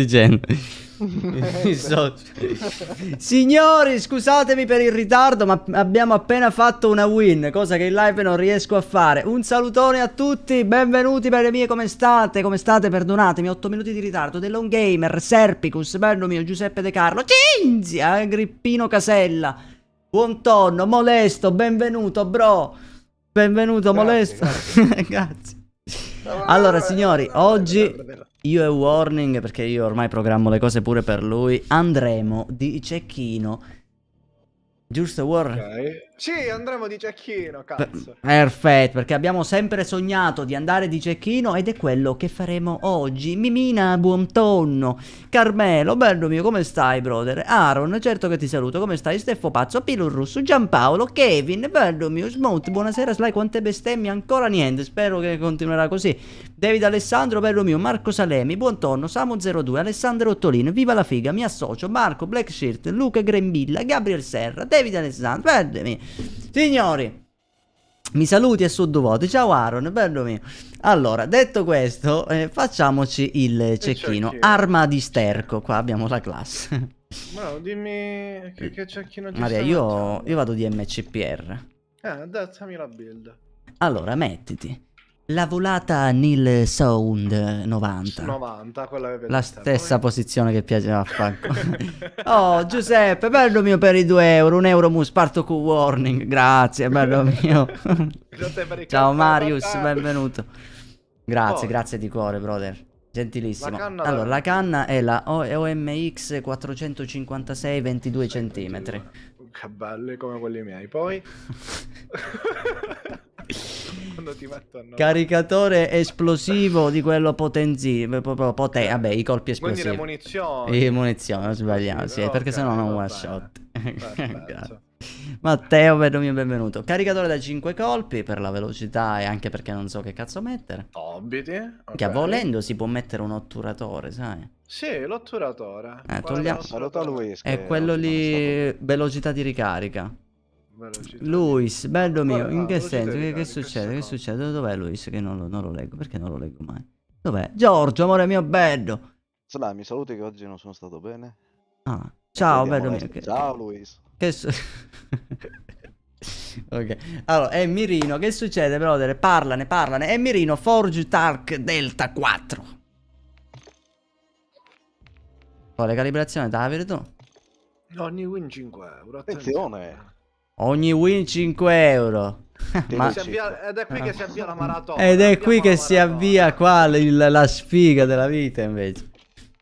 dicendo. Signori, scusatemi per il ritardo, ma abbiamo appena fatto una win, cosa che in live non riesco a fare. Un salutone a tutti, benvenuti belle mie, come state? Come state? Perdonatemi, 8 minuti di ritardo. Dell'On Gamer, Serpicus, bello mio, Giuseppe De Carlo, Cinzia, Agrippino Casella, Buon Tonno, Molesto, benvenuto bro. Benvenuto Molesto. Grazie. Allora signori, oggi io e Warning, perché io ormai programmo le cose pure per lui, andremo di cecchino. Giusto Warning? Ok. Sì, andremo di cecchino, cazzo. Perfetto, perché abbiamo sempre sognato di andare di cecchino ed è quello che faremo oggi. Mimina, buon tonno. Carmelo, bello mio, come stai, brother? Aaron, certo che ti saluto, come stai? Steffo Pazzo, Pilurrusso, Giampaolo, Kevin, bello mio, Smooth, buonasera, Sly, quante bestemmie? Ancora niente, spero che continuerà così. David Alessandro, bello mio, Marco Salemi, buon tonno, Samu02, Alessandro Ottolino, viva la figa, mi associo, Marco, Black Shirt, Luca Grembilla, Gabriel Serra, David Alessandro, bello mio. Signori, mi saluti e sottovuoti. Ciao Aaron, bello mio. Allora, detto questo, facciamoci il cecchino. Arma di sterco. Qua abbiamo la classe. No, dimmi che cecchino ci Maria, stai io facendo? vado di MCPR. Dazzami la build. Allora, mettiti la volata Nil Sound 90. 90, quella che La vedete. stessa posizione che piaceva a Franco. Oh, Giuseppe, bello mio per i 2 euro. 1 euro mus, parto con Warning. Grazie, bello mio. Grazie per il Ciao caffè, Marius, papà. benvenuto. Grazie, Poi, grazie di cuore, brother. Gentilissimo. La canna Allora, da- la canna è la OMX 456 22 cm. Che belli come quelli miei. Poi quando ti mettono Caricatore esplosivo di quello potenzino. Vabbè, i colpi quindi esplosivi. le munizioni. E munizioni, sbagliamo, sì, Ok, perché sennò non va one bene. shot. Perfetto. Grazie. Matteo, bello mio, benvenuto. Caricatore da 5 colpi per la velocità e anche perché non so che cazzo mettere. Obiti. Che Ok. volendo si può mettere un otturatore, sai? Sì, l'otturatore. Qual è togliamo- Saluta l'otturatore? Luis. È che quello oggi non è stato lì, bene. velocità di ricarica. Velocità Luis, bello Qual mio, è? in Ah, che velocità senso? di Che ricarica, succede? Che questa succede? Dov'è Luis? Che non lo leggo, perché non lo leggo mai? Dov'è? Giorgio, amore mio bello. Sly, mi saluti che oggi non sono stato bene. Ah, E ciao, vediamo bello mio. resto. Ciao Luis. Ok, allora, Mirino, che succede, brother? Parlane. Mirino, Forge Tark Delta 4. Poi le calibrazioni, te la vedi tu? Ogni win 5 euro. Attenzione. Ogni win 5 euro. Ma... Si avvia- ed è qui che si avvia la maratona. Ed è Abbiamo qui la che si maratona. avvia qua la sfiga della vita invece.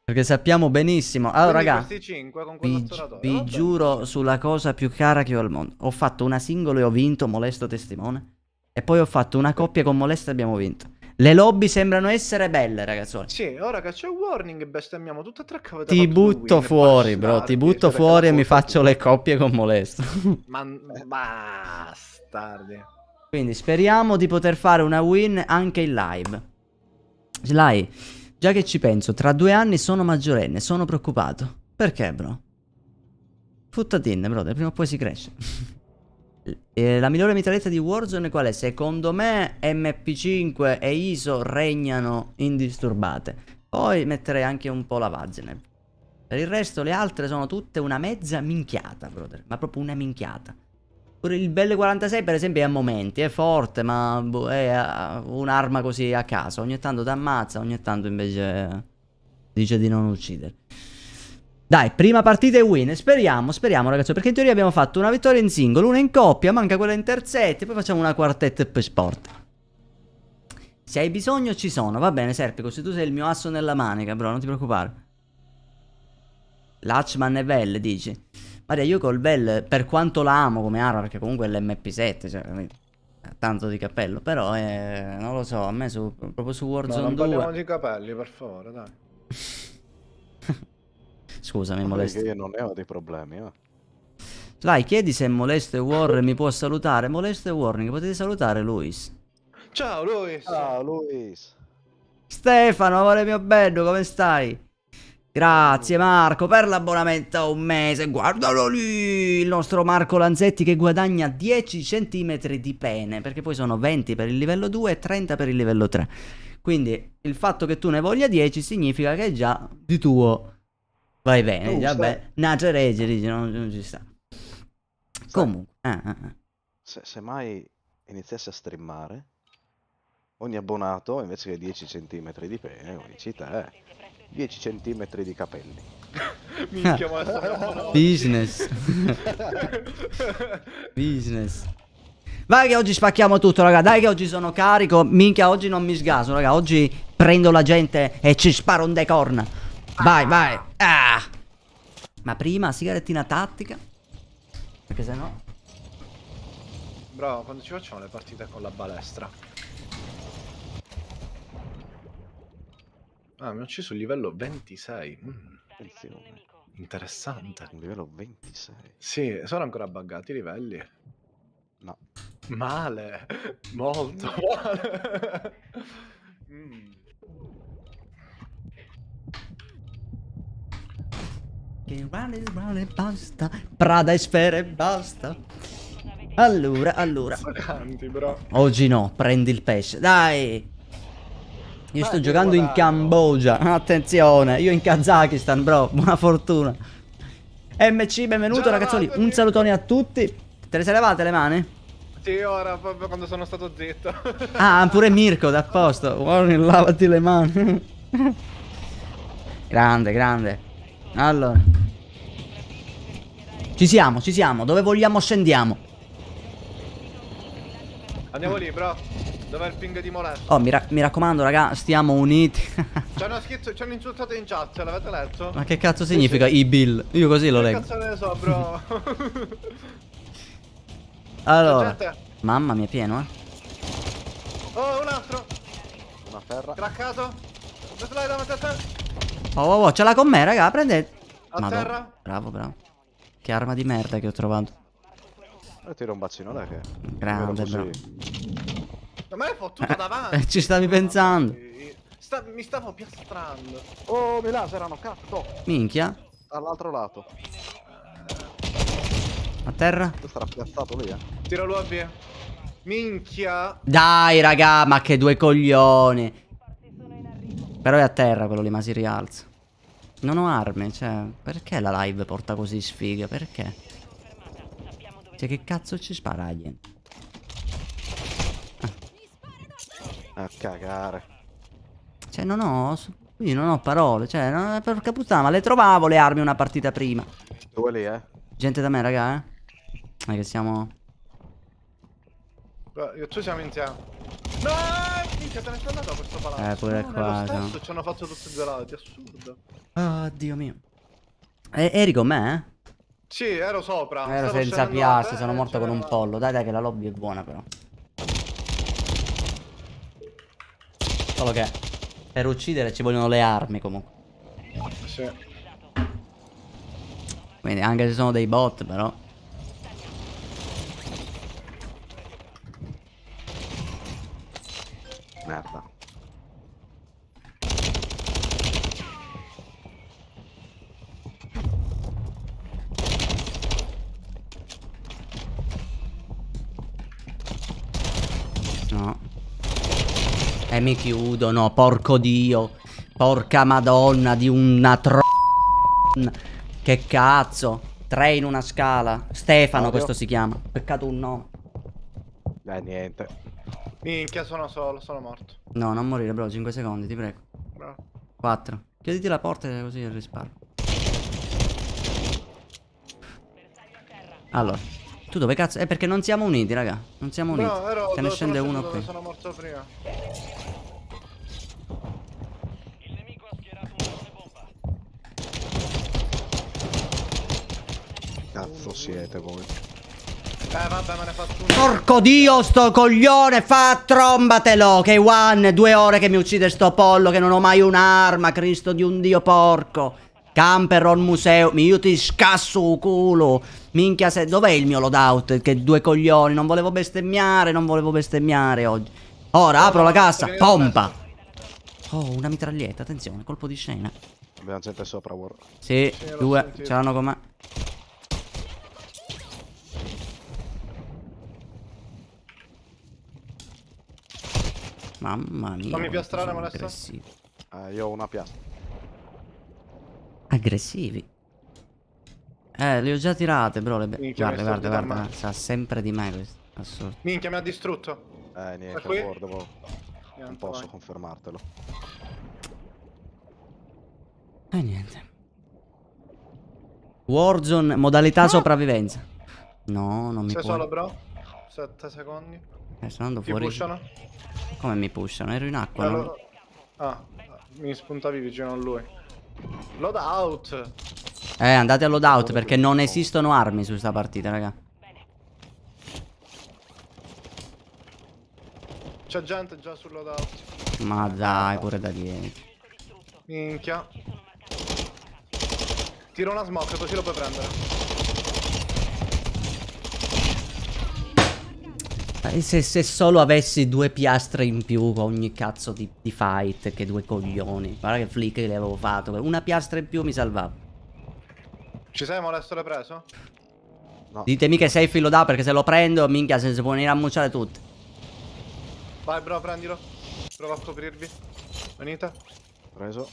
Perché sappiamo benissimo. Allora Quindi raga, questi 5 con vi, quell'otturatore. vi Va giuro benissimo. sulla cosa più cara che ho al mondo. Ho fatto una singola e ho vinto, molesto testimone. E poi ho fatto una coppia con molesto e abbiamo vinto. Le lobby sembrano essere belle, ragazzoni. Sì, ora che c'è Warning bestemmiamo tutte e tre che avete Ti fatto due butto win, fuori, bro. Ti bastardi. butto siete fuori e mi quella faccio forza le coppie con molesto. Ma bastardi. Quindi speriamo di poter fare una win anche in live. Sly, già che ci penso, tra 2 anni sono maggiorenne, sono preoccupato. Perché, bro? Futtatine, brother, prima o poi si cresce. La migliore mitraglietta di Warzone qual è? Secondo me MP5 e ISO regnano indisturbate. Poi metterei anche un po' la Wagner. Per il resto le altre sono tutte una mezza minchiata, brother. Ma proprio una minchiata. Pure il Belle 46 per esempio è a momenti, è forte, ma boh, è un'arma così a caso. Ogni tanto ti ammazza, ogni tanto invece dice di non uccidere. Dai, prima partita e win. Speriamo ragazzi, perché in teoria abbiamo fatto una vittoria in singolo, una in coppia, manca quella in terzetti, poi facciamo una quartetta per sport. Se hai bisogno ci sono, va bene Serpico, se tu sei il mio asso nella manica, bro, non ti preoccupare. L'Hatchman è Vel, dici? Maria, io col Vel, per quanto la amo come arma, perché comunque è l'MP7, cioè, tanto di cappello, però non lo so, a me proprio su No, Warzone non 2... parliamo di capelli, per favore, dai. Scusami, Ma vedi molesto. che io non ne ho dei problemi, eh. Dai, chiedi se Molesto e War mi può salutare. Molesto e Warning, potete salutare Luis. Ciao Luis. Ciao Luis. Stefano, amore mio bello, come stai? Grazie Marco per l'abbonamento a un mese. Guardalo lì, il nostro Marco Lanzetti che guadagna 10 centimetri di pene, perché poi sono 20 per il livello 2 e 30 per il livello 3. Quindi il fatto che tu ne voglia 10 significa che già di tuo vai bene. Già beh, nace regge, dici, non ci sta. Comunque, Se mai iniziassi a streamare, ogni abbonato, invece che 10 centimetri di pene, come dici te, 10 centimetri di capelli. Minchia, ma adesso business. Business. Vai che oggi spacchiamo tutto, raga. Dai che oggi sono carico. Minchia, oggi non mi sgaso, raga. Oggi prendo la gente e ci sparo un decorna. Vai, vai. Ah. Ma prima sigarettina tattica. Perché se no... Bravo, quando ci facciamo le partite con la balestra? Ah, mi ho ucciso il livello 26. Attenzione, Interessante. un livello 26. Sì, sono ancora buggati i livelli. No. Male. Molto male. Che run e basta. Prada e sfere e basta. Allora. Canti, bro. Oggi no, prendi il pesce. Dai. Io sto Dai, giocando in guadagno. Cambogia. Attenzione, io in Kazakistan, bro. Buona fortuna. MC, benvenuto, Ciao, ragazzoli. lavatevi. Un salutone a tutti. Te le sei lavate le mani? Sì, ora, proprio quando sono stato zitto. Ah, pure Mirko, da posto. Warren, lavati le mani. Grande, grande. Allora. Ci siamo. Dove vogliamo scendiamo. Andiamo lì, bro. Dov'è il ping di Moletto? Oh, mi raccomando, raga, stiamo uniti. Ci hanno insultato in chat, l'avete letto? Ma che cazzo significa i bill? Io così lo Che leggo. cazzo ne so, bro? Allora. C'è gente. Mamma mia, pieno, eh. Oh, un altro. Una terra. Craccato. Dove se l'hai davanti a te? Oh, ce l'ha con me, raga, prendete. A terra. Bravo. Che arma di merda che ho trovato. Tira un bacino, dai che... Grande, Almeno bro. così. Ma me l'hai fottuto davanti. Ci stavi pensando. Mi stavo piastrando. Oh, mi laserano, cazzo! Minchia. Dall'altro lato. A terra. Questo era piazzato lì, Tiro l'UAV. Minchia. Dai, raga, ma che due coglioni. Però è a terra quello lì, ma si rialza. Non ho armi, cioè... Perché la live porta così sfiga? Perché? Cioè, che cazzo ci spara la gente? A cagare. Cioè, non ho... Quindi non ho parole, cioè... Porca puttana, ma le trovavo le armi una partita prima. Due lì, Gente da me, raga, che siamo... Bro, io e tu siamo insieme. No, minchia, te ne sei andato a questo palazzo. Pure No, qua, nello stesso no. ci hanno fatto tutti due lati, assurdo. Oh, Dio mio. Eri con me, Sì, ero sopra. Ero Stavo senza scendendo piastre, da te sono e morto con un c'era- pollo. Dai, che la lobby è buona, però. Solo che per uccidere ci vogliono le armi, comunque. Sì. Quindi, anche se sono dei bot, però. Merda. No. E mi chiudono, porco dio. Porca madonna di una Che cazzo. 3 in una scala. Stefano, Audio. questo si chiama. Peccato un nome. Niente. Minchia, sono solo, sono morto. No, non morire, bro. 5 secondi, ti prego. Bravo. 4. Chiuditi la porta e così risparmio. Allora, tu dove cazzo? È perché non siamo uniti, raga. Non siamo uniti. No, ero Se ne dove scende sono uno sceso, qui. dove sono morto prima. Cazzo siete voi. Vabbè, me ne faccio uno. Porco dio, sto coglione, fa trombatelo. Che one, 2 ore che mi uccide sto pollo, che non ho mai un'arma, Cristo di un dio porco. Camper al museo, io ti scasso culo. Minchia, se... dov'è il mio loadout? Che 2 coglioni, non volevo bestemmiare oggi. Ora apro la cassa, pompa. Oh, una mitraglietta, attenzione, colpo di scena. Abbiamo gente sopra, war. Sì, l'ho 2, sentito. ce l'hanno con me. Mamma mia. Fammi piastrare, sono Molesta. aggressivi. Io ho una piastra. Aggressivi. Le ho già tirate, bro. Minchia, mi Guarda, sto guarda, disarmando. sa sempre di me questo. Assurdo. Minchia, mi ha distrutto. Niente, qui? Ward, non Niente, posso vai. confermartelo. E niente. Warzone, modalità sopravvivenza. No, non mi Sei puoi. solo, bro? 7 secondi. Sto andando Ti fuori. pushano? Come mi pushano? Ero in acqua, no? Mi spuntavi vicino a lui. Loadout. Andate a loadout Come perché qui? non No. esistono armi su sta partita, raga. C'è gente già sul loadout. Ma dai, pure da dietro. Minchia. Tiro una smoke così lo puoi prendere. Se solo avessi 2 piastre in più con ogni cazzo di fight, che 2 coglioni. Guarda che flick che le avevo fatto. Una piastra in più mi salvava. Ci sei, Molesto, l'hai preso? No, Ditemi che sei filo da, perché se lo prendo, minchia, se si può venire a mucciare tutti. Vai, bro, prendilo. Prova a coprirvi. Venite. preso.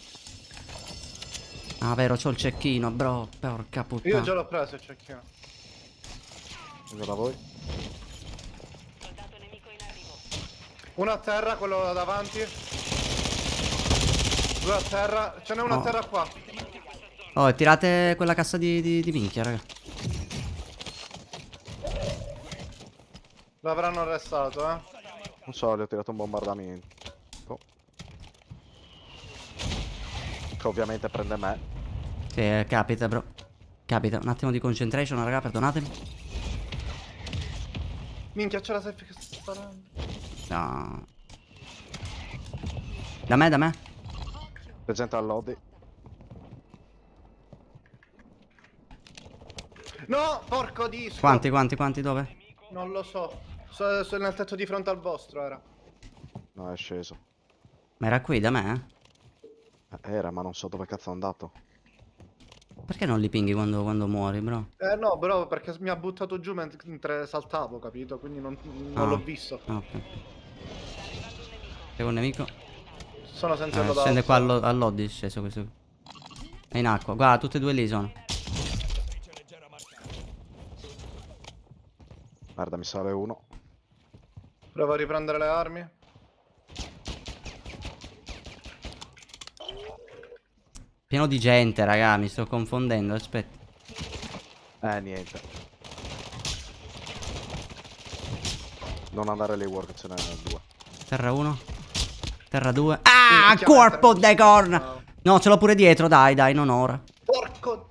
Ah, vero, c'ho il cecchino, bro. Porca puttana. Io già l'ho preso il cecchino. Vengo da voi. Uno a terra, quello là davanti. 2 a terra. Ce n'è uno Oh. a terra qua. Oh, tirate quella cassa di minchia, raga. L'avranno arrestato, eh. Non so, gli ho tirato un bombardamento. Che ovviamente prende me. Sì, capita, bro. Capita. Un attimo di concentration, raga, perdonatemi. Minchia, c'è la safe che sta sparando. No. Da me, da me. Presente al lobby. No, porco disco. Quanti, dove? Non lo so. Sono nel tetto di fronte al vostro, era. No, è sceso. Ma era qui, da me, Era, ma non so dove cazzo è andato. Perché non li pinghi quando muori, bro? No, bro, perché mi ha buttato giù mentre saltavo, capito? Quindi non Ah. l'ho visto. Ok. C'è un nemico. Sono senza loadout. Scende qua all'Oddi, è sceso questo. È in acqua. Guarda, tutte e due lì sono. Guarda, mi sale uno. Provo a riprendere le armi. Pieno di gente, raga, mi sto confondendo, aspetta. Niente. Non andare lì, War, che ce n'è 2. Terra 1. Terra 2. Ah, Sì, corpo chiamate. de corna. No, ce l'ho pure dietro, dai, non ora. Porco.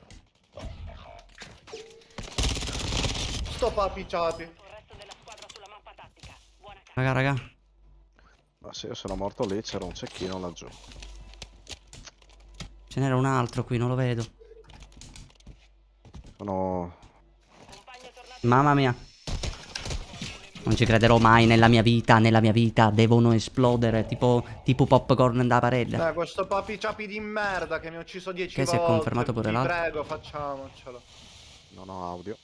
Sto papi ciapi. Raga. Ma se io sono morto lì, c'era un cecchino laggiù. Ce n'era un altro qui, non lo vedo. Sono... Mamma mia. Non ci crederò mai nella mia vita, devono esplodere tipo popcorn da padella. Questo papi ciapi di merda che mi ha ucciso 10 Che si volte. è confermato pure Vi l'altro. prego, facciamocelo. Non ho audio.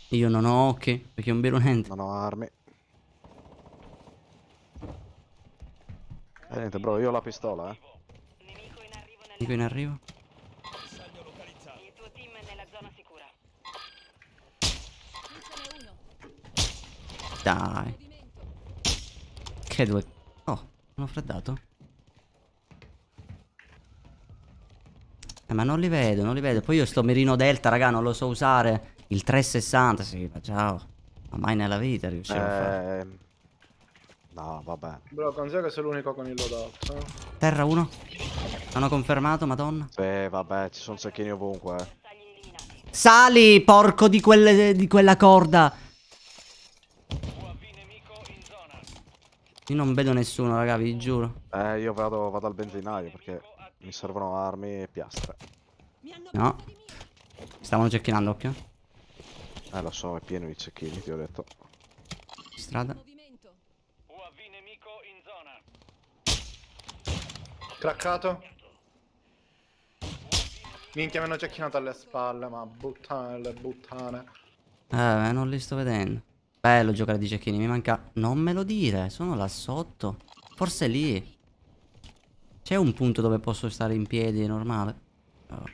Io non ho occhi, perché non vedo niente. Non ho armi. Niente, bro, io ho la pistola, Dico in arrivo. Il tuo team è nella zona sicura. Dai. Che due... Oh, sono freddato. Ma non li vedo. Poi io sto mirino delta, raga, non lo so usare. Il 360, sì, ma ciao. Ma mai nella vita riuscivo a fare. No, vabbè. Bro, considera che sei l'unico con il loadout. Terra 1. Hanno confermato, madonna. Sì, vabbè, ci sono cecchini ovunque, Bersagli eliminati. Sali, porco di quella corda. Io non vedo nessuno, raga, vi giuro. Io vado al benzinaio perché mi servono armi e piastre. No. Stavano cecchinando, occhio. Lo so, è pieno di cecchini, ti ho detto. Strada. UAV nemico in zona. Craccato. Minchia, mi hanno cecchinato alle spalle, ma buttane le buttane. Non li sto vedendo. Bello giocare di cecchini, mi manca... Non me lo dire, sono là sotto. Forse lì. C'è un punto dove posso stare in piedi, normale? Oh.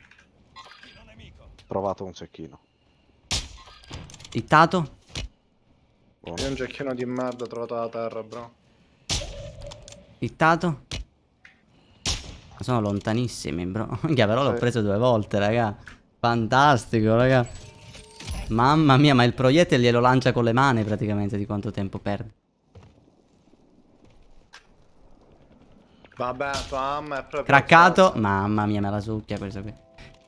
Trovato un cecchino. Ittato? Buono. Io un cecchino di merda trovato da terra, bro. Ittato? Ma sono lontanissimi, bro. Minchia, però l'ho Sì. preso 2 volte, raga. Fantastico, raga. Mamma mia, ma il proiettile glielo lancia con le mani praticamente di quanto tempo perde. Vabbè, tua mamma è proprio... Craccato. alzata. Mamma mia, me la succhia questa qui.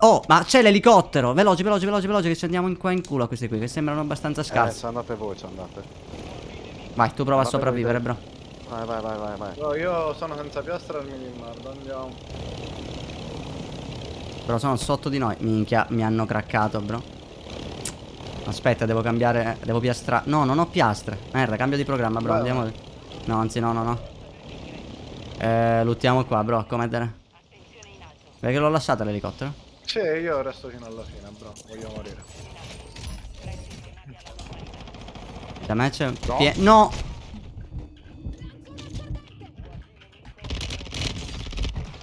Oh, ma c'è l'elicottero. Veloce, veloce, veloce, veloce, che ci andiamo in qua in culo a questi qui, che sembrano abbastanza scarsi. Ci andate voi, ci andate. Vai, tu prova a Andate sopravvivere, voi, bro. Vai, vai, vai, vai, vai. Bro, io sono senza piastra e mi di merda, andiamo. Però sono sotto di noi. Minchia, mi hanno craccato, bro. Aspetta, devo cambiare. Devo piastrare. No, non ho piastre. Merda, cambio di programma, bro. Vai, Andiamo. vai. No, anzi, no, no, no. Luttiamo qua, bro. Come dire? Perché l'ho lasciata l'elicottero? Sì, io resto fino alla fine, bro. Voglio morire. Da me c'è. No. No!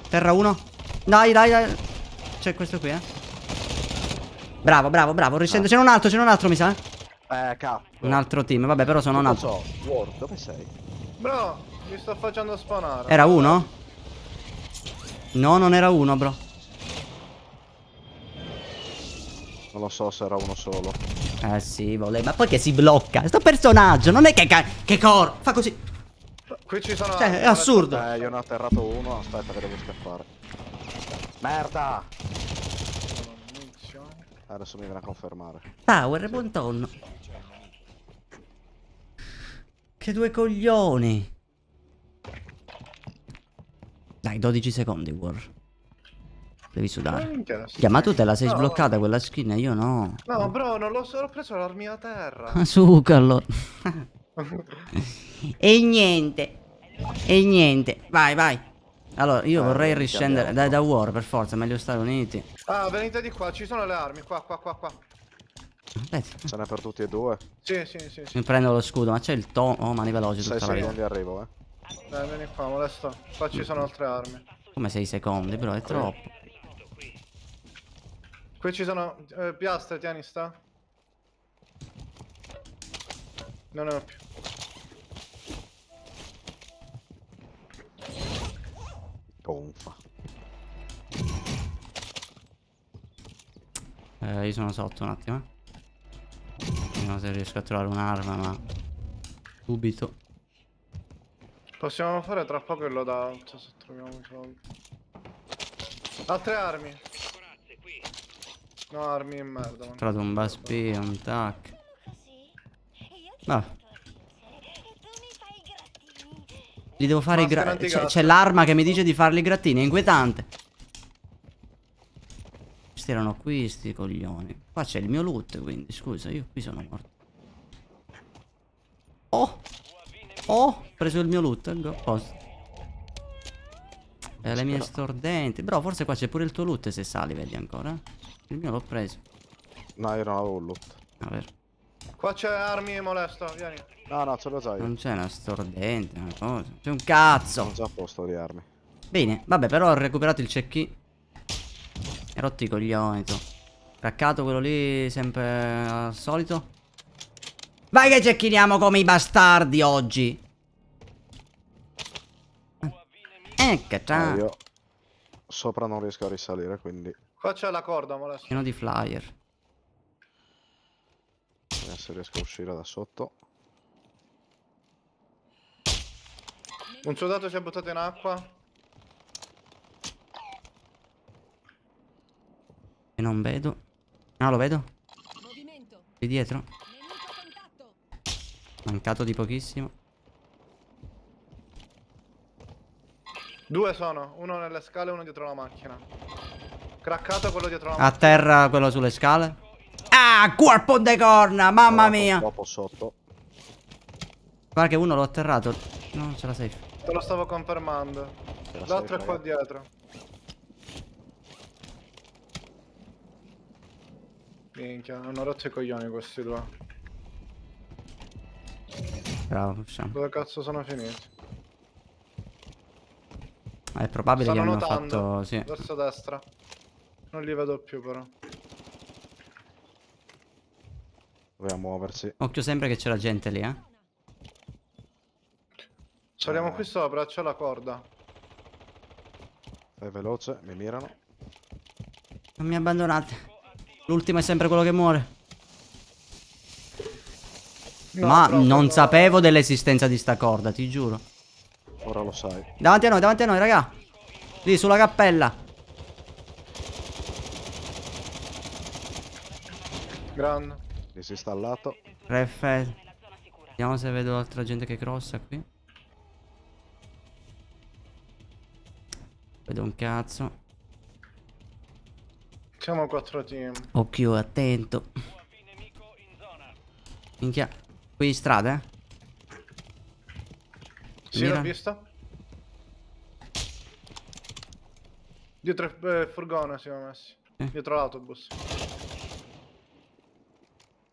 Terra 1. Dai, dai, dai. C'è questo qui, Bravo, bravo, bravo. Riscendo. C'è un altro, mi sa. Cazzo. Un altro team. Vabbè, però sono un Non altro. so, War, dove sei? Bro, mi sto facendo spawnare. Era uno? No, non era uno, bro. Non lo so se era uno solo. Eh sì, ma poi che si blocca? Sto personaggio, non è che fa così. Qui ci sono... Cioè, è assurdo. Io ne ho atterrato uno, aspetta che devo scappare. Merda! Adesso mi viene a confermare. Tower, buon tonno. Che 2 coglioni. Dai, 12 secondi, War. Devi sudare. Ya, ma tu te la sei sbloccata quella skin, io no. No, bro, non l'ho solo preso l'armi a terra. Sucalo. E niente. E niente. Vai, vai. Allora, io vorrei riscendere. Dai, da War, per forza, meglio stare uniti. Ah, venite di qua, ci sono le armi, qua. Aspetta. Ce n'è per tutti e due. Sì. Mi prendo lo scudo, ma c'è il tono. Oh, mani veloci 6 tutta la vita. secondi arrivo, Dai, vieni qua, molesto. Qua ci sono altre armi. Come 6 secondi, bro, è troppo. Qui ci sono piastre, tieni, sta. Non ne ho più. Gonfa. Io sono sotto un attimo, Vediamo se riesco a trovare un'arma, ma subito. Possiamo fare tra poco il loadout se troviamo i soldi. Altre armi. No, armi in merda. Ho trovato un baspi, un tac. Vabbè. Li devo fare i Maschera grattini. antigas. C'è l'arma che mi dice di farli i grattini, è inquietante. Questi erano qui, sti coglioni. Qua c'è il mio loot, quindi scusa, io qui sono morto. Oh! Ho preso il mio loot, go, posto. E le mie stordenti. Bro, forse qua c'è pure il tuo loot se sali, vedi ancora. Il mio l'ho preso. No, io non avevo un loot. A ver. Qua c'è armi molesto, vieni. No, ce l'ho già io. Non c'è una stordente, una cosa. C'è un cazzo. Sono già a posto di armi. Bene, vabbè, però ho recuperato il check-in. E rotti i coglioni, tu. Craccato quello lì, sempre al solito. Vai che cecchiniamo come i bastardi oggi. Ciao. Io sopra non riesco a risalire, quindi Qua c'è la corda molesto. Pieno di flyer. vediamo se riesco a uscire da sotto. Un soldato si è buttato in acqua. E non vedo. Ah, lo vedo. Movimento. Qui dietro. Nemico contatto. Mancato di pochissimo. Due sono, uno nelle scale e uno dietro la macchina. Craccato quello dietro la A macchina. terra quello sulle scale. Ah, corpo de corna, mamma mia. Dopo sotto. Guarda che uno l'ho atterrato. No, ce la safe. Te lo stavo confermando. Te la L'altro sei è qua fregata. dietro. Minchia, hanno rotto i coglioni questi due. Bravo, usciamo. Dove cazzo sono finiti? È probabile che Stanno hanno notando. fatto... Sì. Verso destra. Non li vedo più però. Doveva muoversi. Occhio sempre che c'è la gente lì, eh. Saliamo qui sopra, c'è la corda. Fai veloce, mi mirano. Non mi abbandonate. L'ultimo è sempre quello che muore. No, Ma però non quello- sapevo dell'esistenza di sta corda, ti giuro. Ora lo sai. Davanti a noi, raga. Lì, sulla cappella. Grande. Disinstallato. Perfetto. Vediamo se vedo altra gente che crossa qui. Vedo un cazzo. Siamo 4 team. Occhio attento. Minchia. Qui in strada, eh. Sì, Mira. l'ho vista. Dietro il furgone siamo messi. Dietro l'autobus. C'è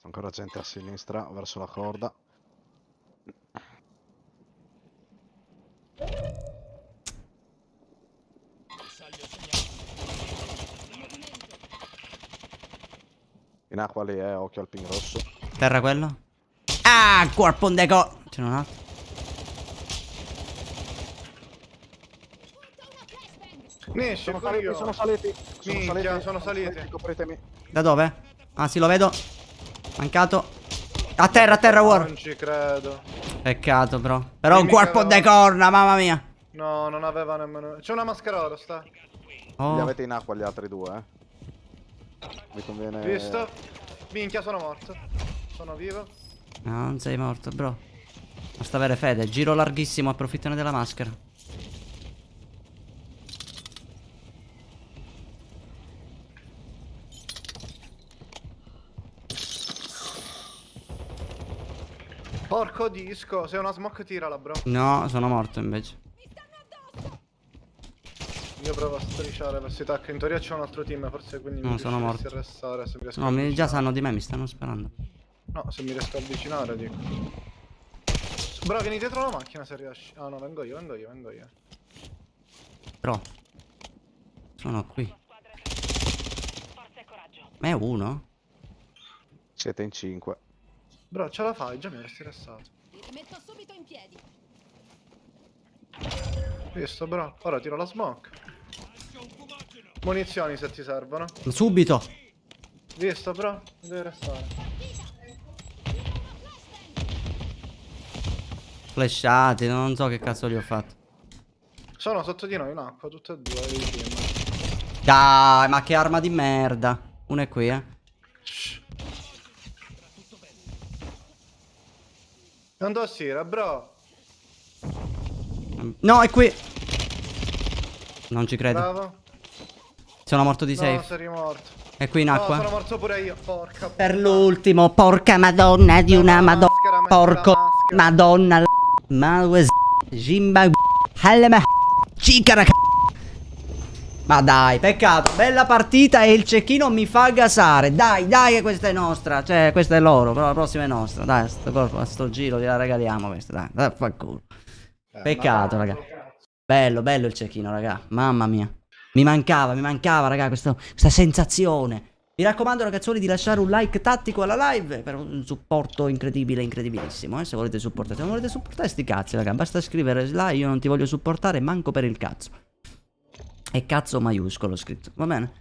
ancora gente a sinistra, verso la corda. In acqua lì, occhio al ping rosso. Terra quello. Ah, corpo un deco. C'è un altro. Nisci, Sono pure saliti, io. sono saliti. Minchia, sono saliti. Copritemi. Da dove? Ah, sì, lo vedo. Mancato. A terra, War. Non ci credo. Peccato, bro. Però un Dimmi corpo che de corna, mamma mia. No, non aveva nemmeno... C'è una maschera oro, sta. Li Oh, avete in acqua gli altri due, Mi conviene... Visto? Minchia, sono morto. Sono vivo. no, non sei morto, bro. Basta avere fede. Giro larghissimo, approfittano della maschera. Porco disco, sei una smoke tirala, bro. No, sono morto invece. Io provo a strisciare verso i tac. In teoria c'è un altro team, forse quindi No, mi sono riusciresti morto. a restare se mi riesco No, a già avvicinare. sanno di me, mi stanno sparando. No, se mi riesco a avvicinare, dico. Bro, vieni dietro la macchina se riesci. Ah no, vengo io. Bro. Sono qui. Forza e coraggio. Ma è uno? Siete in 5. Bro, ce la fai, già mi avresti restato. Ti rimetto subito in piedi. Visto, bro? Ora tiro la smoke. Munizioni se ti servono. Subito. Visto, bro? Mi devi restare. Flashati, non so che cazzo li ho fatto. Sono sotto di noi in acqua, tutte e due i team. Dai, ma che arma di merda. Uno è qui, Shh. Non tossire, bro. No, è qui. Non ci credo. Bravo. Sono morto di No, safe. sei morto. È qui in No, acqua. sono morto pure io. Porca Per puttana. l'ultimo, porca madonna di una madonna. Maschera, metti la Porco maschera. madonna. Malwes. Jimba. Halma. Cicara. Ma dai, peccato. Bella partita e il cecchino mi fa gasare. Dai, dai, che questa è nostra. Cioè, questa è loro. Però la prossima è nostra. Dai, a sto giro gliela regaliamo questa. Dai, fa il culo. Peccato, raga. Bello, bello il cecchino, raga. Mamma mia. Mi mancava, raga, questa sensazione. Mi raccomando, ragazzuoli, di lasciare un like tattico alla live per un supporto incredibile, incredibilissimo. Se volete supportare, se non volete supportare, sti cazzi, raga. Basta scrivere Sly, io non ti voglio supportare, manco per il cazzo. E cazzo maiuscolo scritto, va bene?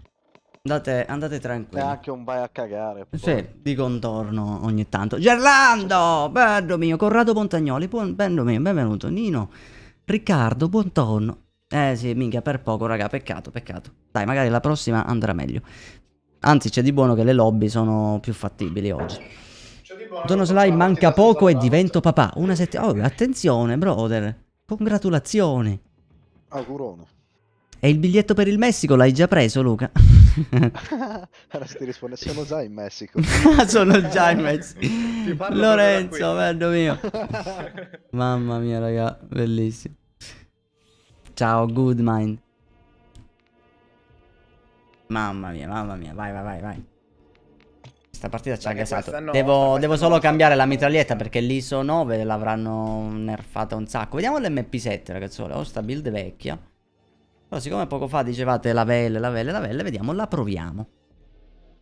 Andate E tranquilli. anche un vai a cagare. poi. Sì, di contorno ogni tanto. Gerlando, bello mio, Corrado Montagnoli, bello mio, benvenuto. Nino, Riccardo, buon tonno. Sì, minchia, per poco, raga, peccato. Dai, magari la prossima andrà meglio. Anzi, c'è di buono che le lobby sono più fattibili oggi. Dono Sly manca poco e divento papà. Una settimana. Oh, attenzione, brother. Congratulazioni. Augurone. E il biglietto per il Messico l'hai già preso, Luca? Adesso ti risponde, siamo già in Messico. Sono già in Messico. Ti parlo Lorenzo, proprio bello mio. Mamma mia, raga, bellissimo. Ciao, good mind. Mamma mia, vai. sta partita ci ha Dai, che gasato. questa è Devo, nostra, devo questa è solo nostra. cambiare la mitraglietta perché l'ISO 9 l'avranno nerfata un sacco. Vediamo l'MP7, ragazzuoli. Ho sta build vecchia. Però siccome poco fa dicevate la velle, vediamo, la proviamo.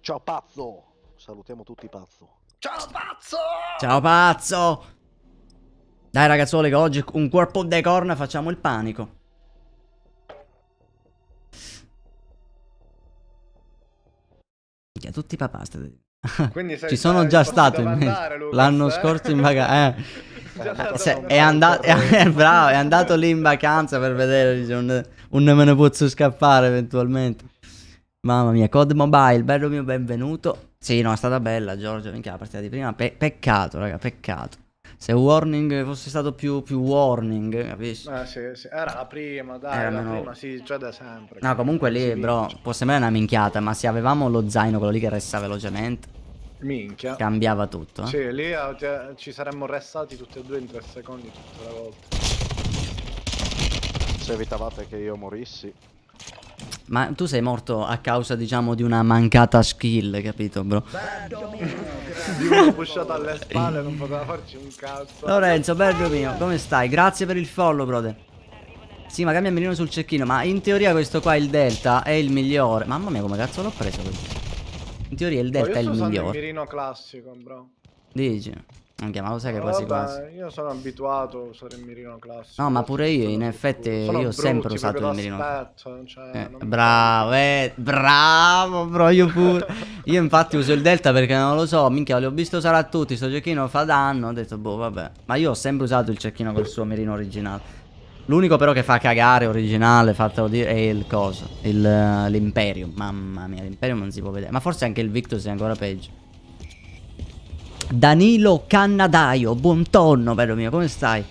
Ciao pazzo! Salutiamo tutti pazzo. Ciao pazzo! Ciao pazzo! Dai ragazzuoli che oggi un corpo de corna facciamo il panico. Minchia, tutti papà state... Quindi Ci sono già stato in mezzo. L'anno scorso in vacanza. È andato, bravo, è andato lì in vacanza per vedere, dice, un me ne posso scappare eventualmente. Mamma mia, Code Mobile, bello mio, benvenuto. Sì, no, è stata bella, Giorgio, minchia la partita di prima, peccato, raga, peccato. Se Warning fosse stato più warning, capisci? Sì. Era la prima, dai, Era la meno- prima sì, già da sempre. No, comunque lì, bro, può sembrare una minchiata, ma se avevamo lo zaino, quello lì che resta velocemente, Minchia. cambiava tutto, eh. Sì, lì ci saremmo restati tutti e due in 3 secondi tutte le volte. Se evitavate che io morissi. Ma tu sei morto a causa, diciamo, di una mancata skill, capito, bro? Di uno pushato alle spalle non poteva farci un cazzo. Lorenzo, bello mio, come stai? Grazie per il follow, brother. Sì, ma cambia il mirino sul cecchino, ma in teoria questo qua, il Delta, è il migliore. Mamma mia, come cazzo l'ho preso questo? In teoria il Delta Io è il sto usando il migliore. mirino classico, bro. Dici? Anche, ma lo sai che quasi quasi. Vabbè, io sono abituato a usare il mirino classico. No, ma pure io, in effetti, Sono io ho sempre brutti, usato il proprio mirino. d'aspetto, cioè, non mi Bravo, bravo, bro, io pure. Io infatti uso il Delta perché non lo so, minchia, li ho visto usare a tutti, sto cecchino fa danno, ho detto, boh, vabbè. Ma io ho sempre usato il cecchino col suo mirino originale. L'unico però che fa cagare originale, fatelo dire, è il coso, l'Imperium. Mamma mia, l'Imperium non si può vedere. Ma forse anche il Victus è ancora peggio. Danilo Cannadaio, buon tonno, bello mio, come stai?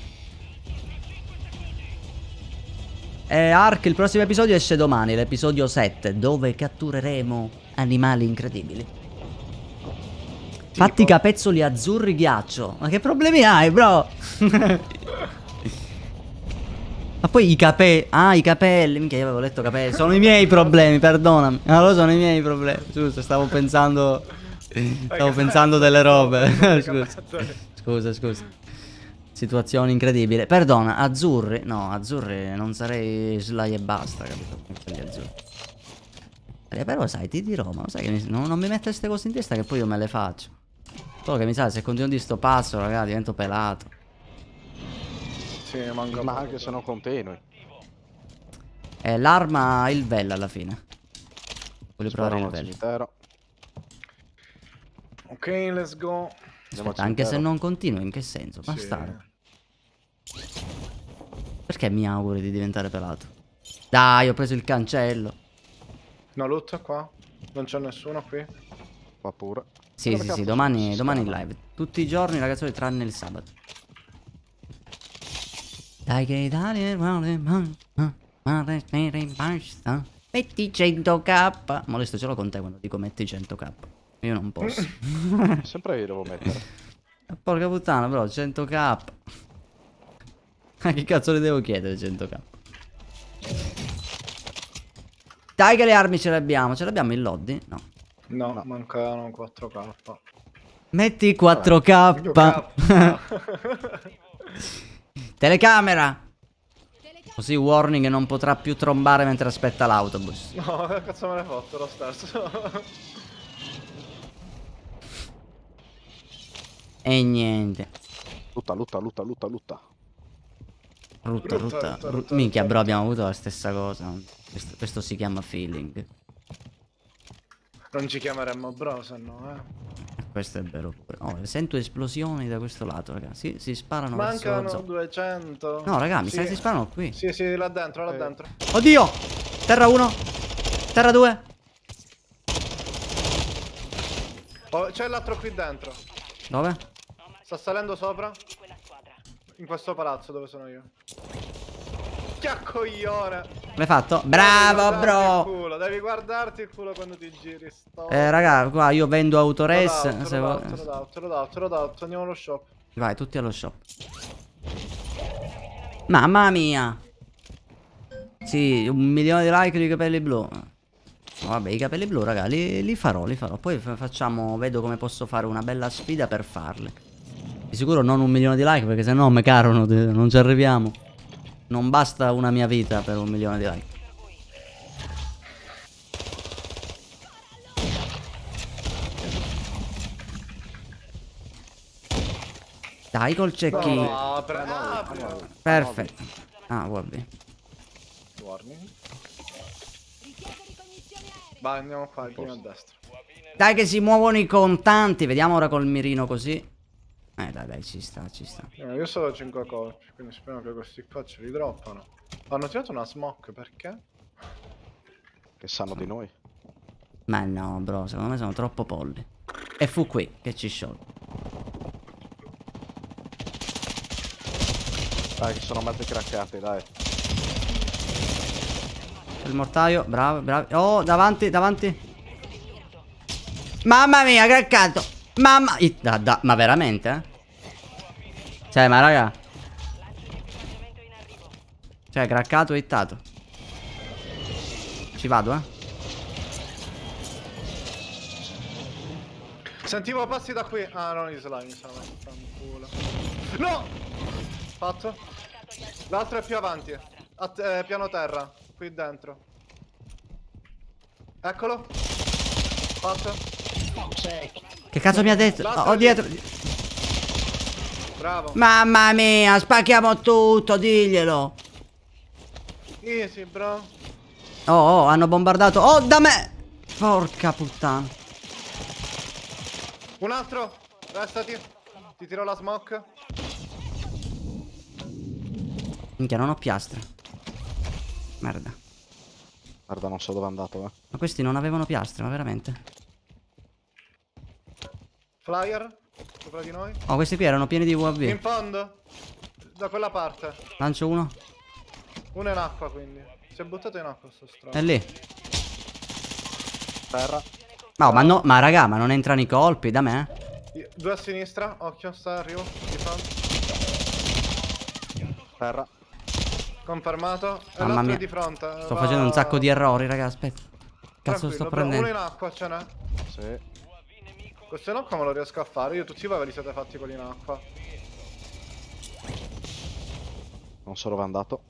Ark, il prossimo episodio esce domani, l'episodio 7, dove cattureremo animali incredibili. Fatti capezzoli azzurri ghiaccio. Ma che problemi hai, bro? Ma poi i capelli. Ah, i capelli. Minchia, io avevo letto capelli. Sono i miei problemi, perdonami. Allora sono i miei problemi. Scusa, stavo pensando. Stavo pensando delle robe. Scusa. Situazione incredibile. Perdona, azzurri. No, azzurri non sarei Sly e basta, capito? Quelli azzurri. Però sai, ti dirò, ma lo sai che non mi mette queste cose in testa che poi io me le faccio. Solo che mi sa, se continuo di sto passo, ragazzi, divento pelato. Sì, manca Ma poco, anche se non continui. L'arma ha il vel alla fine. Voglio provare il Spariamo al vel. cimitero. Ok, let's go. Andiamo al Aspetta, anche se cimitero. non continui, in che senso? Sì. Bastardo. Perché mi auguri di diventare pelato? Dai, ho preso il cancello. No, loot qua. Non c'è nessuno qui. Qua pure. Sì, Dove sì, cazzo sì, sono domani questi in scala? live. Tutti i giorni, ragazzi, tranne il sabato. Dai che Italia basta. Metti 100k. Molesto, ce l'ho con te quando dico metti 100k. Io non posso. Sempre io devo mettere. Porca puttana, bro, 100k. Ma che cazzo le devo chiedere 100k? Dai che le armi ce le abbiamo. Ce le abbiamo in lobby? No. No, mancano 4k. Metti 4k. Telecamera. Così Warning non potrà più trombare mentre aspetta l'autobus. No, che cazzo me l'hai fatto lo stesso? E niente. Lutta. Rutta. Minchia, bro, abbiamo avuto la stessa cosa. Questo si chiama feeling. Non ci chiameremmo bro, se no, Questo è vero pure. Oh, sento esplosioni da questo lato, ragazzi. Si sparano verso la Mancano zona. 200. No, raga, mi Sì. sa che si sparano qui. Sì, là dentro, là dentro. Oddio! Terra 1. Terra 2. Oh, c'è l'altro qui dentro. Dove? Sta salendo sopra. In questo palazzo dove sono io. Che coglione! L'hai fatto? Bravo, bro! Devi guardarti il culo quando ti giri. Raga, qua io vendo autores. Te l'ho dato, andiamo allo shop. Vai, tutti allo shop. Mamma mia! Sì, 1 milione di like di capelli blu. Vabbè, i capelli blu, raga, li farò, li farò. Poi facciamo, vedo come posso fare una bella sfida per farle. Di sicuro non 1 milione di like, perché sennò me carono, non ci arriviamo. Non basta una mia vita per 1 milione di like. Dai col cecchino. No, apri. Perfetto. Ah, vabbè. Warning. Richiesta ricognizione aerea. Vai, andiamo qua, prima a destra. Dai che si muovono i contanti. Vediamo ora col mirino così. Dai, ci sta, ci sta. Io solo ho 5 colpi, quindi spero che questi qua ce li droppano. Hanno tirato una smoke, perché? Che sanno di noi. Ma no, bro, secondo me sono troppo polli. E fu qui che ci sciolse. Dai, che sono mezzi craccati, dai. Il mortaio, bravo, bravo. Oh, davanti, davanti. Mamma mia, craccato. Mamma. Ma veramente, eh? Cioè, ma raga. Cioè, craccato e hittato. Ci vado, eh. Sentivo passi da qui. Ah, non gli slime, mi sa. Fanculo. No! Fatto. L'altro è più avanti. Piano terra. Qui dentro. Eccolo. Fatto. Che cazzo mi ha detto? Oh, dietro. Bravo. Mamma mia, spacchiamo tutto, diglielo. Easy, bro. Oh, hanno bombardato. Oh, da me. Porca puttana. Un altro. Restati. Ti tiro la smoke. Minchia, non ho piastre. Merda. Guarda, non so dove è andato, eh. Ma questi non avevano piastre, ma veramente? Flyer. Sopra di noi. Oh, questi qui erano pieni di In UAV. fondo. Da quella parte. Lancio uno. Uno in acqua, quindi. Si è buttato in acqua sto stronzo. È lì. Terra. No, ma no, ma raga, ma non entrano i colpi da me? Due a sinistra. Occhio, sta arrivo. Di fronte. Terra. Confermato. E Mamma l'altro mia. è di fronte. Sto facendo un sacco di errori, raga, aspetta. Cazzo Tranquillo, sto però prendendo? uno in acqua ce n'è. Sì. Questo in acqua me lo riesco a fare. Io tutti voi ve li siete fatti quelli in acqua. Non so dove è andato.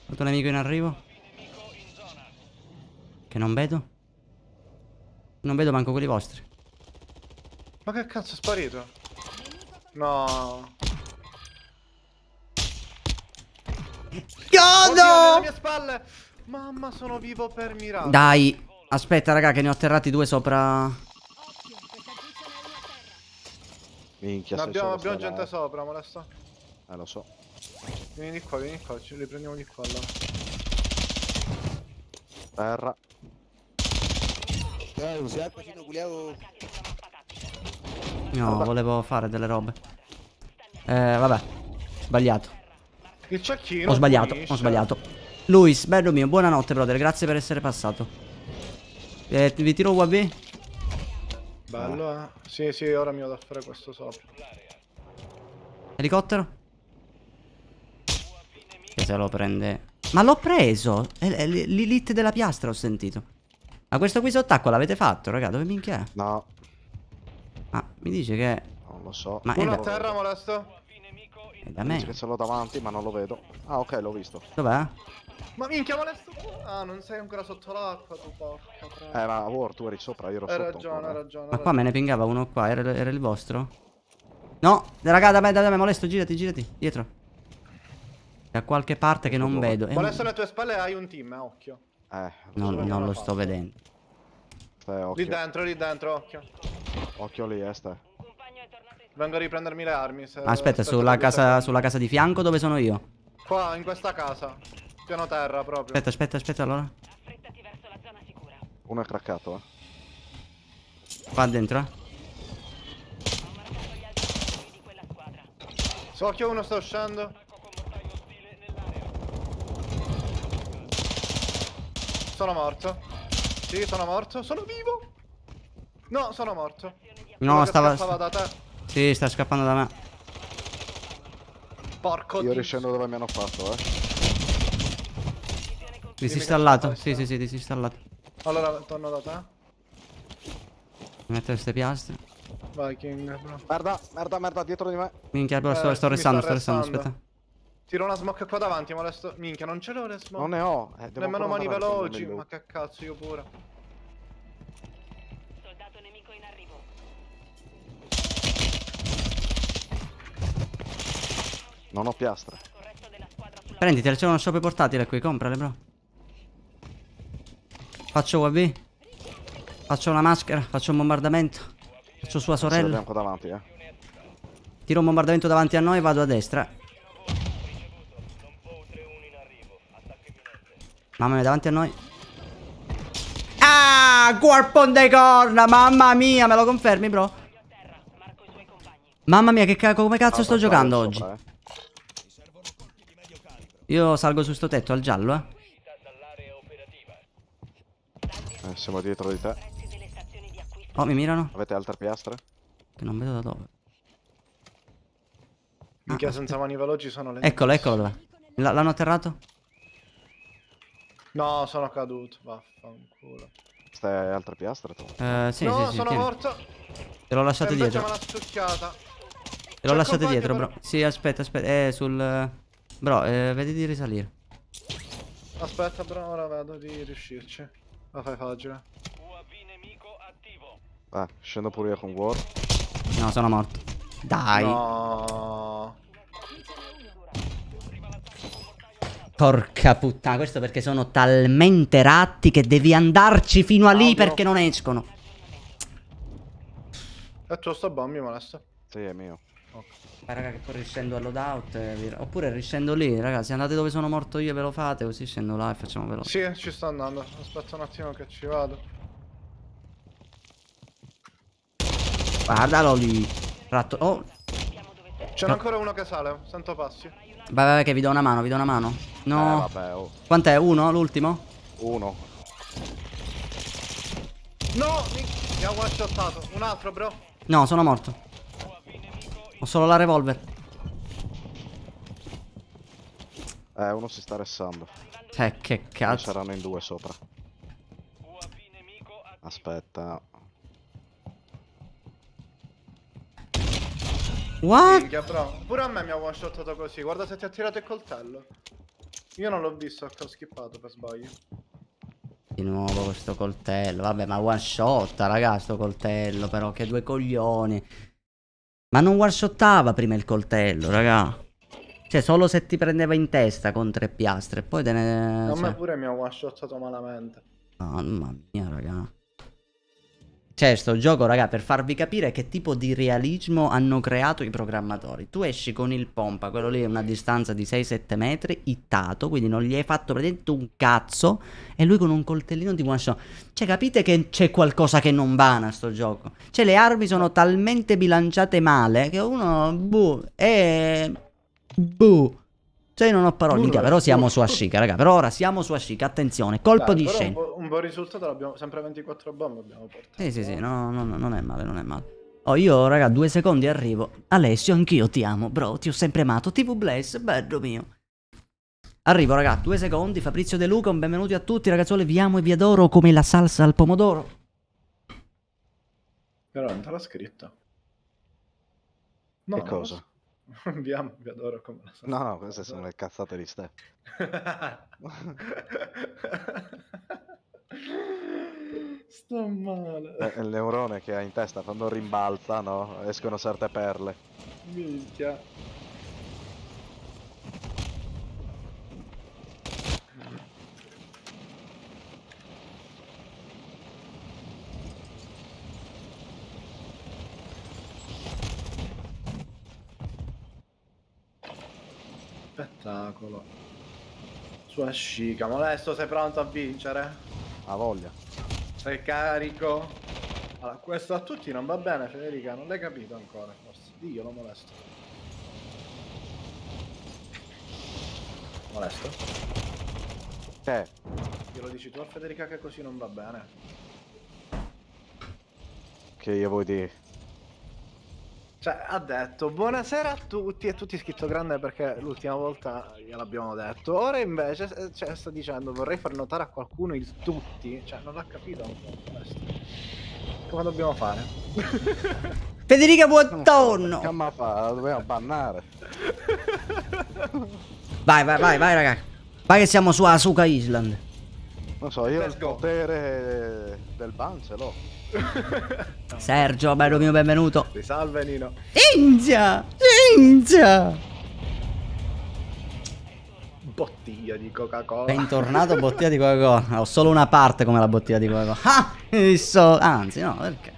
Tutto nemico in arrivo. Che non vedo. Non vedo manco quelli vostri. Ma che cazzo è sparito? No. Oddio, alle mie spalle. Mamma, sono vivo per miracolo. Dai. Aspetta, raga, che ne ho atterrati due sopra. Occhio, questa ziccia ne è una a terra. Minchia, Ne sei abbiamo solo gente là. sopra, molesta. Lo so. Vieni di qua, ci riprendiamo di qua allora. Terra. No, volevo fare delle robe. Vabbè. Sbagliato. Il cecchino. Ho sbagliato, finisce. ho sbagliato. Luis, bello mio, buonanotte, brother. Grazie per essere passato. Vi tiro UAV? Bello, eh. Sì, sì, ora mi vado a fare questo sopra. Elicottero? Che se lo prende. Ma l'ho preso! È l'elite della piastra, ho sentito. Ma questo qui sott'acqua l'avete fatto, raga? Dove minchia è? No, Ah, mi dice che. non lo so. Ma è Uno da, a terra, molesto. è da Dice che me. ce l'ho davanti, ma non lo vedo. Ah, ok, l'ho visto. Dov'è? Ma minchia, molesto. Ah, non sei ancora sotto l'acqua, tu porca troia. Ma War, tu eri sopra, io ero Hai sotto ragione, ancora. hai ragione. Ma qua me ne pingava uno qua, era il vostro? No, raga, da me, molesto, girati, dietro. Da qualche parte che non Dove? vedo. Molesto alle tue spalle hai un team, occhio. Non lo sto vedendo. Occhio. Lì dentro, occhio. Occhio lì, Este. Vengo a riprendermi le armi. Se Aspetta, aspetta sulla casa di fianco dove sono io? Qua, in questa casa. Piano terra, proprio. Aspetta, allora. Affrettati verso la zona sicura. Uno è craccato, Qua dentro, Ho marcato gli altri membri di quella squadra. Occhio, uno sta uscendo. Sono morto. Sì, sono morto. Sono vivo. No, sono morto. No, Quello che stava. scappava da te. Sì, sta scappando da me. Porco Io Dio. riscendo dove mi hanno fatto, Disinstallato. Sì, sì, sì, disinstallato. Allora, torno da te. Mettere queste piastre. Vai, King, bro. Merda, merda, merda, dietro di me. Minchia, bro, sto Mi sta restando, arrestando. aspetta. Tiro una smoke qua davanti, molesto. Minchia, non ce l'ho le smoke. Non ne ho. Devo Nemmeno ancora mani andare a prendermi veloci. il loot. Ma che cazzo, io pure. Soldato nemico in arrivo. Non ho piastre. Col resto della squadra sulla Prenditi, c'è uno shop portatile qui, comprale, bro. Faccio UAV. Faccio una maschera, faccio un bombardamento. Faccio sua Se sorella. l'abbiamo qua davanti, Tiro un bombardamento davanti a noi e vado a destra. Mamma mia, davanti a noi. Ah, corpo de corna, mamma mia, me lo confermi, bro? a terra. Marco i suoi compagni. Mamma mia, come cazzo sto Altra giocando squadra oggi? sopra, Io salgo su sto tetto al giallo, eh. Siamo dietro di te. Prezzi delle stazioni di acquisto. Oh, mi mirano? Avete altre piastre? Che non vedo da dove. Minchia, senza mani veloci sono le. Eccolo, eccolo dov'è. L'hanno atterrato? No, sono caduto. Vaffanculo. Stai altre piastre tu? Sì, No, sì, sì, sono tieni. morto. Te l'ho lasciate Invece dietro. me l'ha stucchiata. Te l'ho c'è lasciate compagno dietro, però. bro. Sì, aspetta, aspetta. Sul... Bro, vedi di risalire. Aspetta, bro, ora vedo di riuscirci. La fai facile. Scendo pure io con War. No, sono morto. Dai. No. Porca puttana, questo perché sono talmente ratti che devi andarci fino a lì Audio. perché non escono. E tu sto bomb mi molesta. Sì, è mio. Ma raga, che poi riscendo al loadout. Oppure riscendo lì, ragazzi. Andate dove sono morto io e ve lo fate, così scendo là e facciamo veloce. Sì, ci sto andando. Aspetta un attimo che ci vado. Guardalo lì. Ratto. Oh. C'è ancora uno che sale. Sento passi. Vai, vai, che vi do una mano, vi do una mano. No. Vabbè, oh. Quant'è? Uno? L'ultimo? Uno. No! Mi ha one-shottato. Un altro, bro. No, sono morto. Ho solo la revolver. Uno si sta ressando. Che Ne cazzo. saranno in due sopra. Aspetta. What? Minchia, bro. Pure a me mi ha one-shottato così. Guarda se ti ha tirato il coltello. Io non l'ho visto, ho skippato per sbaglio. Di nuovo questo coltello. Vabbè, ma one shot, raga, sto coltello. Però che due coglioni. Ma non one shottava prima il coltello, raga. Cioè, solo se ti prendeva in testa con 3 piastre. Poi te ne... A cioè... me pure mi ha one-shottato malamente. Mamma mia, raga. Cioè, sto gioco, raga, per farvi capire che tipo di realismo hanno creato i programmatori. Tu esci con il pompa, quello lì è una distanza di 6-7 metri, hittato, quindi non gli hai fatto praticamente un cazzo, e lui con un coltellino di one shot. Cioè, capite che c'è qualcosa che non va a sto gioco? Cioè, le armi sono talmente bilanciate male che uno... Boh, boh. Cioè, io non ho parole. Minchia, però siamo su Ashika, raga. Però ora siamo su Ashika, attenzione, colpo Dai, di però scena. un buon risultato l'abbiamo. Sempre 24 bombe abbiamo portato. Sì, sì, sì, no, non è male, non è male. Oh, io, raga, 2 secondi arrivo. Alessio, anch'io ti amo, bro, ti ho sempre amato. TV Bless, bello mio. Arrivo, raga, 2 secondi. Fabrizio De Luca, un benvenuti a tutti, ragazzuoli. Vi amo e vi adoro come la salsa al pomodoro. Però non te l'ho scritto. No, Che cosa? Vi amo, vi adoro come la salsa. No, queste sono le cazzate di Ste. Sto male. È il neurone che ha in testa quando rimbalza, no? Escono certe perle. Minchia. Spettacolo. Su Ashika, molesto, sei pronto a vincere? Ha voglia. Sei carico? Allora, questo a tutti non va bene, Federica, non l'hai capito ancora, forse. Io lo molesto. Molesto? Glielo dici tu a Federica che così non va bene? Che io vuoi dire? Cioè, ha detto buonasera a tutti e tutti scritto grande perché l'ultima volta gliel'abbiamo detto. Ora invece cioè, sta dicendo vorrei far notare a qualcuno il tutti. Cioè, non l'ha capito ancora questo. Come dobbiamo fare? Federica Non so, Buontonno. che ma fa? Dobbiamo bannare. Vai, vai, vai, vai, raga. Vai che siamo su Asuka Island. Non so, io Let's il go. potere del ban ce l'ho. Sergio, bello mio, benvenuto. Ti salve Nino. Inzia! Inzia! Bottiglia di Coca-Cola. Bentornato bottiglia di Coca-Cola. Ho solo una parte come la bottiglia di Coca-Cola. Ah! Anzi, no, perché?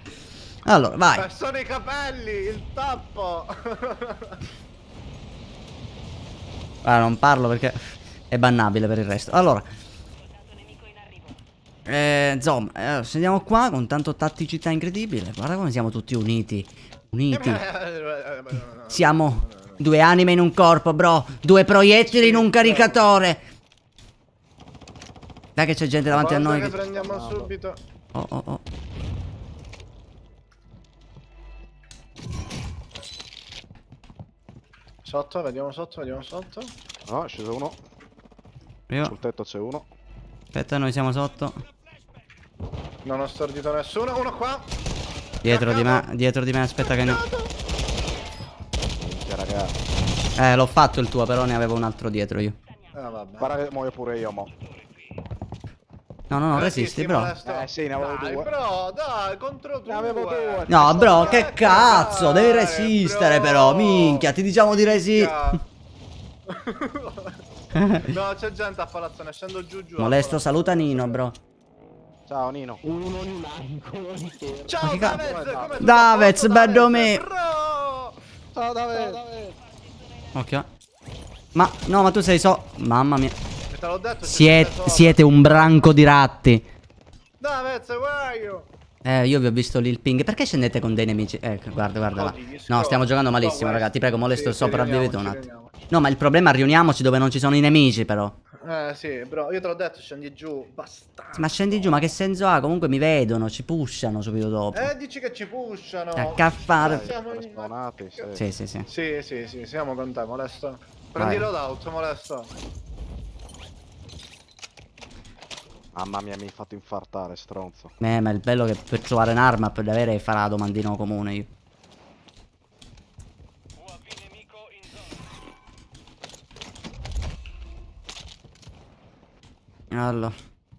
Allora, vai. Sono i capelli, il tappo. Guarda, non parlo perché è bannabile per il resto. Allora, insomma, sediamo qua con tanto tatticità incredibile. Guarda come siamo tutti uniti. Uniti. Siamo due anime in un corpo, bro. Due proiettili in un caricatore. Dai che c'è gente davanti a noi. Che prendiamo subito. Oh, oh, oh. Sotto, vediamo sotto, vediamo sotto. No, è sceso uno. Io. Sul tetto c'è uno. Aspetta, noi siamo sotto. Non ho stordito nessuno. Uno qua. Dietro di me, aspetta che ne... Minchia, raga. L'ho fatto il tuo, però ne avevo un altro dietro io. Vabbè. Guarda che muoio pure io, mo. No, no, no, resisti, bro. Molesto. Sì, ne avevo Dai, due. bro, dai, contro due. Ne avevo due. No, bro, che Che cazzo, devi fare, resistere bro? però, minchia, ti diciamo di resistere. No, c'è gente a palazzo, ne scendo giù. Molesto, saluta Nino, bro. Ciao, Nino. Ciao, che Davez, come tutto Davez, a posto, bello me. Bro! Ciao, Davide. Occhio. Ma, no, ma tu sei Mamma mia. E te l'ho detto, c'è gente sopra. Siete un branco di ratti. Davez, where are you? Io vi ho visto lì il ping. Perché scendete con dei nemici? Guarda, guarda là. No, stiamo giocando malissimo, raga. Ti prego, Molesto, sopravvivete un attimo. No, ma il problema è riuniamoci dove non ci sono i nemici, però. Sì, bro, io te l'ho detto, scendi giù, basta. Ma scendi giù, ma che senso ha? Comunque mi vedono, ci pushano subito dopo. Dici che ci pushano. A caffare. Siamo in... Spawnati, sì. Sì, sì, sì. Sì, siamo con te, Molesto. Prendi Vai. loadout, Molesto. Mamma mia, mi hai fatto infartare, stronzo. Ma il bello che per trovare un'arma per avere fare la domandina comune io. UAV nemico in zona. Allora,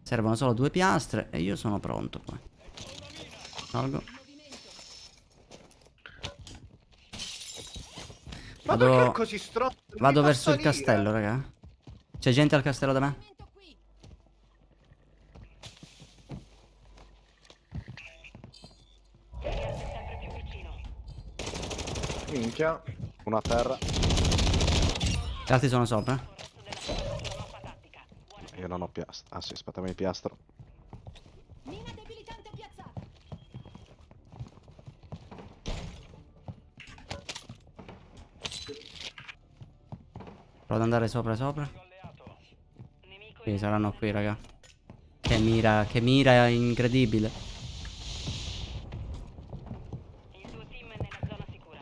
servono solo 2 piastre e io sono pronto poi. Salgo. Ma Vado- perché è così stronzo? Vado Mi fa verso il salire. castello, raga. C'è gente al castello da me? Qui. Sempre più vicino. Minchia. Una a terra. Gli altri sono sopra. Resto della mappa tattica. Buona Io non ho piastro. Ah sì, aspettami il piastro. Mina debilitante piazzata. Provo ad andare sopra. alleato. Nemico Sì, saranno qui, raga. Che mira incredibile. il tuo team è nella zona sicura.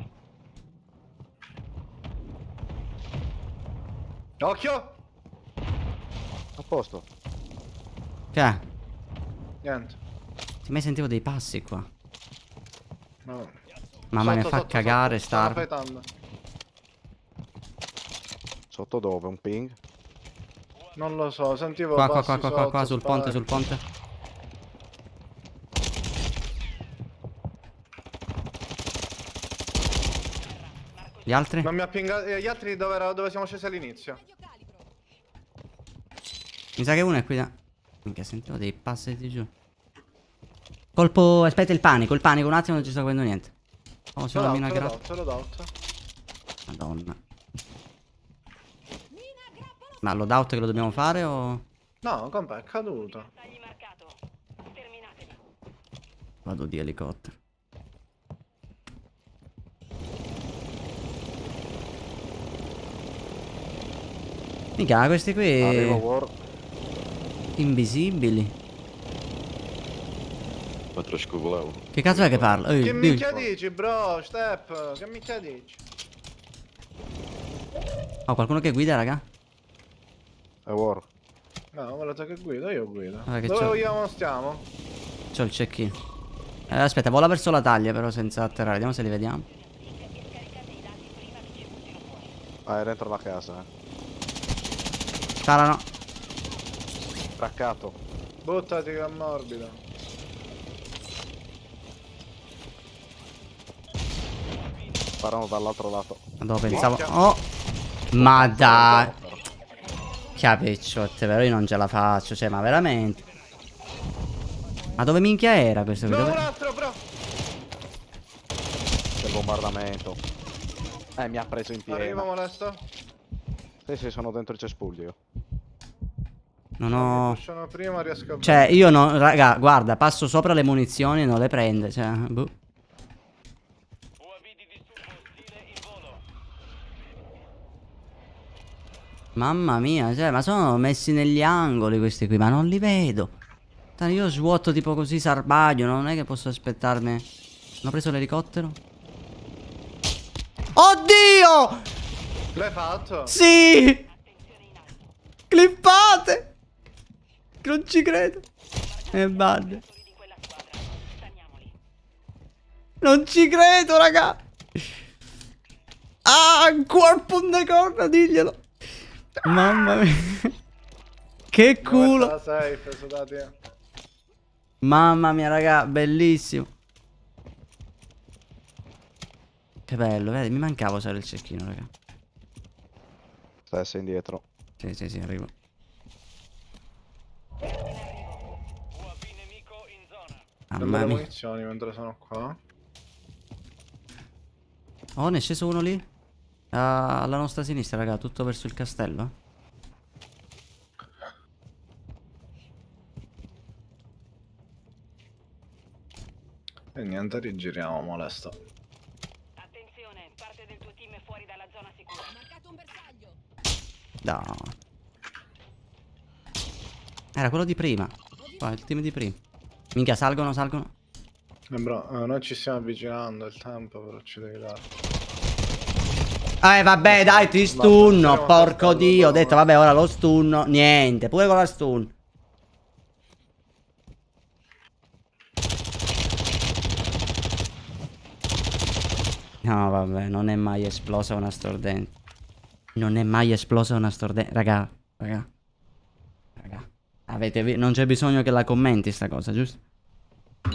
Occhio! A posto. Che è? Niente. Ti mai sentivo dei passi qua? No. Mamma ne Sotto, fa sotto, cagare sotto, stanno star. fightando. Sotto dove? Un ping? Non lo so, sentivo Qua, passi sul sotto, ponte, spari. sul ponte. Gli altri? Non mi ha pingato. Gli altri dove siamo scesi all'inizio? Medio calibro. Mi sa che uno è qui da... Minchia, sentivo dei passi di giù. Colpo... Aspetta il panico, un attimo non ci sto vedendo niente. Oh, c'è una mina grappa. Loadout. Madonna. Mina grappola. Ma loadout che lo dobbiamo fare o... No, compa, è caduto. Tagli marcato. Sterminateli. Vado di elicottero. Mica, questi Arrivo qui... war. Invisibili. Потрошку влево. Che cazzo è che parla? Che minchia dici, bro? Step, che minchia dici? Oh, qualcuno che guida, raga? È War. No, guarda che guido, io guido. Vabbè, che Dove c'ho- vogliamo stiamo? C'ho il check-in. Aspetta, vola verso la taglia però senza atterrare. Vediamo se li vediamo. Ah, è dentro la casa, Sparano. Craccato. Buttati che è morbido. Sparano dall'altro lato. Ma dove pensavo? Oh. Ma dai. Capicciotte, però io non ce la faccio. Cioè, ma veramente. Ma dove minchia era questo qui? No, un Dove... altro, bro! C'è il bombardamento. Mi ha preso in Arriva pieno. molesto. Sì, sono dentro il cespuglio. Non ho... Pushano prima, riesco a... Cioè, io no... Raga, guarda, passo sopra le munizioni e non le prende. Cioè, boh. UAV di disturbo ostile in volo. Mamma mia, cioè, ma sono messi negli angoli questi qui, ma non li vedo. Io svuoto tipo così Sarbaglio, non è che posso aspettarmi. Hanno preso l'elicottero? Oddio! L'hai fatto? Sì! Clippate! Non ci credo. E bad. Di quella squadra. Staniamoli. Non ci credo, raga. Ah, corpo de corna, diglielo. Mamma mia. Che culo. La safe, sudati. Mamma mia, raga, bellissimo. Che bello, vedi, mi mancava usare il cecchino, raga. Stessa indietro. Sì, arrivo. UAV nemico in zona. Mamma Le mia. munizioni mentre sono qua. Oh, ne è sceso uno lì? Ah, alla nostra sinistra, raga, tutto verso il castello. E niente, rigiriamo molesto. Attenzione, parte del tuo team è fuori dalla zona sicura. Marcato un bersaglio. No. Era quello di prima. Qua, il team di prima. Minchia, salgono. Bro, noi ci stiamo avvicinando, il tempo però ci devi dare. Vabbè, dai, ti stunno, porco dio. Ho detto, vabbè, ora lo stunno. Niente, pure con la stun. No, vabbè, non è mai esplosa una stordente. Non è mai esplosa una stordente. Raga. Avete visto? Non c'è bisogno che la commenti sta cosa, giusto?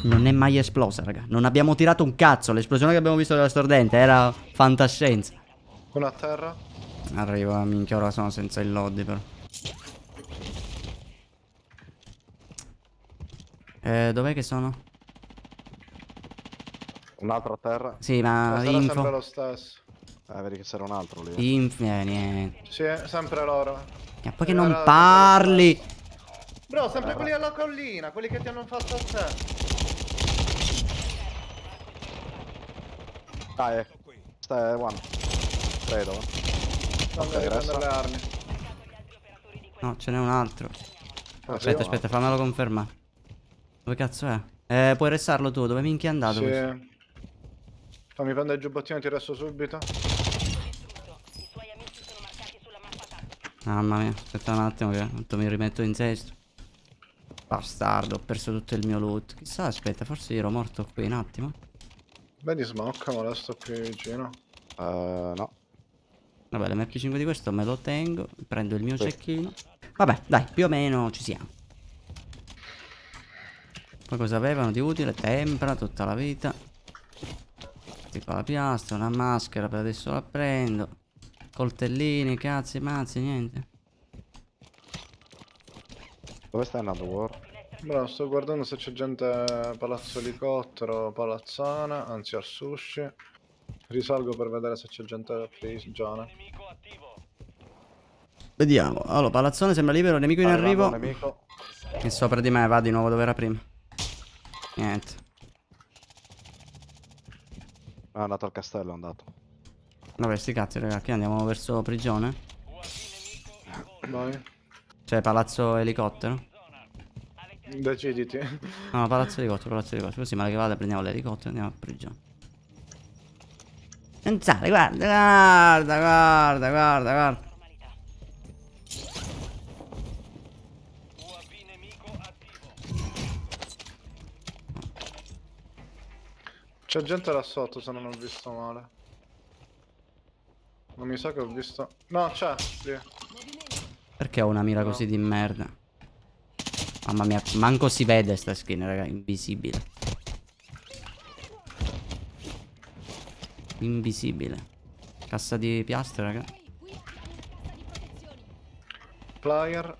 Non è mai esplosa, raga. Non abbiamo tirato un cazzo. L'esplosione che abbiamo visto della stordente era fantascienza. Uno a terra. Arrivo, minchia, ora sono senza il loddy però. Dov'è che sono? Un altro a terra. Sì, ma Sarà sempre info. lo stesso. Vedi che c'era un altro lì. Niente. Sì, è sempre loro. E poi che non parli. Bro, sempre quelli alla collina, quelli che ti hanno fatto a te. Dai, stai one. Credo. Non Ok, devi resta. prendere le armi. No, ce n'è un altro. Ah, sì, Aspetta, fammelo confermare. Dove cazzo è? Puoi restarlo tu, dove minchia è andato? questo? Sì. Fammi prendere il giubbottino e ti resto subito. I suoi amici sono marcati sulla mappa tattica. Mamma mia, aspetta un attimo che tanto mi rimetto in sesto. Bastardo, ho perso tutto il mio loot. Chissà, aspetta, forse ero morto qui un attimo. Vedi smoke, molesto qui vicino. No. Vabbè, l'MP5 di questo me lo tengo. Prendo il mio Sì. cecchino. Vabbè, dai, più o meno ci siamo. Poi cosa avevano di utile? Tempra tutta la vita. Tipo la piastra, una maschera, per adesso la prendo. Coltellini, cazzi, mazzi, niente. Dove stai andando, War? Bro, sto guardando se c'è gente a Palazzo Elicottero, Palazzana, anzi al sushi. Risalgo per vedere se c'è gente a prigione. Nemico attivo. Vediamo. Allora, palazzone sembra libero, nemico in Arrivando arrivo. un nemico. E sopra di me va di nuovo dove era prima. Niente. È andato al castello, è andato. Vabbè, sti cazzi, raga, che andiamo verso prigione? Vai. Cioè, palazzo elicottero? Deciditi. No, palazzo elicottero, palazzo elicottero. Così male che vada prendiamo l'elicottero e andiamo a prigione. Pensate, guarda, guarda, guarda, guarda, guarda. Normalità. UAV nemico attivo. C'è gente là sotto se non ho visto male. Non mi sa che ho visto... No, c'è, lì. Perché ho una mira così di merda? Mamma mia, manco si vede sta skin, raga, invisibile. Invisibile. Cassa di piastre, raga. Qui abbiamo una cassa di protezioni. Player.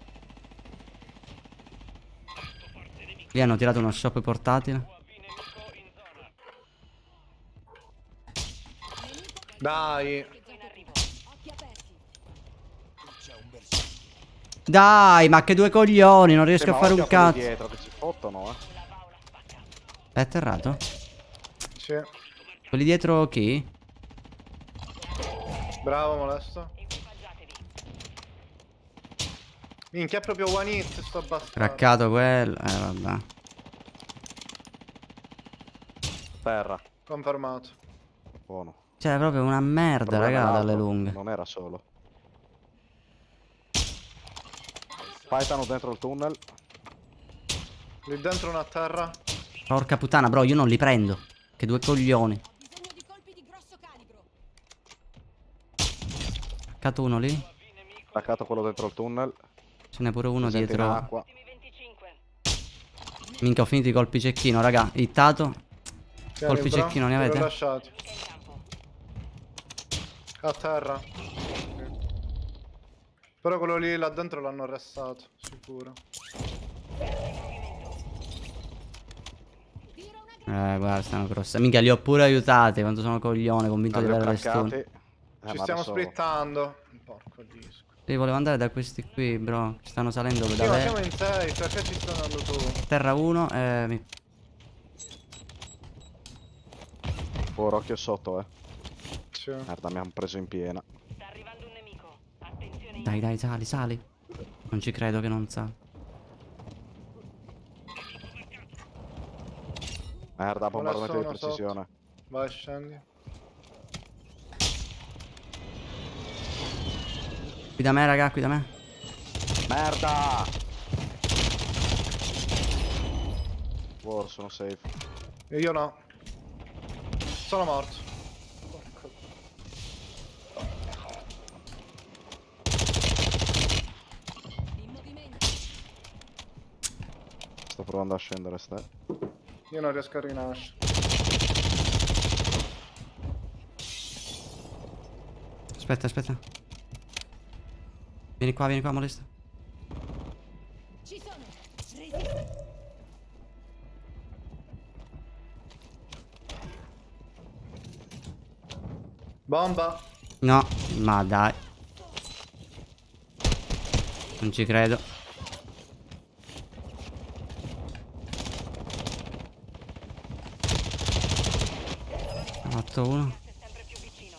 Lì hanno tirato uno shop portatile. UAV nemico in zona. Dai. In arrivo. Occhi aperti. Dai, ma che due coglioni, non riesco Sì, a ma fare occhio un a quelli cazzo. dietro che ci fottono, eh. Sulla Paola spacca. È atterrato? Sì. Quelli dietro chi? Bravo, molesto. Equipaggiatevi. Minchia, è proprio one hit sto bastardo. Craccato quello. Vabbè. Terra. Confermato. Buono. Cioè, è proprio una merda, Problema raga, è dalle l'altro, lunghe. Non era solo. Fightano dentro il tunnel. Lì dentro una terra. Porca puttana, bro, io non li prendo. Che due coglioni. Ho bisogno di colpi di grosso calibro. Craccato uno lì. Attaccato quello dentro il tunnel. Ce n'è pure uno Presente in dietro. acqua. Ultimi 25. Minchia, ho finito i colpi cecchino, raga. Hittato. Tieni, Colpi bro, cecchino ne te li ho avete? lasciati. Mica in campo. A terra. Però quello lì là dentro l'hanno arrestato, sicuro. Tiro una Guarda, stanno grosse. Minchia, li ho pure aiutati. Quanto sono coglione, convinto di Li ho avere le craccati. stun. Ci ma stiamo adesso- splittando. Porco disco. Sì, volevo andare da questi qui, bro. Ci stanno salendo Sì, da ma me. siamo in 6, perché ci stai andando tu? Terra 1 Ora occhio sotto, eh. Sì. Merda, mi hanno preso in piena. Sta arrivando un nemico. Attenzione. Dai, dai, sali, sali. Non ci credo che non sa. Merda, bombardamento di sono sotto. precisione. Vai, scendi. Qui da me, raga, qui da me. Merda! War, sono safe. E io no. Sono morto. Porco. in movimento. Sto provando a scendere, stai. Io non riesco a rinascere. Aspetta, aspetta. Vieni qua, molesta. Ci sono. Resisto. Bomba. No, ma dai. Non ci credo. Ho fatto uno. È sempre più vicino.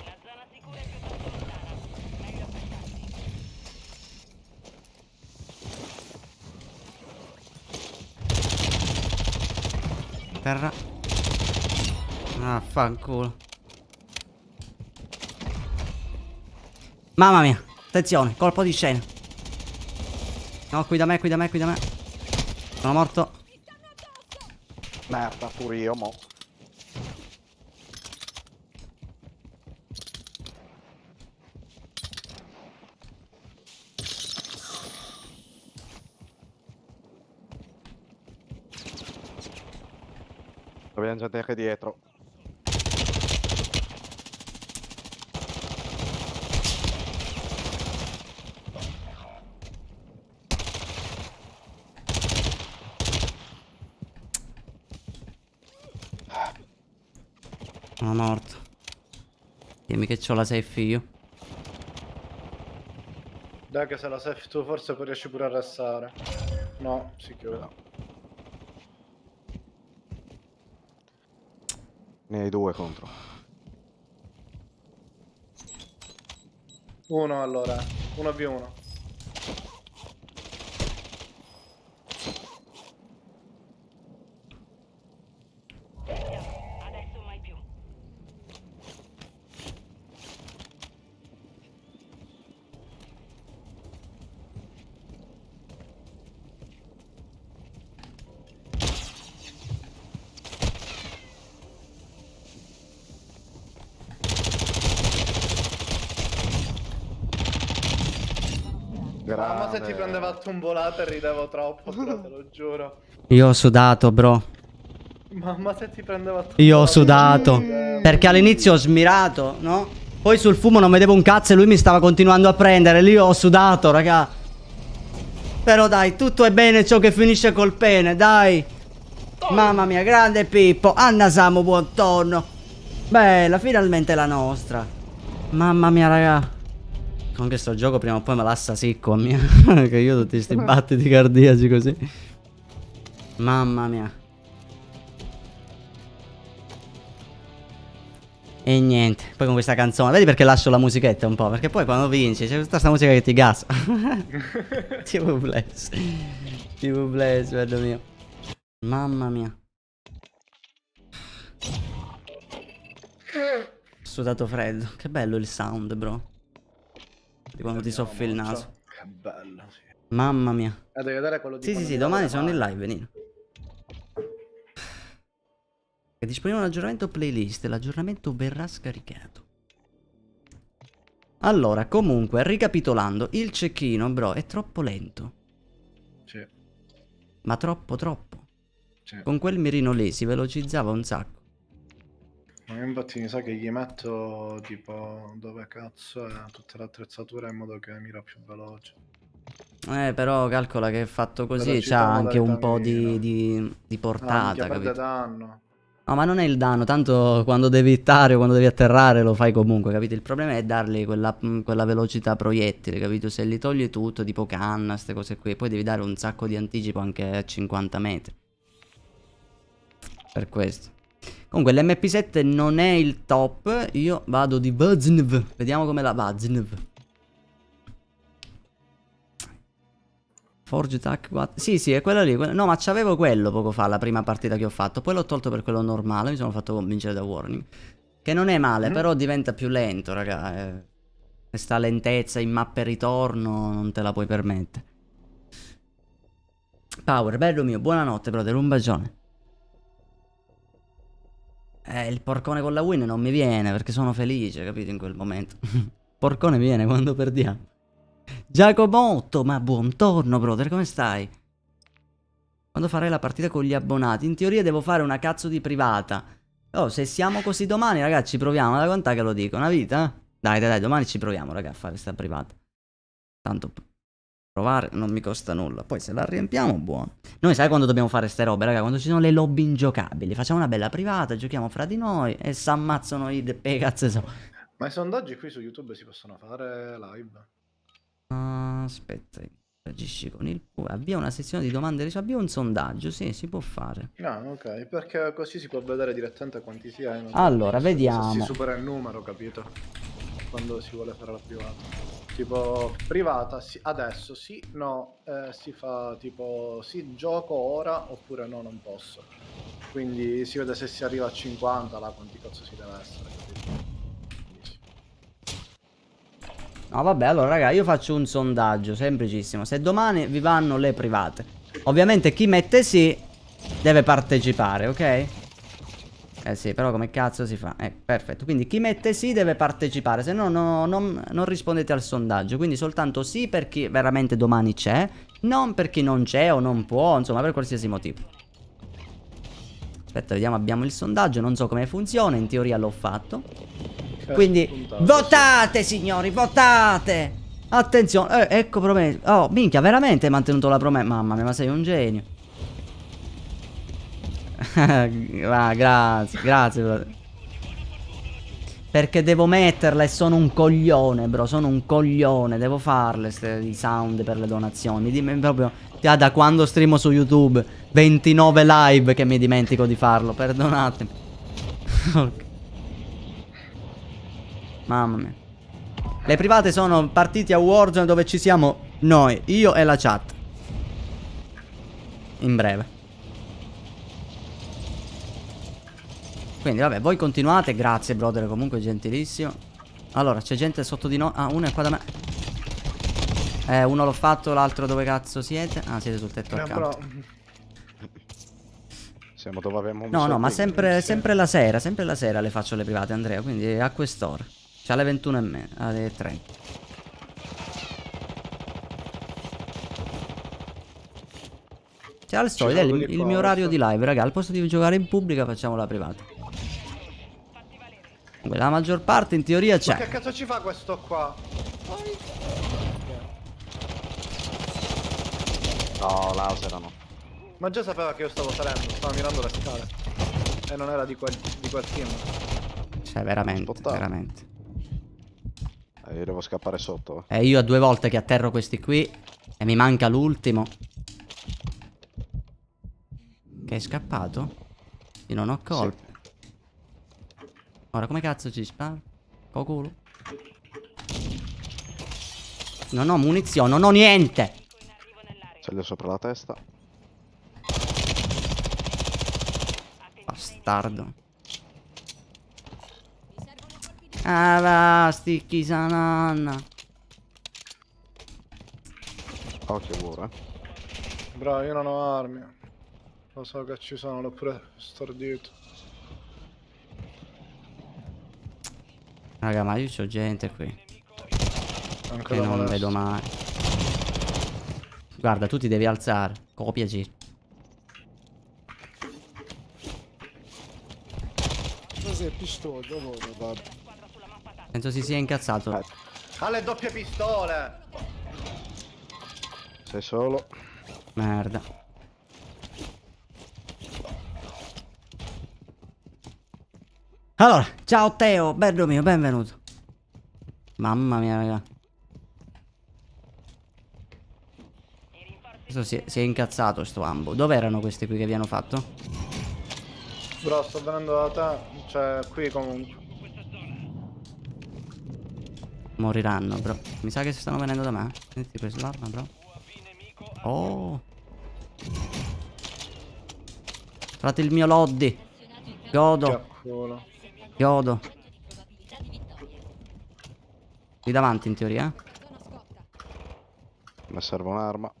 La zona sicura è piuttosto lontana. Meglio aspettarsi. Terra. Ah, fanculo. Mamma mia. Attenzione, colpo di scena. No, qui da me, qui da me, qui da me. Sono morto. Merda, pure io, mo. Abbiamo gente anche dietro. Sono morto. Dimmi che c'ho la safe io. Dai che se la safe tu forse poi riesci pure a restare. No, si chiude. Ne hai due contro. Uno allora. 1v1. Mamma, se grave. ti prendeva a tumbolate ridevo troppo, bro, te lo giuro. Io ho sudato, bro. Mamma, se ti prendeva a tumbolate. Io ho sudato. ridevo. Perché all'inizio ho smirato, no? Poi sul fumo non vedevo un cazzo e lui mi stava continuando a prendere. Lì ho sudato, raga. Però dai, tutto è bene ciò che finisce col pene, dai. Mamma mia, grande Pippo. Anna Samu, buon tonno. Bella, finalmente la nostra. Mamma mia, raga. Con questo gioco prima o poi me l'assa sicco a mia. Che io tutti sti battiti cardiaci così. Mamma mia. E niente, poi con questa canzone, vedi perché lascio la musichetta un po'? Perché poi quando vinci c'è tutta questa musica che ti gasa. TV Bless. TV Bless, bello mio. Mamma mia. Sudato freddo. Che bello il sound, bro. Di quando ti soffi il naso. Che bello, sì. Mamma mia. Devi vedere quello di Sì, sì, quando sì, mi dava domani le sono in mani. live, Nino. È disponibile un aggiornamento playlist. L'aggiornamento verrà scaricato. Allora, comunque, ricapitolando, il cecchino, bro, è troppo lento. Sì, Ma troppo. sì. Con quel mirino lì si velocizzava un sacco. Ma io infatti mi sa che gli metto tipo dove cazzo è tutte le attrezzature in modo che mira più veloce. Però calcola che fatto così Velocità, c'ha anche un po' modalità di portata, minchia, perde capito? danno. No, ma non è il danno, tanto quando devi ittare o quando devi atterrare lo fai comunque, capito? Il problema è dargli quella velocità proiettile, capito? Se li togli tutto, tipo canna, queste cose qui, poi devi dare un sacco di anticipo anche a 50 metri. Per questo. Comunque l'MP7 non è il top, io vado di Vaznv, vediamo come la Vaznv. Forge Tac 4. Sì, sì, è quello lì. No, ma c'avevo quello poco fa, la prima partita che ho fatto. Poi l'ho tolto per quello normale. Mi sono fatto convincere da Warning. Che non è male, però diventa più lento, raga. Questa lentezza in mappe ritorno non te la puoi permettere. Power, bello mio, buonanotte, brother. Un bacione. Il porcone con la win non mi viene perché sono felice, capito? In quel momento. Porcone viene quando perdiamo. Giacomotto, ma buon torno, brother, come stai? Quando farai la partita con gli abbonati? In teoria devo fare una cazzo di privata. Oh, se siamo così domani, ragazzi, ci proviamo. Da quant'è che lo dico? Una vita? Dai, domani ci proviamo, raga, a fare sta privata. Tanto provare non mi costa nulla. Poi se la riempiamo, buono. Noi sai quando dobbiamo fare ste robe, raga? Quando ci sono le lobby ingiocabili. Facciamo una bella privata, giochiamo fra di noi e s'ammazzano i cazzo so. Ma i sondaggi qui su YouTube si possono fare live? Aspetta, agisci con il avvia una sezione di domande e risposte. Avvia un sondaggio, sì, si può fare. Ah, ok, perché così si può vedere direttamente quanti si è. Allora, Se vediamo. si supera il numero, capito? Quando si vuole fare la privata. Tipo, privata, sì, adesso sì, no, si fa tipo, sì, gioco ora, oppure no, non posso. Quindi si vede se si arriva a 50, là, quanti cazzo si deve essere, capito? No, vabbè, allora, raga, io faccio un sondaggio, semplicissimo. Se domani vi vanno le private, ovviamente chi mette sì deve partecipare, ok? Sì, però come cazzo si fa? Perfetto, quindi chi mette sì deve partecipare, se no, non rispondete al sondaggio. Quindi soltanto sì per chi veramente domani c'è, non per chi non c'è o non può, insomma, per qualsiasi motivo. Aspetta, vediamo, abbiamo il sondaggio, non so come funziona, in teoria l'ho fatto. Quindi votate, signori, votate! Attenzione, ecco promessa. Oh, minchia, veramente hai mantenuto la promessa. Mamma mia, ma sei un genio. Grazie, brother. Perché devo metterla e sono un coglione, bro. Sono un coglione. Devo farle i sound per le donazioni. Dimmi proprio. Da quando streamo su YouTube 29 live che mi dimentico di farlo. Perdonatemi. Ok. Mamma mia. Le private sono partiti a Warzone dove ci siamo noi, io e la chat. In breve. Quindi vabbè, voi continuate. Grazie, brother, comunque gentilissimo. Allora, c'è gente sotto di noi. Ah, uno è qua da me. Uno l'ho fatto, l'altro dove cazzo siete? Ah, siete sul tetto accanto. Siamo dove abbiamo No, ma sempre la sera le faccio le private, Andrea, quindi a quest'ora. C'è alle 21:30, alle 30. C'è al solito, è il mio orario di live, raga. Al posto di giocare in pubblica facciamo la privata. Comunque, la maggior parte in teoria Ma c'è. che cazzo ci fa questo qua? No, lauserano. Ma già sapeva che io stavo salendo, stava mirando le scale. E non era di quel team. Cioè, veramente, Spottato. veramente. Io devo scappare sotto. E io a 2 volte che atterro questi qui e mi manca l'ultimo. Che è scappato? Io non ho colpo. Ora come cazzo ci spara? Co culo. Non ho munizioni, non ho niente. Ce l'ho sopra la testa. Bastardo. Mi servono colpi di... Ah va, sticchi sananna. Occhio pure. Bro, io non ho armi. Lo so che ci sono, l'ho pure stordito. Raga, ma io c'ho gente qui Anche che da non molesto. vedo mai. Guarda, tu ti devi alzare. Copiaci. Cos'è pistola? Dove va? Penso si sia incazzato. Ha le doppie pistole! Sei solo. Merda. Allora, ciao Teo, bello mio, benvenuto. Mamma mia, raga. Questo si è incazzato sto ambo. Dove erano questi qui che vi hanno fatto? Bro, sto venendo da te. Cioè, qui comunque. Moriranno, bro. Mi sa che si stanno venendo da me. Senti quest'arma, bro. Oh. Fate il mio loddy. Che Godo. culo. Godo. di probabilità di vittoria. Qui davanti in teoria. Zona scotta. Mi serve un'arma.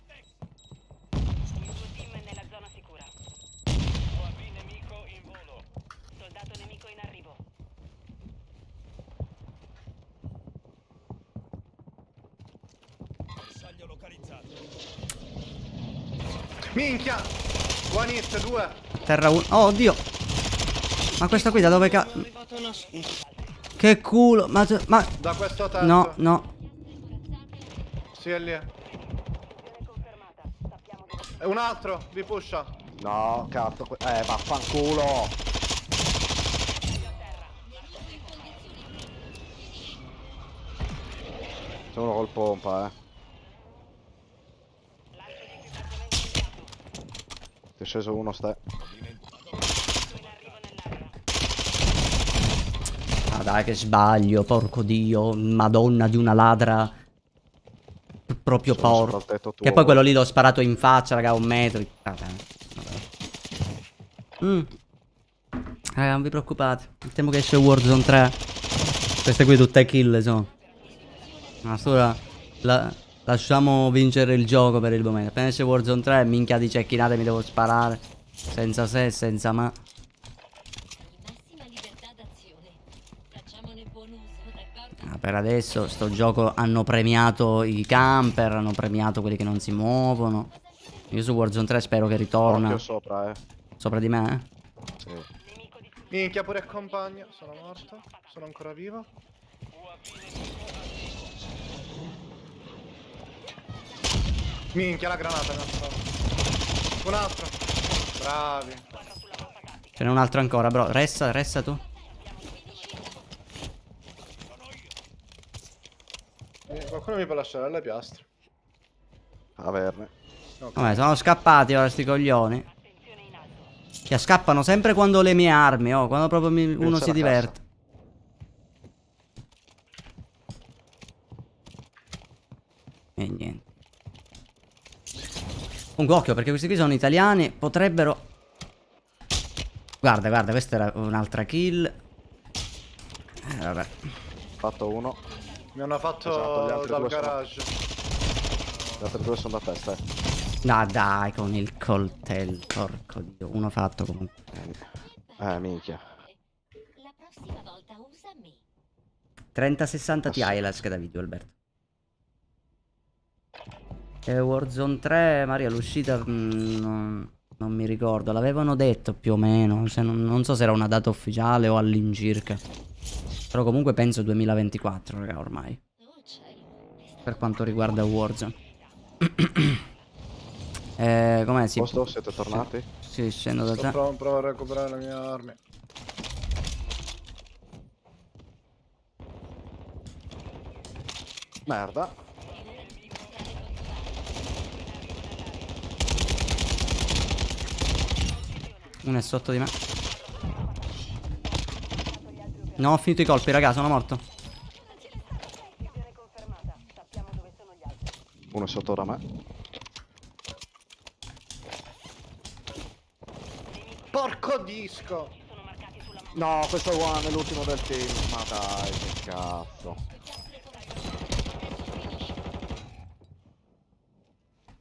Il tuo team è nella zona sicura. UAV nemico in volo. Soldato nemico in arrivo. Minchia! One hit, 2. Terra 1. Oh, oddio. Ma questa qui da dove Che culo. Ma... Da questo tetto. No, no. Sì, è lì. E un altro, vi pusha. No, cazzo. Vaffanculo. C'è uno col pompa, Ti è sceso uno, stai. Ah dai che sbaglio, porco dio, madonna di una ladra. Proprio Sono sopra porco. il tetto tuo. Che poi quello lì l'ho sparato in faccia, raga, a 1 metro. Vabbè. Raga, non vi preoccupate. Temo che esce Warzone 3. Queste qui tutte kill sono. Ma solo lasciamo vincere il gioco per il momento. Appena esce Warzone 3, minchia di cecchinate mi devo sparare. Senza se e senza ma. Massima libertà d'azione. Facciamone buon uso, d'accordo? Ah, per adesso sto gioco hanno premiato i camper, hanno premiato quelli che non si muovono. Io su Warzone 3 spero che ritorna. Occhio sopra, Sopra di me, Sì. Minchia, pure compagno. Sono morto. Sono ancora vivo. Minchia, la granata mi ha sparato. Un altro. Bravi. Ce n'è un altro ancora, bro. Resta tu. Qualcuno mi può lasciare le piastre. Averne. Ok. Vabbè, sono scappati ora sti coglioni. Che scappano sempre quando ho le mie armi, oh, quando proprio uno Pensa si alla diverte. E niente. Comunque occhio perché questi qui sono italiani, potrebbero... Guarda, guarda, questa era un'altra kill. Vabbè. Fatto uno. Mi hanno fatto Esatto, gli altri dal due sono- garage. Le altre due sono da testa, No, dai, con il coltello, porco dio. Uno fatto comunque. Minchia. La prossima volta usa me. 3060 Ti la scheda video, Alberto. Warzone 3, Maria, l'uscita non mi ricordo. L'avevano detto più o meno. Non so se era una data ufficiale o all'incirca. Però comunque penso 2024, raga, ormai. Per quanto riguarda Warzone. Com'è? Sì. Posto? Siete tornati? Sì, scendo da Sto te. provo a recuperare le mie armi. Merda. Uno è sotto di me. No, ho finito i colpi, raga, sono morto. Missione confermata. Sappiamo dove sono gli altri. Uno è sotto da me. Porco disco! Sono marcati sulla mappa. No, questo one è l'ultimo del team. Ma dai, che cazzo.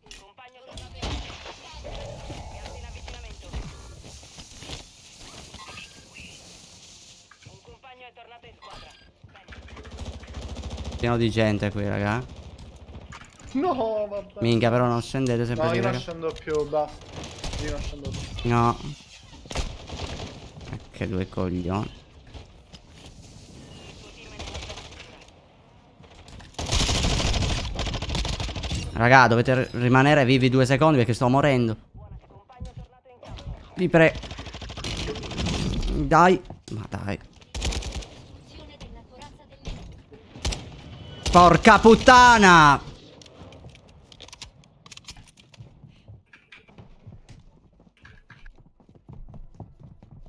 Un compagno tornato in campo. Gas in avvicinamento. Un compagno è tornato in squadra. Bene. Pieno di gente qui, raga. No, vabbè. Minchia, però non scendete sempre No, lì, io non raga. scendo più, basta. Io non scendo più. No. Che due coglioni. Raga, dovete rimanere vivi 2 secondi perché sto morendo. Compagno tornato in campo. Vi prego. Dai. Ma dai. Porca puttana.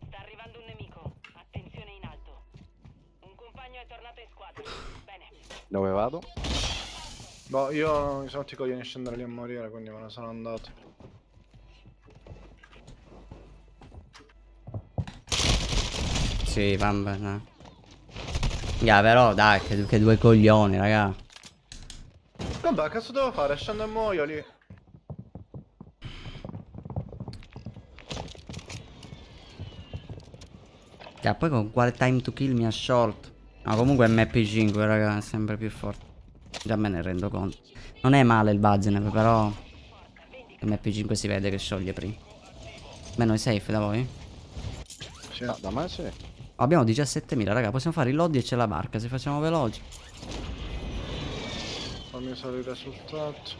Sta arrivando un nemico. Attenzione in alto. Un compagno è tornato in squadra. Bene. Dove vado? Boh, io mi sono tutti i coglioni a scendere lì a morire, quindi me ne sono andato. Sì, vabbè, no. Ya, però dai, che due coglioni, raga. Vabbè, cazzo devo fare? Scendo e muoio lì. Ya, poi con quale time to kill mi ha sciolto. No, comunque MP5, raga, è sempre più forte. Già me ne rendo conto. Non è male il Baznev, però MP5 si vede che scioglie prima. Beh, noi safe da voi? Sì. Ah, da me sì. Abbiamo 17.000, raga, possiamo fare i lodi e c'è la barca, se facciamo veloci. Fammi salire sul tetto.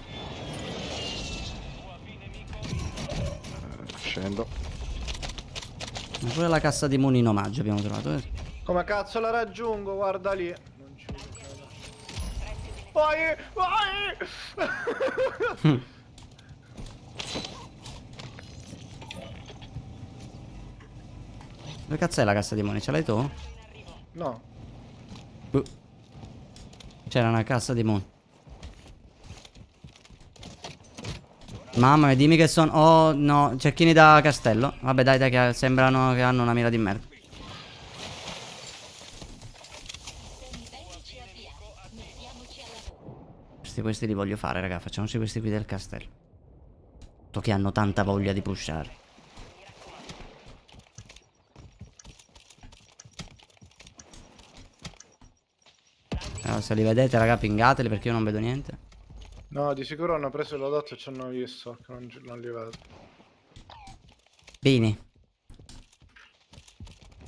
Scendo. Ma pure la cassa di muni in omaggio abbiamo trovato. Come cazzo la raggiungo? Guarda lì. Non ci credo. Vai! Vai! Dove cazzo è la cassa di muni? Ce l'hai tu? No. Boh. C'era una cassa di muni. Mamma mia, dimmi che sono... Oh no, cecchini da castello. Vabbè dai dai, che sembrano che hanno una mira di merda. Questi li voglio fare, raga. Facciamoci questi qui del castello. To che hanno tanta voglia di pushare. Allora, se li vedete, raga, pingateli perché io non vedo niente. No, di sicuro hanno preso il lodotto e ci hanno visto. Che non li vedo. Bini.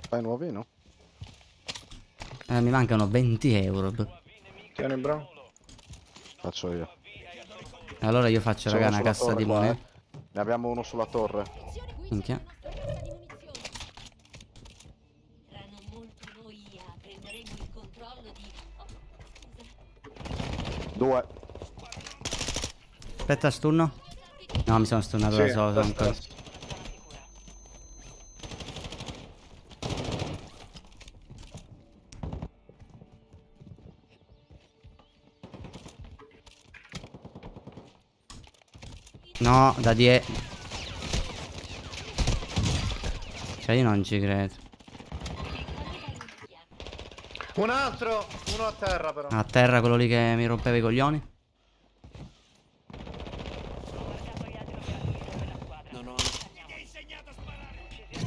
Fai nuovino? Mi mancano 20 euro. Tieni, bro. Faccio io. Allora io faccio, C'è raga, uno una sulla cassa di torre qua, monete. Ne abbiamo uno sulla torre. Minchia. Tra non molto noi prenderemo il controllo di... Due. Aspetta, stunno. No, mi sono stunnato da solo. sono ancora- No, da dietro. Cioè io non ci credo. Un altro! Uno a terra però. A terra quello lì che mi rompeva i coglioni.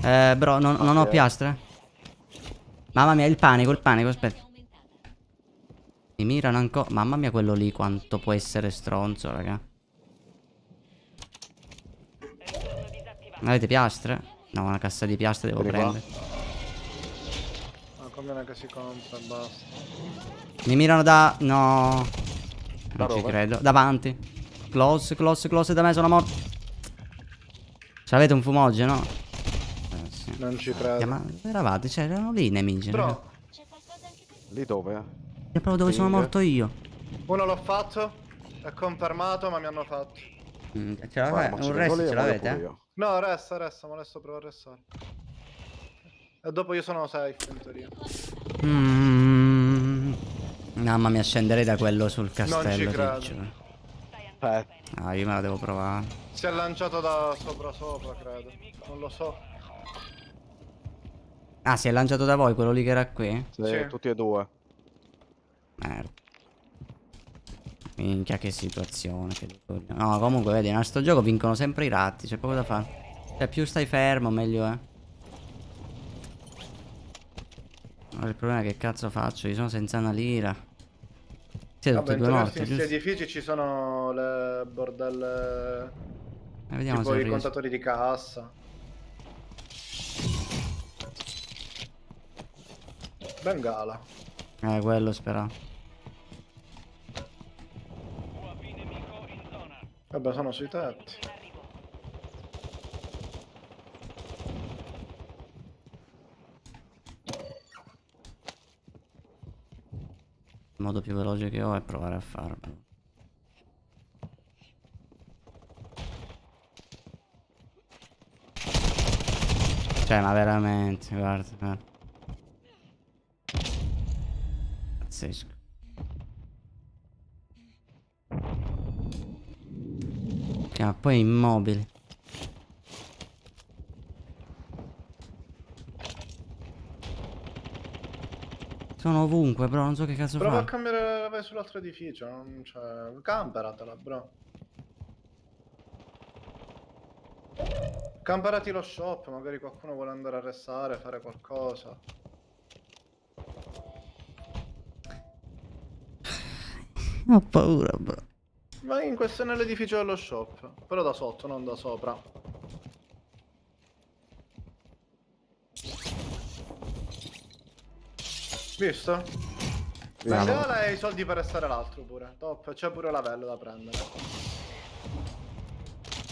Bro, non ho piastre. Mamma mia, il panico, aspetta. Mi mirano ancora. Mamma mia, quello lì quanto può essere stronzo, raga. Avete piastre? No, una cassa di piastre devo Vieni qua. prendere. Ma conviene che si compra e basta. Mi mirano da... No. Da Non ci dove? credo. Davanti. Close, close, close da me, sono morto. Ce l'avete un fumogeno? Sì. Non ci credo. Ma eravate? Cioè, erano lì i nemici. raga. Bro, C'è qualcosa anche per Lì dove? È proprio dove sono Ping. morto io. uno l'ho fatto, è confermato, ma mi hanno fatto. Ce l'avete? Guarda, Un ma resto ci ce vengo lì e l'avete? vado pure io. No, resta, ma adesso provo a restare. E dopo io sono safe in teoria. Mamma mia, scenderei da quello sul castello. ti credo. giuro. Stai andando Eh, bene. Ah, io me la devo provare. Si è lanciato da sopra, credo. Non lo so. Ah, si è lanciato da voi quello lì che era qui? Sì. tutti e due. Merda. Minchia, che situazione. No, comunque, vedi, in sto gioco vincono sempre i ratti. C'è poco da fare. Cioè, più stai fermo, meglio è. Ora il problema è che cazzo faccio? Io sono senza una lira. Siete tutti Vabbè, e due intorno a morti, questi giusto? edifici ci sono le bordelle. Vediamo Tipo se i riesco. contatori di cassa. Bengala. Quello spero. UAV nemico in zona. Vabbè, sono sui tetti. In arrivo. Il modo più veloce che ho è provare a farlo. Cioè, ma veramente, guarda. Pazzesco. Ma poi immobili. Sono ovunque, bro, non so che cazzo Prova a fa. cambiare, vai sull'altro edificio, non c'è. Camperatela, bro. Camperati lo shop, magari qualcuno vuole andare a restare, fare qualcosa. Ho paura, bro. Vai in questo nell'edificio dello shop, però da sotto, non da sopra. Visto? Vediamo. Bengala e i soldi per restare l'altro pure. Top, c'è pure l'avello da prendere.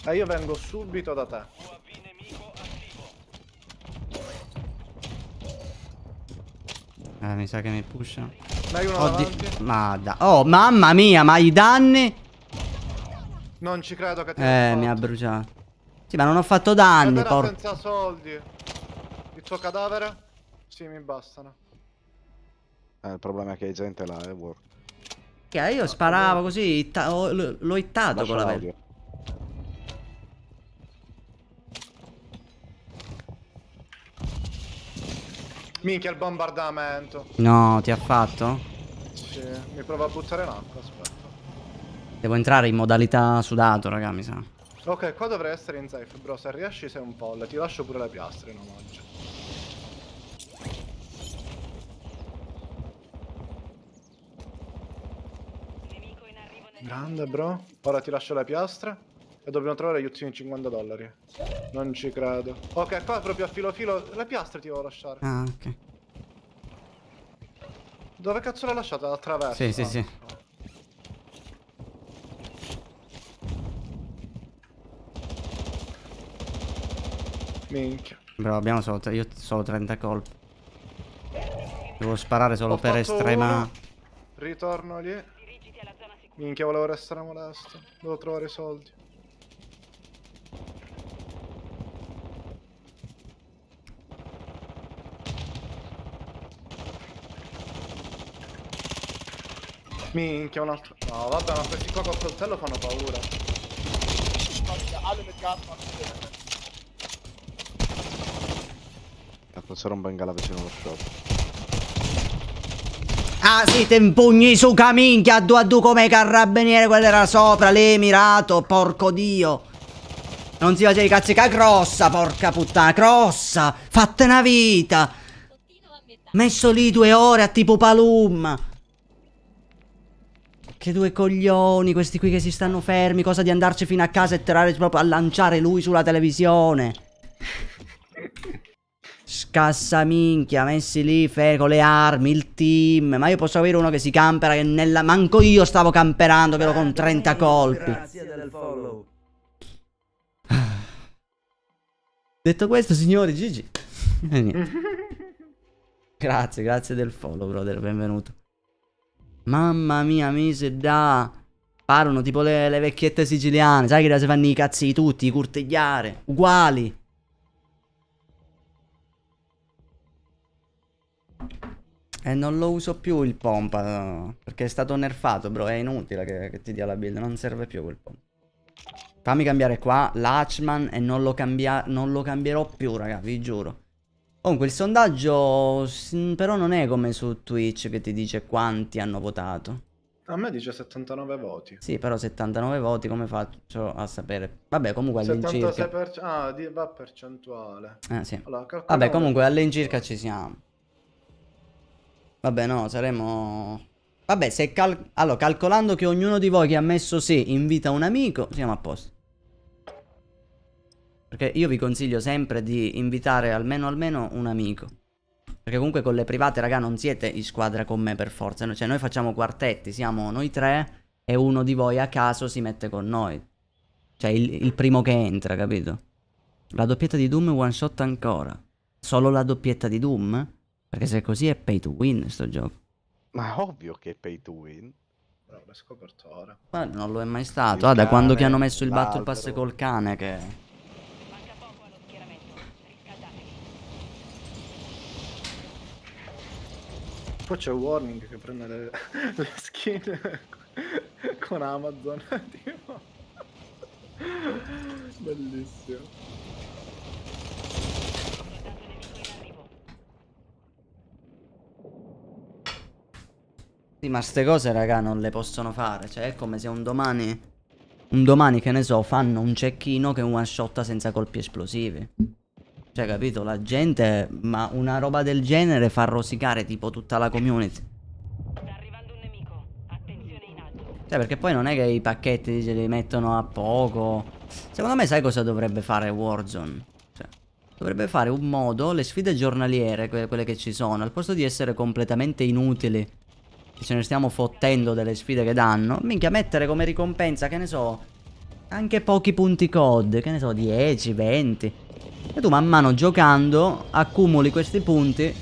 E io vengo subito da te. UAV nemico attivo. Mi sa che mi pusha. Ne hai uno davanti? Ma da... Oh, mamma mia, ma i danni? Non ci credo che ti abbia Mi ha fatto. bruciato. Sì, ma non ho fatto danni, Ed era porco. senza soldi. Il tuo cadavere? Sì, mi bastano. Il problema è che hai gente là, War. Che io sparavo così, l'ho hittato Lascia con la l'audio. Minchia il bombardamento. No, ti ha fatto? Sì, mi provo a buttare in acqua, aspetta. Devo entrare in modalità sudato, raga, mi sa. Ok, qua dovrei essere in safe, bro. Se riesci sei un folle. Ti lascio pure le piastre in omaggio. Nemico in arrivo nel Grande, bro. Ora ti lascio le piastre. E dobbiamo trovare gli ultimi $50. Non ci credo. Ok, qua proprio a filo filo. Le piastre ti devo lasciare. Ah, ok. Dove cazzo l'ho lasciata? Attraverso. Sì, sì, sì. Minchia. Bro, abbiamo solo... Io solo 30 colpi. Devo sparare solo Ho per fatto estrema... uno. Ritorno lì. dirigiti alla zona sicura. Minchia, volevo restare molesto. Devo trovare i soldi. Minchia, un altro. No, vabbè, ma questi qua col coltello fanno paura. Ecco, c'era un bengala vicino allo shop. Ah, sì, te impugni su caminchia a due come carabiniere, quello era sopra, l'emirato, porco dio. Non si faceva i cazzi, che grossa, porca puttana, grossa, fatta una vita. Continua a metà. Messo lì 2 ore a tipo Palum. Che due coglioni, questi qui che si stanno fermi. Cosa di andarci fino a casa e tirare proprio a lanciare lui sulla televisione. Scassaminchia, messi lì con le armi, il team. Ma io posso avere uno che si campera che nella... Manco io stavo camperando che ero con 30 colpi. Grazie del follow. Detto questo, signori, GG. Grazie del follow, brother, benvenuto. Mamma mia, mi se da... Parlano tipo le vecchiette siciliane. Sai che si fanno i cazzi di tutti, i curtigliare. Uguali. E non lo uso più il pompa, no, perché è stato nerfato, bro. È inutile che ti dia la build. Non serve più quel pompa. Fammi cambiare qua l'Hatchman e non lo cambierò più, raga, vi giuro. Comunque il sondaggio però non è come su Twitch che ti dice quanti hanno votato. A me dice 79 voti. Sì, però 79 voti come faccio a sapere? Vabbè, comunque all'incirca. 76%. Ah, va percentuale. Sì. Allora, Vabbè, comunque all'incirca ci siamo. Vabbè, no, saremo... Vabbè, se allora, calcolando che ognuno di voi che ha messo sì invita un amico, siamo a posto. Perché io vi consiglio sempre di invitare almeno un amico. Perché comunque con le private, raga, non siete in squadra con me per forza. Cioè, noi facciamo quartetti, siamo noi tre e uno di voi a caso si mette con noi. Cioè, il primo che entra, capito? La doppietta di Doom one shot ancora. Solo la doppietta di Doom? Perché se così è pay to win sto gioco. Ma è ovvio che è pay to win. Però l'hai scoperto ora. Ma non lo è mai stato. Il Ah, da quando che cane, hanno messo il Battle Pass l'albero. col cane che... Manca poco allo schieramento. Riscaldatevi. Poi c'è Warning che prende le skin con Amazon. Tipo. Bellissimo. Soldato nemico in arrivo. Sì, ma ste cose, raga, non le possono fare. Cioè, è come se un domani, che ne so, fanno un cecchino che one shotta senza colpi esplosivi. Cioè, capito? La gente, ma una roba del genere fa rosicare tipo tutta la community. Sta arrivando un nemico. Attenzione in alto. Cioè, perché poi non è che i pacchetti dice, li mettono a poco. Secondo me, sai cosa dovrebbe fare Warzone? Cioè, dovrebbe fare un modo, le sfide giornaliere, quelle che ci sono, al posto di essere completamente inutili, che ce ne stiamo fottendo delle sfide che danno, minchia, mettere come ricompensa, che ne so, anche pochi punti COD, che ne so, 10, 20. E tu man mano giocando accumuli questi punti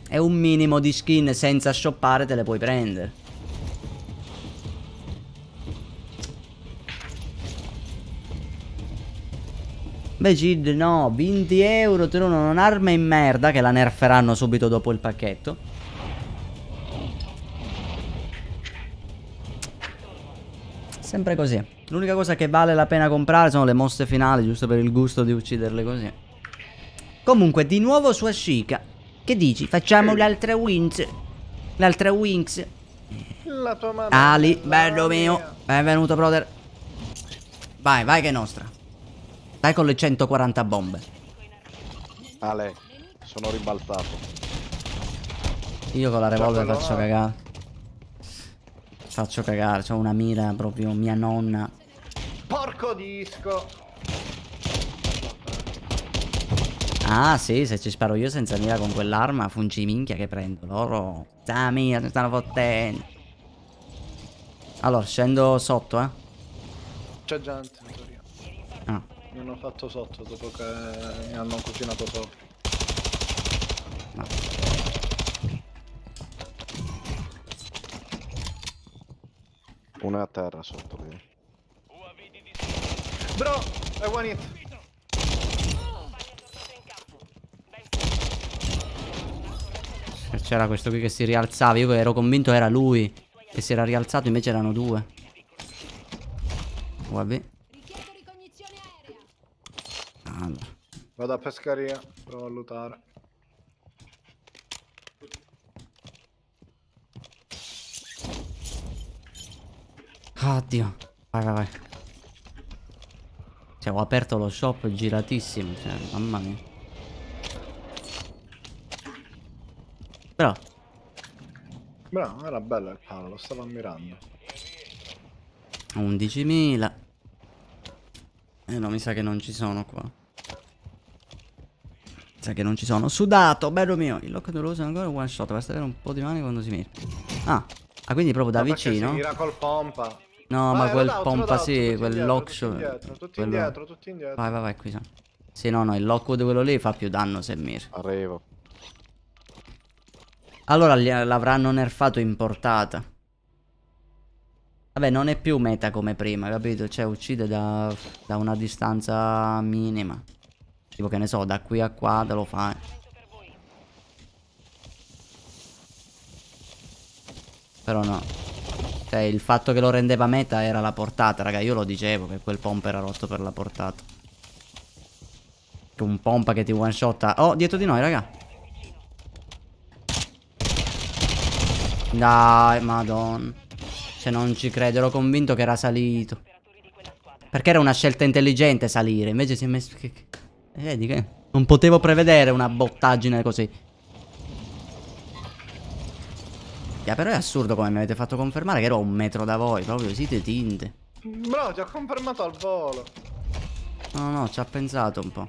e un minimo di skin senza shoppare te le puoi prendere. Beh, Gid, no, 20 euro, trovano un'arma in merda che la nerferanno subito dopo il pacchetto. Sempre così. L'unica cosa che vale la pena comprare sono le mosse finali, giusto per il gusto di ucciderle così. Comunque, di nuovo su Ashika. Che dici? Facciamo le altre wings. Le altre wings. La tua mamma. Ali, bello mio. Benvenuto, brother. Vai, vai che è nostra. Dai con le 140 bombe. Ale, sono ribaltato. Io con la revolver quello faccio là. cagare. Faccio cagare, c'ho una mira proprio mia nonna. Porco disco. Ah sì, se ci sparo io senza mira con quell'arma, fungi minchia che prendo. Loro... Ah mia, si stanno fottendo. Allora, scendo sotto, eh. C'è gente in teoria. Ah. Mi hanno fatto sotto dopo che mi hanno cucinato sopra. No. Uno è a terra sotto lì. Bro, è one hit. C'era questo qui che si rialzava. Io ero convinto era lui che si era rialzato, invece erano due. Vabbè. Richiedo ricognizione aerea. Allora. Vado a pescaria, provo a lootare. Oddio. Vai, vai, vai. Cioè, ho aperto lo shop giratissimo. Cioè, mamma mia. Però Bravo, era bello il palo, lo stavo ammirando. 11.000. No, mi sa che non ci sono qua. Mi sa che non ci sono. Sudato, bello mio. Il lock lo usa ancora one shot. Basta avere un po' di mani quando si mira. Ah, quindi proprio da No, perché vicino? si mira col pompa. No, Vai, ma lo quel dà, te lo pompa dà, sì, tutti quel indietro, lock tutti shot. indietro, tutti quello- indietro, tutti indietro. Vai, vai, vai, qui sa. Sì, no, il Lockwood quello lì fa più danno se mira. Arrivo. Allora l'avranno nerfato in portata. Vabbè, non è più meta come prima, capito? Cioè, uccide da una distanza minima. Tipo, che ne so, da qui a qua te lo fai. Però no. Cioè, il fatto che lo rendeva meta era la portata, raga. Io lo dicevo che quel pompa era rotto per la portata. Che un pompa che ti one shotta. Oh, dietro di noi, raga. Dai, madonna. Cioè, non ci credo, ero convinto che era salito. Perché era una scelta intelligente salire. Invece si è messo... Vedi che... Non potevo prevedere una bottaggine così. Però è assurdo come mi avete fatto confermare che ero a 1 metro da voi. Proprio siete tinte. Bro, ti ho confermato al volo. No, no, ci ha pensato un po'.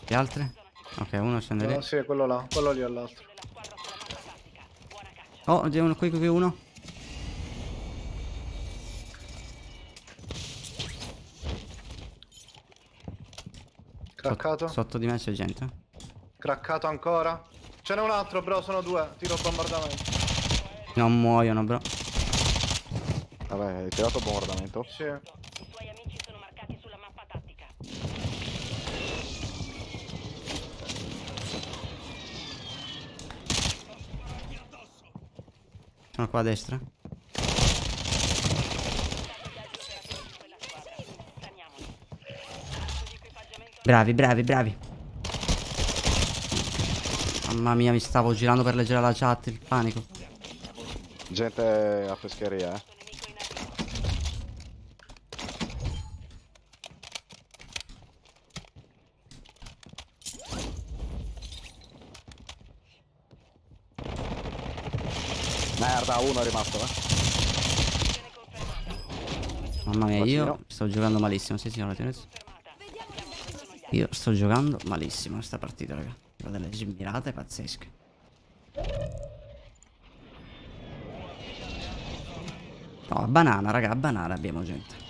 Gli altri? Ok, uno scende lì. No, sì, quello là, quello lì è l'altro. Oh, c'è uno qui, uno. Craccato? Sotto di me c'è gente. Craccato ancora? Ce n'è un altro, bro, sono 2. Tiro bombardamento. Non muoiono, bro. Vabbè, hai tirato bombardamento? Sì. I suoi amici sono marcati sulla mappa tattica. Sono qua a destra. Bravi, bravi, bravi. Mamma mia, mi stavo girando per leggere la chat, il panico. Gente a pescheria, eh. Merda, uno è rimasto, eh. Mamma mia, io Bacino. sto giocando malissimo. Sì, signora, io sto giocando malissimo questa partita, raga. Ho delle girate pazzesche. No, a banana, raga, a banana abbiamo gente.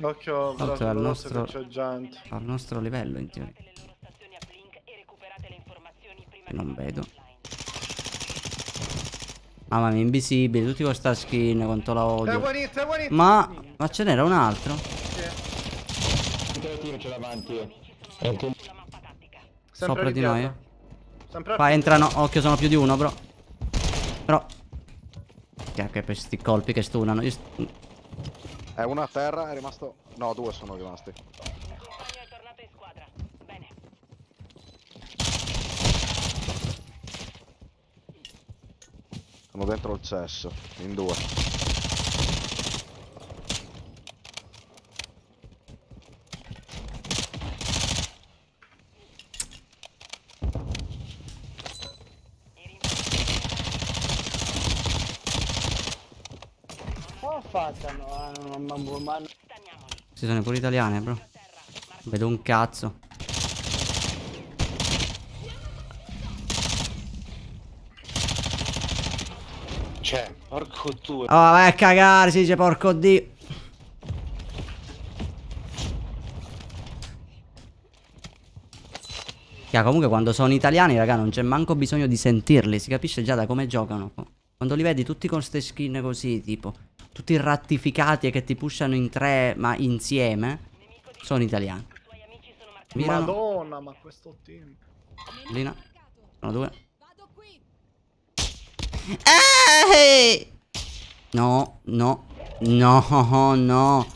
Occhio, bro, Tanto è al sullo rosso nostro, che c'è gente. al nostro livello, in teoria. Le loro stazioni a Blink e recuperate le informazioni prima Che non che vedo. vadano offline. Mamma mia, invisibile, tutti con sta skin, quanto la È odio. one hit, è one hit. Ma ce n'era un altro? Sulla mappa tattica. Sempre Sopra lì di noi, dietro. Sempre Qua entrano, occhio, sono più di uno, bro. Però che per questi colpi che stunano. È uno a terra, è rimasto... No, 2 sono rimasti. Il compagno è tornato in squadra. Bene. Sono dentro il cesso, in 2. Oh, facciano, Staniamoli. Ci sono pure italiane, bro. Vedo un cazzo. C'è, porco tu. Oh, vai a cagare, si dice porco dio. Comunque quando sono italiani, raga, non c'è manco bisogno di sentirli. Si capisce già da come giocano. Quando li vedi tutti con ste skin così, tipo, tutti rattificati e che ti pushano in 3, ma insieme, sono italiani. I suoi amici sono marcati. Mirano. Madonna, ma questo team. Lina. Sono 2. Vado qui. No, no, no, no.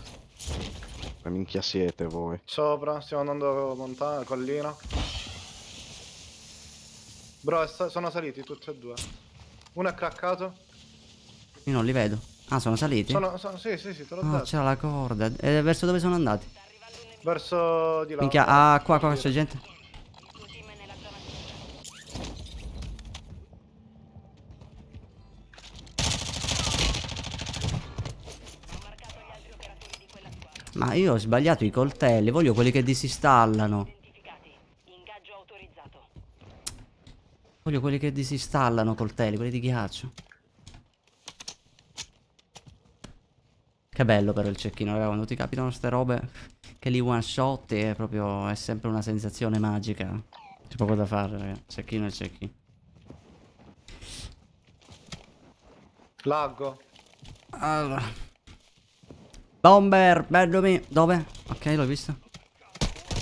Che minchia siete voi? Sopra, stiamo andando montagna, collina. Bro, sono saliti tutti e 2. Uno è craccato. Io non li vedo. Ah, sono saliti? Sì, te l'ho Ah, detto. c'era la corda. E verso dove sono andati? Verso di là. Minchia, ah, qua c'è gente. Il tuo team è nella zona sicura. Ma io ho sbagliato i coltelli, voglio quelli che disinstallano. Identificati. Ingaggio autorizzato. Voglio quelli che disinstallano coltelli, quelli di ghiaccio. Che bello però il cecchino, raga, quando ti capitano ste robe che li one shot è proprio, è sempre una sensazione magica. C'è poco da fare, raga. Cecchino è cecchino. Laggo. Allora. Bomber, bello mio. Dove? Ok, l'ho visto.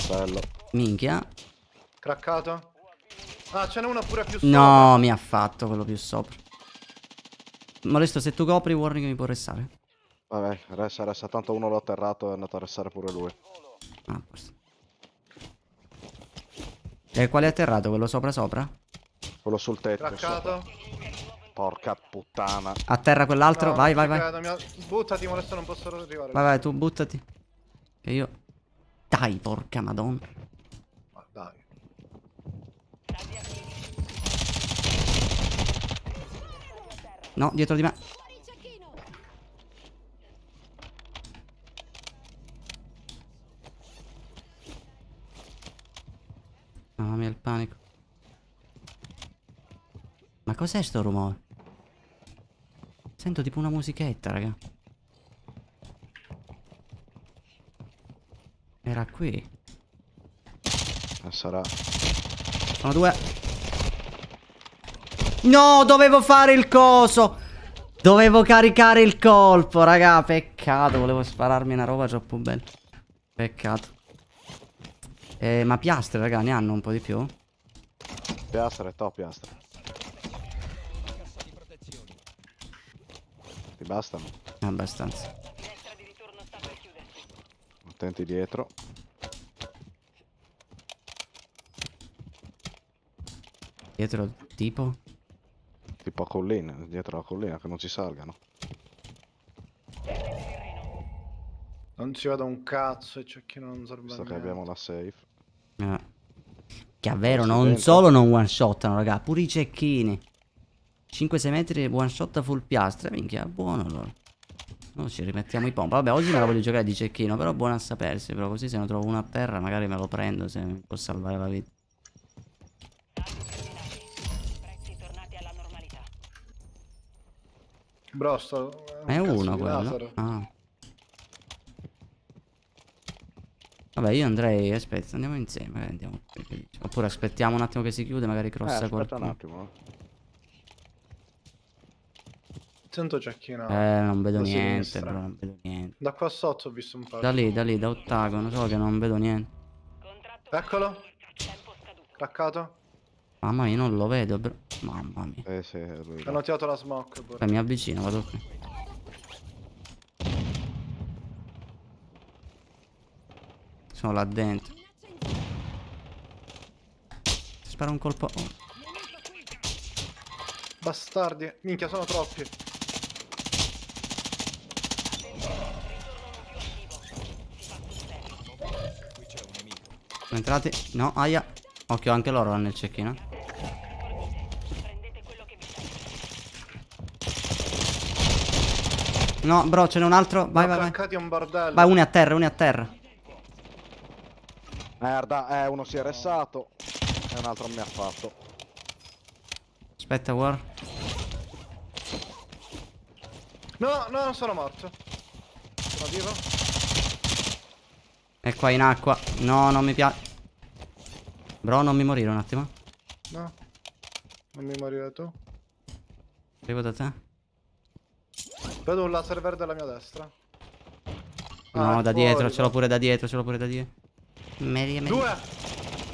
Bello. Minchia. Craccato. Ah, ce n'è uno pure più sopra. No, mi ha fatto quello più sopra. Molesto, se tu copri, warning mi può restare. Vabbè, resta tanto uno l'ho atterrato e è andato a restare pure lui. Ah, a posto. E quale è atterrato? Quello sopra sopra? Quello sul tetto. Craccato. sopra. Porca puttana. A terra quell'altro? No, vai, non vai, ci vai. credo, buttati, molesto, non posso arrivare. Vai, vai, tu buttati. Che io... Dai, porca madonna. Ma dai. No, dietro di me. Mamma mia, il panico. Ma cos'è sto rumore? Sento tipo una musichetta, raga. Era qui. Sarà. Sono due. No, dovevo fare il coso. Dovevo caricare il colpo, raga. Peccato, volevo spararmi una roba troppo bella. Peccato. Ma piastre, raga, ne hanno un po' di più? Piastre, top piastre. Ti bastano? Abbastanza. Destra di ritorno sta per chiudersi. Attenti dietro. Dietro, tipo? Tipo a collina, dietro la collina, che non ci salgano. Non si vede un cazzo e c'è chi non serve Visto a che niente. abbiamo la safe. Che è vero, Sì, non dentro. solo non one shotano, raga, pure i cecchini. 5-6 metri one shot full piastre. Minchia, buono allora. No, ci rimettiamo i pompa. Vabbè, oggi me la voglio giocare di cecchino, però buona a sapersi. Però così se ne trovo uno a terra magari me lo prendo, se mi può salvare la vita. Dati terminati. Prezzi tornati alla normalità. Bro, sto... Ma è un cazzo uno di quello? laser. Ah. Vabbè, io andrei, aspetta, andiamo insieme, andiamo. Oppure aspettiamo un attimo che si chiude, magari crossa Aspetta un qualcuno. attimo. Sento cecchino. Non vedo da niente, sinistra. bro, non vedo niente. Da qua sotto ho visto un po'. Da lì, da ottagono, so che non vedo niente. Contratto. Eccolo. Tempo scaduto. Craccato. Mamma mia, non lo vedo, bro. Mamma mia. Sì, è lui. Hanno tirato la smoke. pure. Mi avvicino, vado qui. Sono là dentro. Spara un colpo. Oh. Bastardi. Minchia, sono troppi. Sono entrati. No, aia. Occhio, anche loro hanno il cecchino. Prendete quello che vi serve. No, bro, ce n'è un altro. Vai, vai, vai. Craccati è un bordello. Vai, uno è a terra, uno è a terra. Merda, uno si è ressato e un altro mi ha fatto. Aspetta, war. No, no, non sono morto. Sono vivo. È qua in acqua. No, non mi piace. Bro, non mi morire un attimo. No. Non mi morire tu. Arrivo da te. Vedo un laser verde alla mia destra. No, è da dietro, fuori, ce l'ho pure da dietro, ce l'ho pure da dietro. Media. Due!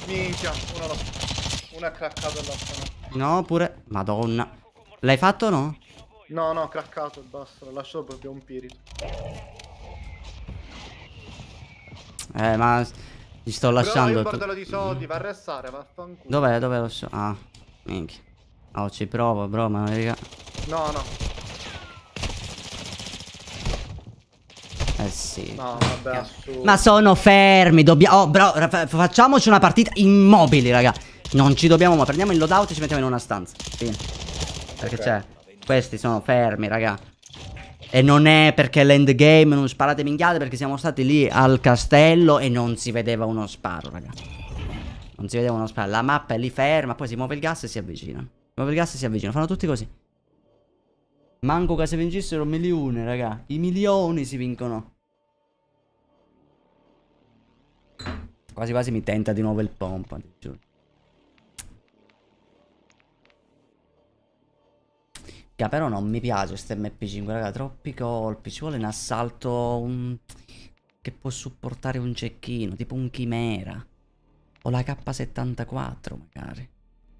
Minchia, uno è craccato e l'altro no. No, pure. Madonna. L'hai fatto o no? No, no, craccato e basta, l'ho lasciato proprio un pirito. Ma gli sto Però lasciando. il bordello di soldi, va a restare, vaffanculo. Dov'è? Dov'è lo so? Ah, minchia. Oh, ci provo, bro, ma raga. No, no, Eh sì. no, vabbè, assurdo. Ma sono fermi, dobbiamo... Oh, bro, facciamoci una partita immobili, raga. Non ci dobbiamo... Ma prendiamo il loadout e ci mettiamo in una stanza. Fine. Perché Ok. c'è? Questi sono fermi, raga. E non è perché l'endgame non sparate minchiate, perché siamo stati lì al castello e non si vedeva uno sparo, raga. Non si vedeva uno sparo. La mappa è lì ferma, poi si muove il gas e si avvicinano. Si muove il gas e si avvicinano. Fanno tutti così. Manco che se vincessero milioni, raga. I milioni si vincono. Quasi quasi mi tenta di nuovo il pompa, ti giuro. Però non mi piace questo MP5, raga, troppi colpi. Ci vuole un assalto che può supportare un cecchino, tipo un chimera. O la K74 magari.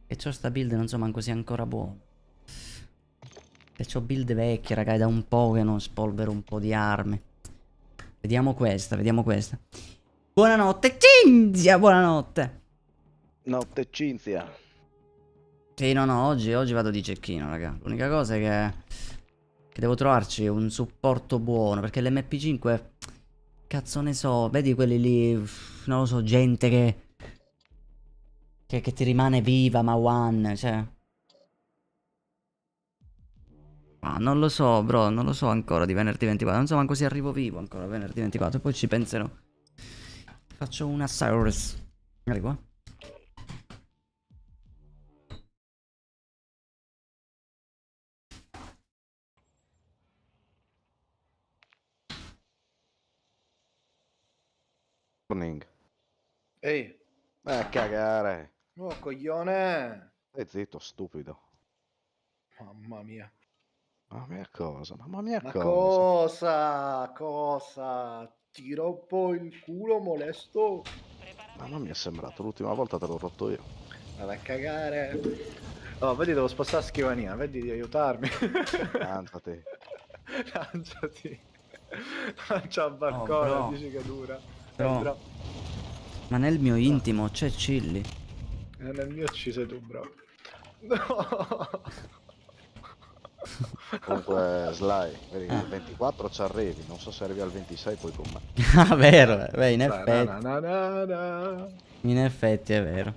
E c'ho sta build, non so manco sia ancora buono. E c'ho build vecchie, raga, è da un po' che non spolvero un po' di armi. Vediamo questa, vediamo questa. Buonanotte, Cinzia, buonanotte. Notte Cinzia. Sì, no, oggi vado di cecchino, raga. L'unica cosa è che devo trovarci un supporto buono, perché l'MP5, cazzo ne so, vedi quelli lì, non lo so, gente che ti rimane viva, ma one, cioè. Ah, non lo so, bro, non lo so ancora di venerdì 24, non so manco se arrivo vivo ancora venerdì 24, poi ci penserò. Faccio una Cyrus. Guarda qua. Morning. Ehi, Cagare. oh coglione. Stai zitto, stupido. Mamma mia. Mamma mia cosa, mamma mia Ma cosa. cosa? Ti rompo il culo molesto? Mamma mia, è sembrato l'ultima volta te l'ho rotto io. Vado a cagare. Oh, vedi, devo spostare la scrivania, vedi di aiutarmi. Lanciati. Lanciati. Lancia al balcone, bro. dici che dura. Bro. Bro. Ma nel mio intimo c'è Chilli. Nel mio ci sei tu, bro. No. Comunque, Sly, vedi che il 24 ci arrivi, non so se arrivi al 26 poi con me. Ah, vero, beh, in Na, effetti. na, na, na, na. In effetti è vero.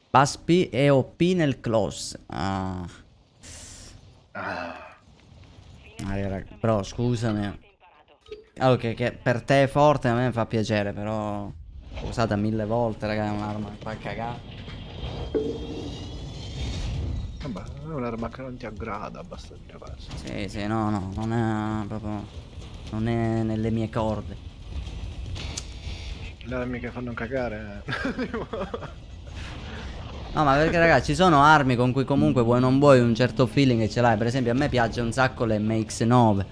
Pass P e OP nel close. Ah. Bro, scusami. Ah, ok, che per te è forte, a me fa piacere, però l'ho usata 1000 volte, raga, è un'arma che fa cagare. Vabbè, è un'arma che non ti aggrada, basta dire questo. Sì, sì, no, no, non è proprio... non è nelle mie corde. Le armi che fanno cagare. No, ma perché ragazzi, ci sono armi con cui comunque vuoi non vuoi un certo feeling e ce l'hai. Per esempio a me piace un sacco l'MX9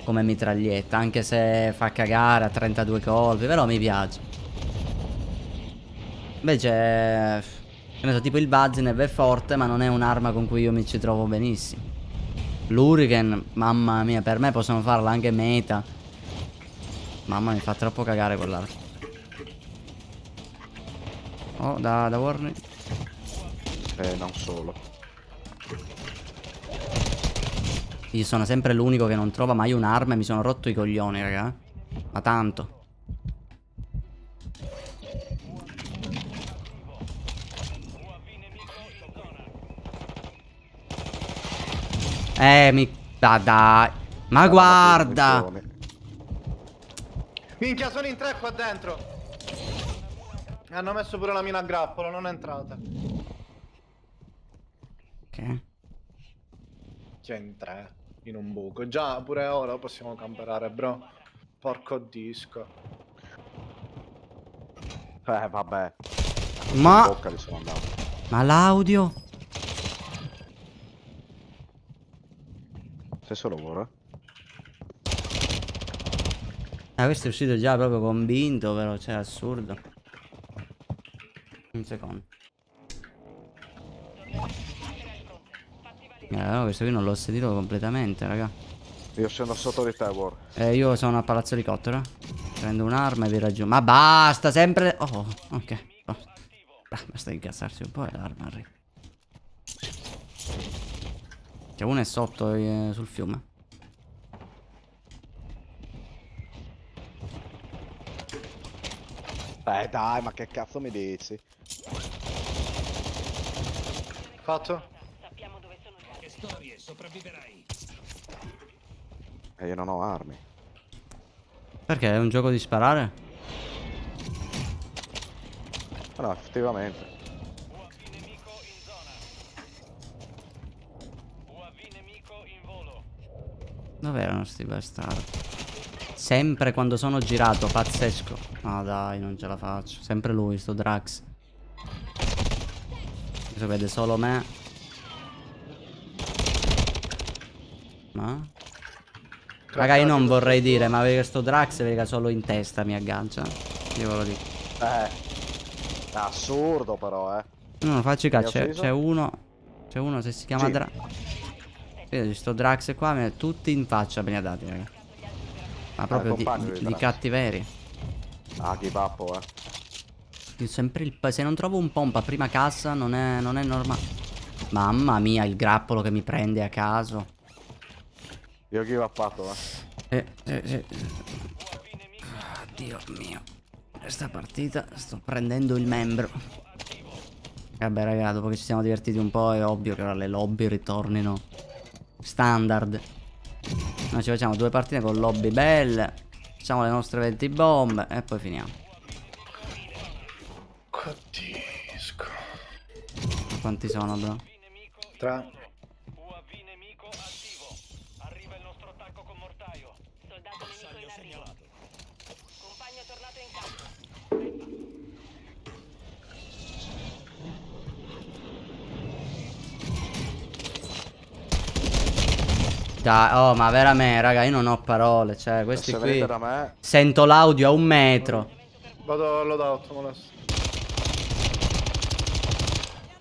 come mitraglietta, anche se fa cagare a 32 colpi, però mi piace. Invece, che ne so, tipo il Vaznev è forte, ma non è un'arma con cui io mi ci trovo benissimo. L'Hurricane, mamma mia, per me possono farla anche meta. Mamma, mi fa troppo cagare quell'arma. Oh, da warning. Non solo. Io sono sempre l'unico che non trova mai un'arma e mi sono rotto i coglioni, raga. Ma tanto. Dai. Ma guarda. Minchia, sono in tre qua dentro. Hanno messo pure la mina a grappolo, non è entrata. Ok. C'è in tre, in un buco. Già, pure ora possiamo camperare, bro. Porco disco. Vabbè. Ma... Bocca li sono andato. Ma l'audio? Se solo vuole. Ah, questo è uscito già proprio convinto, però, cioè, assurdo. Un secondo. No, questo qui non l'ho sentito completamente, raga. Io sono sotto di te, War. Io sono a Palazzo Elicottero. Prendo un'arma e vi raggiungo. Ma basta, sempre... Oh, ok. Basta incazzarsi un po' e l'arma arriva. C'è uno è sotto sul fiume. Dai, ma che cazzo mi dici? Fatto? Sappiamo dove sono gli altri. E io non ho armi. Perché è un gioco di sparare? Ah, no, effettivamente. UAV nemico in zona. UAV nemico in volo. Dov'erano sti bastardi? Sempre quando sono girato, pazzesco. No dai, non ce la faccio. Sempre lui, sto Drax. Adesso vede solo me. Ma? Raga, io non vorrei dire, ma vedi che sto Drax vedi che solo in testa mi aggancia. Io ve lo dico. È assurdo però, No, faccio Mi ha cazzo, ucciso? c'è uno. C'è uno se si chiama Sì. Drax. Vedi, sto Drax qua, tutti in faccia me li ha dati, raga. Ma proprio compagno di di Drax. cattiveria. Ah, give up, Io sempre se non trovo un pompa a prima cassa non è normale. Mamma mia, il grappolo che mi prende a caso. Io give uppato, Dio mio. Questa partita sto prendendo il membro. Vabbè raga, dopo che ci siamo divertiti un po' è ovvio che ora le lobby ritornino standard. Noi ci facciamo 2 partite con lobby belle. Facciamo le nostre 20 bombe e poi finiamo. Capisco. Quanti sono, bro? 3. UAV nemico attivo. Arriva il nostro attacco con mortaio. Soldato nemico in arrivo. Compagno tornato in campo. Dai, oh, ma veramente, raga, io non ho parole. Cioè, questi Se qui. venite da me, Sento l'audio a 1 metro. Vado loadout, molesto.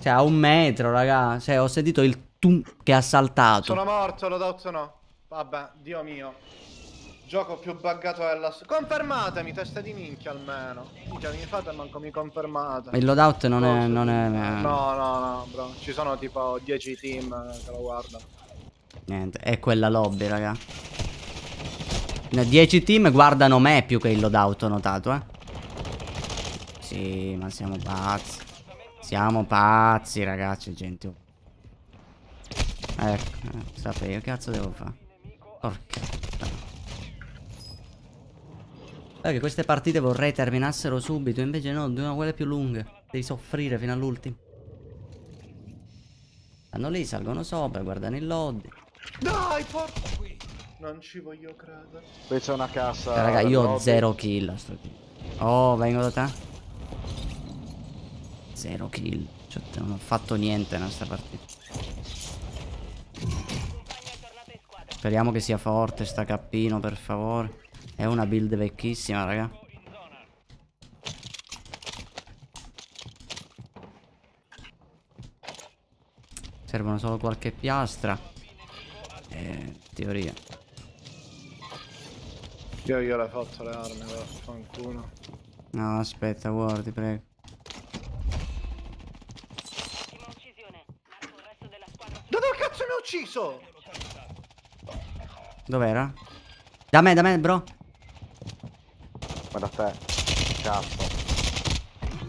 Cioè, a 1 metro, raga. Cioè, ho sentito il tum che ha saltato. Sono morto, loadout no. Vabbè, Dio mio. Gioco più buggato della... Confermatemi, testa di minchia almeno. Minchia, mi fate manco mi confermate. Il loadout non è. No, Non è no, bro. Ci sono tipo 10 team che lo guardano. Niente, è quella lobby, raga. 10 team guardano me più che il loadout, ho notato, Sì, ma siamo pazzi. Siamo pazzi, ragazzi, gente. Ecco, sapevo, che cazzo devo fare? Porca puttana. Che queste partite vorrei terminassero subito, invece no, dobbiamo quelle più lunghe. Devi soffrire fino all'ultimo. Stanno lì, salgono sopra, guardano il lobby. Dai, porca... Non ci voglio credere. qui c'è una cassa. Raga, io ho lobby. 0 kill a sto giro. Oh, vengo da te. 0 kill. Cioè, non ho fatto niente in questa partita. Speriamo che sia forte sta cappino, per favore. È una build vecchissima, raga. Servono solo qualche piastra. Teoria. Io le ho fatto le armi, fanculo. No, aspetta, guardi, prego. Ultima uccisione. Marco il resto della squadra. Da dove cazzo mi ha ucciso? Dov'era? Da me, bro. Ma da te. Cazzo.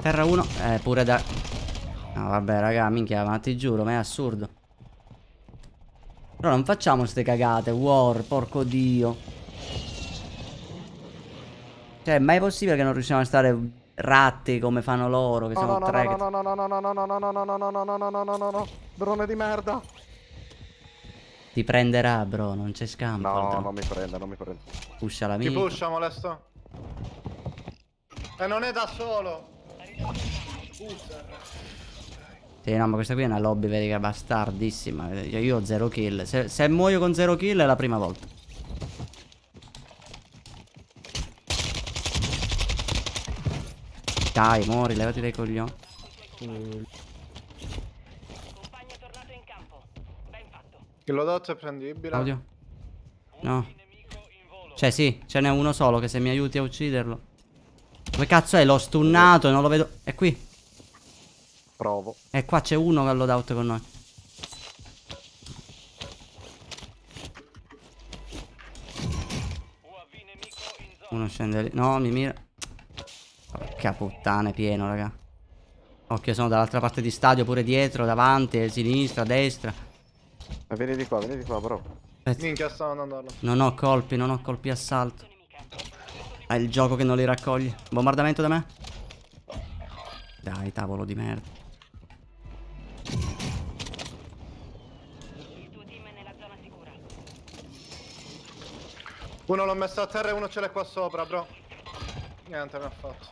Terra 1. Pure da... No, vabbè, raga, minchia, ma ti giuro, ma è assurdo. Però non facciamo ste cagate, war, porco dio. Cioè, ma è possibile che non riusciamo a stare ratti come fanno loro, che sono tre... No. Drone di merda. Ti prenderà, bro, non c'è scampo. No, non mi prende, non mi prende. Pusha Ti l'amico. pusha, molesto. E non è da solo. Sì, no, ma questa qui è una lobby, vedi che è bastardissima. Io ho 0 kill. Se muoio con 0 kill è la prima volta. Dai, muori, levati dai coglioni. Compagno tornato in campo. Ben fatto. Il loadout è prendibile. Audio? No. Nemico in volo. Cioè sì, ce n'è uno solo che se mi aiuti a ucciderlo. Dove cazzo è? L'ho stunnato e non lo vedo. È qui. Provo. E qua c'è uno che ha loadout con noi. UAV nemico in zona. Uno scende lì. No, mi mira. Porca puttana, è pieno, raga. Occhio, sono dall'altra parte di stadio, pure dietro, davanti, a sinistra, a destra. Vieni di qua, bro. Aspetta. Minchia, stavo andando là. Non ho colpi assalto. È il gioco che non li raccoglie. Bombardamento da me? Dai, tavolo di merda. Il tuo team è nella zona sicura. Uno l'ho messo a terra e uno ce l'ha qua sopra, bro. Niente, mi ha fatto.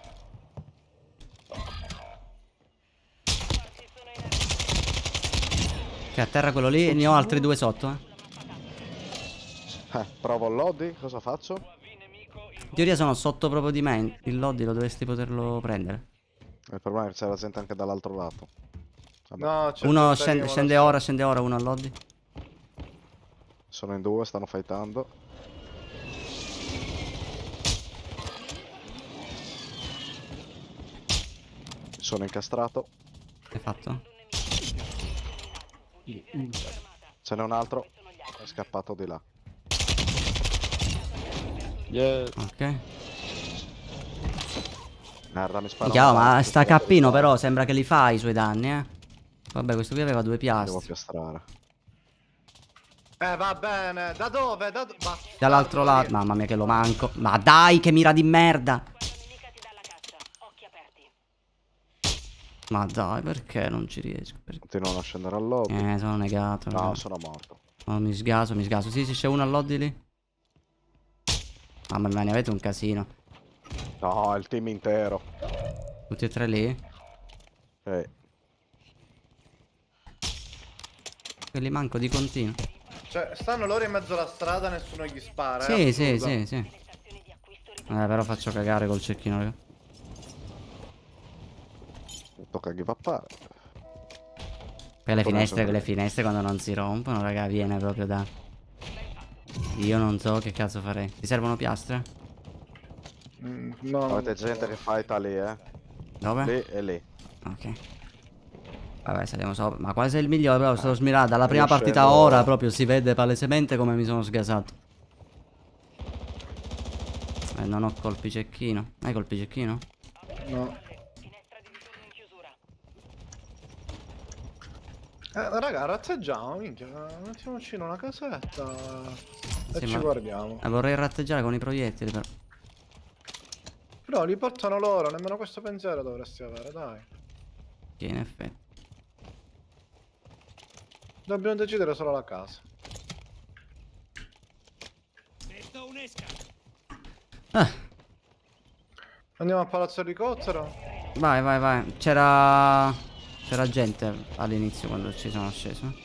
Forti sono in arrivo. Che a terra quello lì e ne ho altri due sotto, eh. Provo il lobby, cosa faccio? In teoria sono sotto proprio di me. Il lobby lo dovresti poterlo prendere. Il problema è che c'è la gente anche dall'altro lato. Vabbè, No, c'è Uno il scende, primo, scende ora uno al lobby. sono in due, stanno fightando. Sono incastrato. Hai fatto? Ce n'è un altro. È scappato di là. Ok. Merda, mi spara. Minchia, una ma bala, sta mi spara cappino di però sembra che li fa i suoi danni, eh. Vabbè, questo qui aveva due bala. Devo piastri. piastrare. Va bene. Da dove? Dall'altro lato. Mamma mia che lo manco. Ma dai, che mira di merda. Squadra nemica ti dà la caccia. Occhi aperti. Ma dai, perché non ci riesco? Continuano a scendere al lobby. Sono negato. No, sono morto. Oh, mi sgaso, mi sgaso. Sì, sì, c'è uno al lobby lì. Mamma mia, ne avete un casino. No, è il team intero. Tutti e tre lì. Quelli manco di continuo. Cioè, stanno loro in mezzo alla strada, nessuno gli spara. Sì, sì, assurdo. sì, sì. Però faccio cagare col cecchino, raga. Tocca givappare. Poi le Come finestre quando non si rompono, raga, viene proprio da... Io non so che cazzo farei. Ti servono piastre? No. Avete gente che fighta lì, Dove? Lì e lì. Ok. Vabbè, saliamo sopra. Ma quasi è il migliore, però sto smirando. Dalla prima io partita scendo- ora proprio si vede palesemente come mi sono sgasato. Non ho colpi cecchino. Hai colpi cecchino? No. Finestra di ritorno in chiusura. Raga, razzeggiamo, minchia. Mettiamoci in una casetta. E Sì, ci ma- guardiamo. Vorrei ratteggiare con i proiettili, però. Però li portano loro, nemmeno questo pensiero dovresti avere, dai. Sì, in effetti. Dobbiamo decidere solo la casa. Ah, Andiamo a Palazzo Elicottero. vai, vai, vai. C'era gente all'inizio quando ci sono sceso.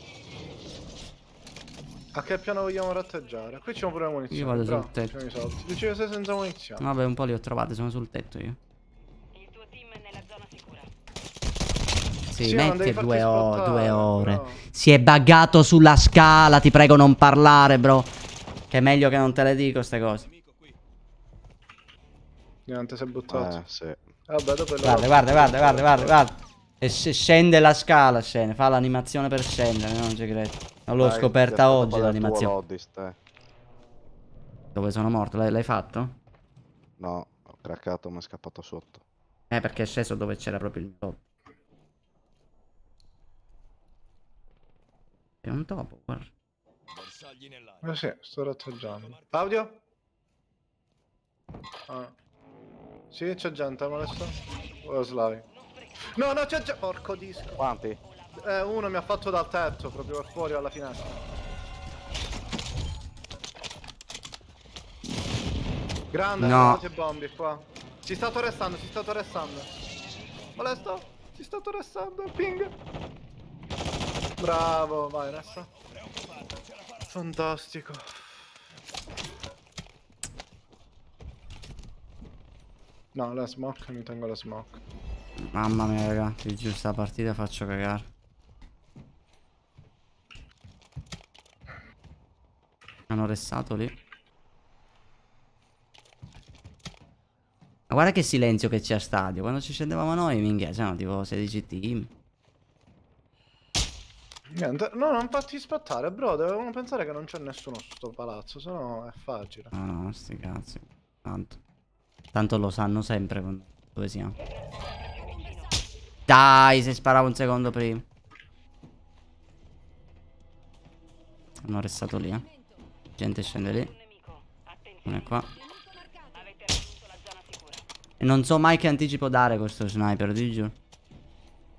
A che piano vogliamo ratteggiare? Qui c'è pure munizioni. Io vado sul bravo, tetto. c'è i soldi. Dicevo sei senza munizioni. Vabbè, un po' li ho trovati, sono sul tetto io. Il tuo team è nella zona sicura. Sì, Sì, ma non metti devi farti 2 spottare, ore. però. Si è buggato sulla scala, ti prego non parlare, bro. Che è meglio che non te le dico ste cose. Niente, si è buttato. Sì. Vabbè, dopo Guarda. E se scende la scala, scende. Fa l'animazione per scendere, non ci credo. Non l'ho Dai, scoperta ti aspetto oggi poi dal tuo l'animazione. Lodist, Dove sono morto? L'hai fatto? No, ho craccato, mi è scappato sotto. Perché è sceso dove c'era proprio il topo. È un topo, guarda. Sì, sto ratteggiando. Audio? Ah. Sì, c'è gente, ma adesso? Oh, Slavi. No, no, c'è gente. Porco disco. Quanti? Uno mi ha fatto dal tetto, proprio fuori alla finestra. Grande, No. no. Bombi qua. Si sta torrestando, Molesto? Si sta torrestando, ping. Bravo, vai, resta. Fantastico. No, la smoke, mi tengo la smoke. Mamma mia, raga, ti giuro sta partita faccio cagare. Hanno restato lì. Ma guarda che silenzio che c'è a stadio. Quando ci scendevamo noi, minchia, c'erano tipo 16 team. Niente, no, non fatti spattare, bro. Dovevamo pensare che non c'è nessuno su sto palazzo, sennò è facile. No, sti cazzi. Tanto lo sanno sempre. Dove siamo? Dai, se sparavo un secondo prima. Hanno restato lì, eh. Gente scende lì. Non è qua. E non so mai che anticipo dare questo sniper, ti giuro.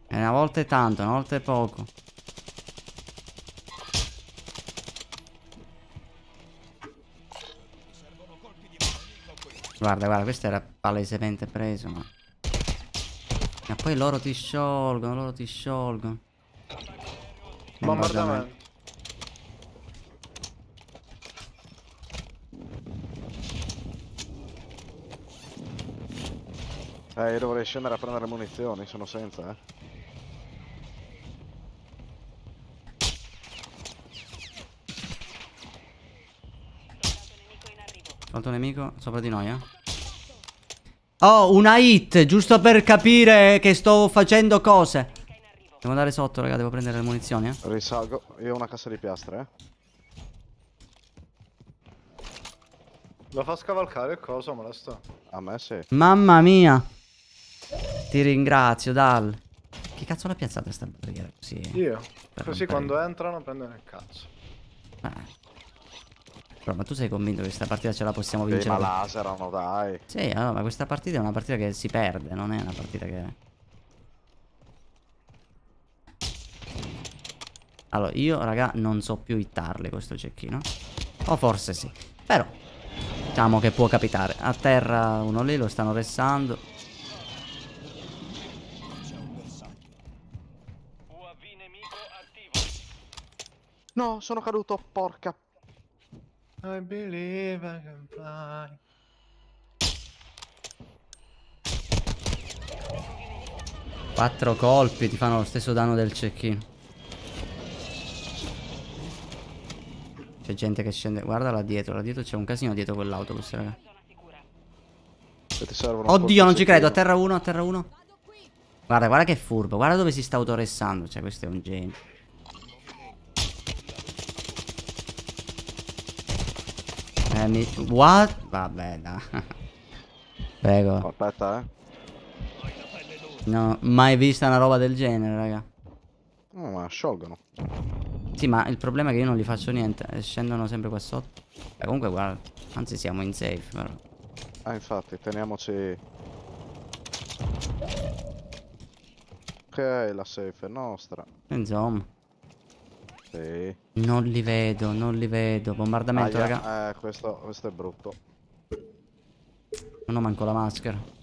E una volta è tanto, una volta è poco. Guarda, guarda, questo era palesemente preso, ma... E poi loro ti sciolgono, loro ti sciolgono. Bombardamento. Io dovrei scendere a prendere munizioni, sono senza, eh. Soldato nemico sopra di noi, eh. Oh, una hit, giusto per capire che sto facendo cose. Devo andare sotto, raga, devo prendere le munizioni, eh. Risalgo, io ho una cassa di piastre, eh. Lo fa scavalcare il coso, molesto. A me sì. Mamma mia. Ti ringrazio, Dal. Chi cazzo l'ha piazzata sta barriera così? Io. Per Così rompere. quando entrano prendono il cazzo. Però, ma tu sei convinto che questa partita ce la possiamo Dei vincere? malaserano, dai. Sì, allora, ma questa partita è una partita che si perde, non è una partita che... Allora, io, raga, non so più hittarle questo cecchino. O forse sì. Però, diciamo che può capitare. A terra uno lì, lo stanno restando. UAV nemico attivo. No, sono caduto, porca. I believe I can fly. Quattro colpi ti fanno lo stesso danno del cecchino. C'è gente che scende. Guarda là dietro c'è un casino dietro quell'autobus, raga. Se ti servono un Oddio, non ci credo. A colpo terra uno, a terra uno. Guarda, guarda che furbo. Guarda dove si sta autoressando. Cioè, questo è un genio. What? Vabbè, dai. Prego. secchino. Aspetta, eh. No, mai vista una roba del genere, raga. No, ma sciolgono. Sì, ma il problema è che io non gli faccio niente. Scendono sempre qua sotto. Comunque, guarda. Anzi, siamo in safe, però. Infatti, teniamoci. Ok, la safe è nostra. Insomma. Sì. Non li vedo, non li vedo. Bombardamento, Aia, raga. questo è brutto. Non ho manco la maschera.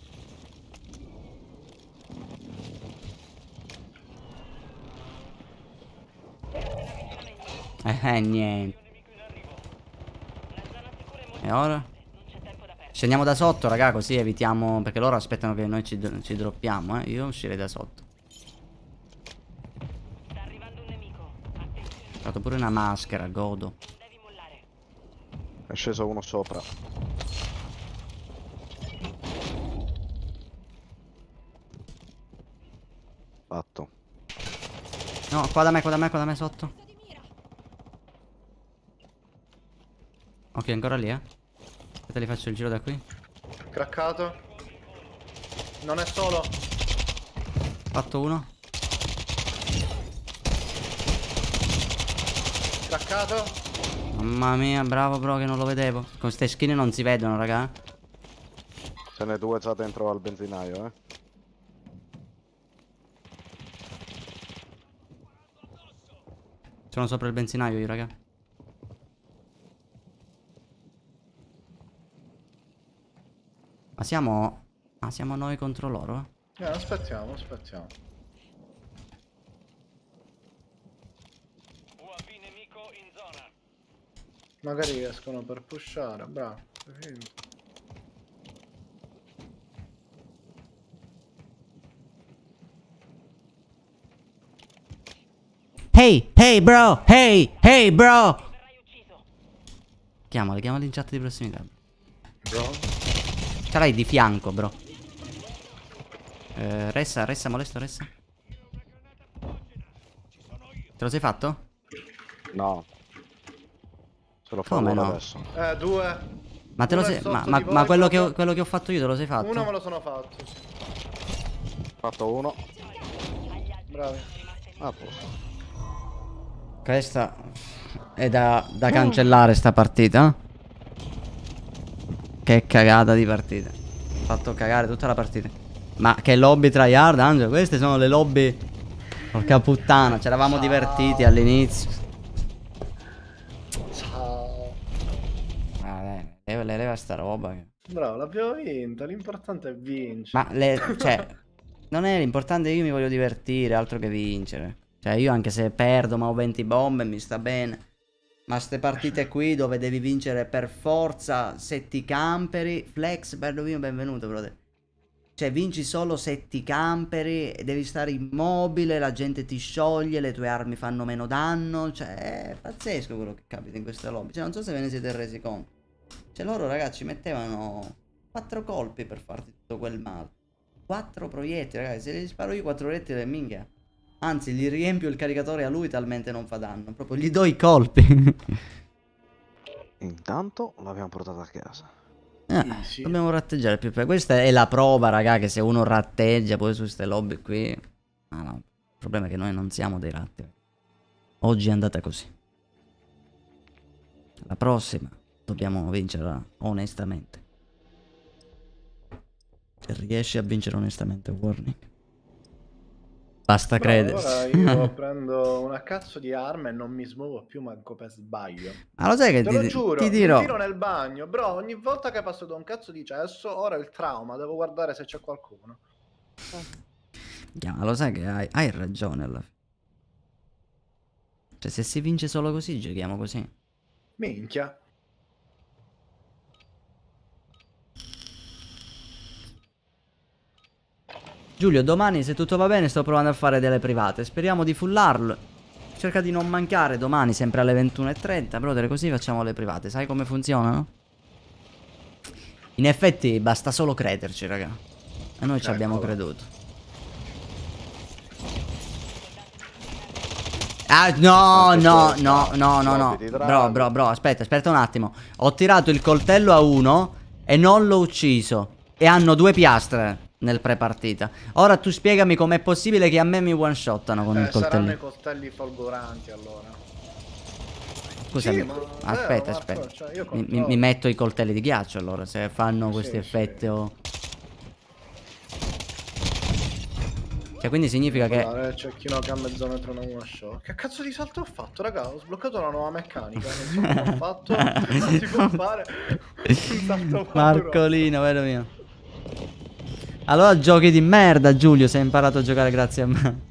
Niente. E ora? Scendiamo da sotto, raga, così evitiamo. Perché loro aspettano che noi ci droppiamo, eh. Io uscirei da sotto. Sta arrivando un nemico. Attenzione, Ho fatto pure una maschera, godo. non devi mollare. È sceso uno sopra. Fatto. No, qua da me, qua da me, qua da me sotto. Ok, ancora lì, eh. Aspetta, gli faccio il giro da qui. Craccato. Non è solo. Fatto uno. Craccato. Mamma mia, bravo bro che non lo vedevo. Con ste skin non si vedono, raga. Ce n'è due già dentro al benzinaio, eh. Sono sopra il benzinaio io, raga. Ma siamo... Ah, siamo noi contro loro? Aspettiamo, aspettiamo. UAV nemico in zona. Magari riescono per pushare, bravo. Sì. Hey, hey bro, hey bro. Verrai ucciso. Chiamali in chat di prossimità. Bro. Ce l'hai di fianco, bro. Ressa, molesto, ressa. Te lo sei fatto? No. Se lo Come fanno no? adesso. Due. Ma te lo Uno è sei. sotto Ma di voi, quello proprio. quello che ho fatto io te lo sei fatto? Uno me lo sono fatto. Sì. Fatto uno. Bravi. A posto. Questa è da cancellare sta partita. Che cagata di partita. Ho fatto cagare tutta la partita. Ma che lobby tryhard, Angelo? Queste sono le lobby. Porca puttana, ci eravamo divertiti all'inizio. Ciao. Leva sta roba. Bravo, l'abbiamo vinta. L'importante è vincere. Ma cioè, non è l'importante, io mi voglio divertire, altro che vincere. Cioè, io anche se perdo, ma ho 20 bombe, mi sta bene. Ma ste partite qui dove devi vincere per forza, se ti camperi, flex, bello mio, benvenuto, brother. Cioè, vinci solo se ti camperi, devi stare immobile, la gente ti scioglie, le tue armi fanno meno danno. Cioè, è pazzesco quello che capita in queste lobby. Cioè, non so se ve ne siete resi conto. Cioè, loro, ragazzi, mettevano 4 colpi per farti tutto quel male. 4 proiettili, ragazzi. Se gli sparo io 4 proiettili, minchia. Anzi, gli riempio il caricatore a lui, talmente non fa danno. Proprio gli do i colpi. Intanto l'abbiamo portata a casa. Easy. Dobbiamo ratteggiare più. Questa è la prova, raga, che se uno ratteggia poi su ste lobby qui. Ah no, il problema è che noi non siamo dei ratti. Oggi è andata così. La prossima dobbiamo vincerla onestamente. Se riesci a vincere onestamente, warning. Basta credersi. Allora io prendo una cazzo di arma e non mi smuovo più manco per sbaglio. Ma lo sai che Te lo giuro, ti mi dirò. tiro nel bagno, bro, ogni volta che passo da un cazzo di cesso, ora ho il trauma, devo guardare se c'è qualcuno. Ma lo sai che hai ragione alla fine. Cioè, se si vince solo così, giochiamo così. Minchia. Giulio, domani se tutto va bene sto provando a fare delle private. Speriamo di fullarlo. Cerca di non mancare domani sempre alle 21:30. Brother, così facciamo le private. Sai come funzionano? In effetti basta solo crederci, raga. E noi ci abbiamo creduto. Ah, no. Bro, aspetta un attimo. Ho tirato il coltello a uno e non l'ho ucciso. E hanno 2 piastre nel pre-partita. Ora tu spiegami com'è possibile che a me mi one-shottano con il Saranno coltello. i coltelli folgoranti allora. Scusami, Sì, ma aspetta, Marco, aspetta. cioè, io Mi controllo. metto i coltelli di ghiaccio allora, se fanno questi Sì, effetti o... Cioè, quindi significa che... Guardare, c'è chi no che a mezzo metro non una show. Che cazzo di salto ho fatto, raga? Ho sbloccato una nuova meccanica. Non so come ho fatto. Ma si può fare un salto pauroso. Marcolino, vero mio. Allora giochi di merda, Giulio, se hai imparato a giocare grazie a me.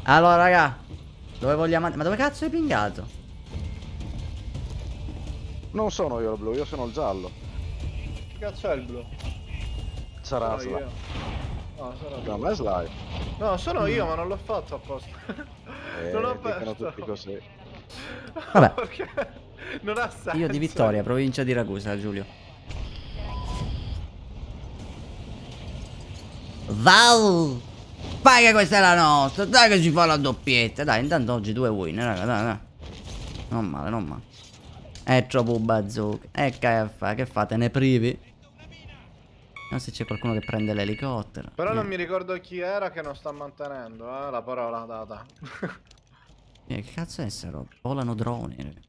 Allora, raga, dove vogliamo andare? Ma dove cazzo hai pingato? Non sono io il blu, io sono il giallo. Che cazzo è il blu? Sarà Sono Sly. io. No, sono Da io. me Sly. No, sono io, ma non l'ho fatto apposta. Non ho Dicono perso. tutti così. Vabbè. Perché non ha senso. Io di Vittoria, provincia di Ragusa, Giulio. Val! Vai che questa è la nostra, dai che ci fa la doppietta. Dai, intanto oggi 2 win, raga, dai. Non male, non male. È troppo bazooka. Che fate, ne privi? Non so se c'è qualcuno che prende l'elicottero. Però non mi ricordo chi era che non sta mantenendo, la parola data. Che cazzo è sta roba? Volano droni, raga.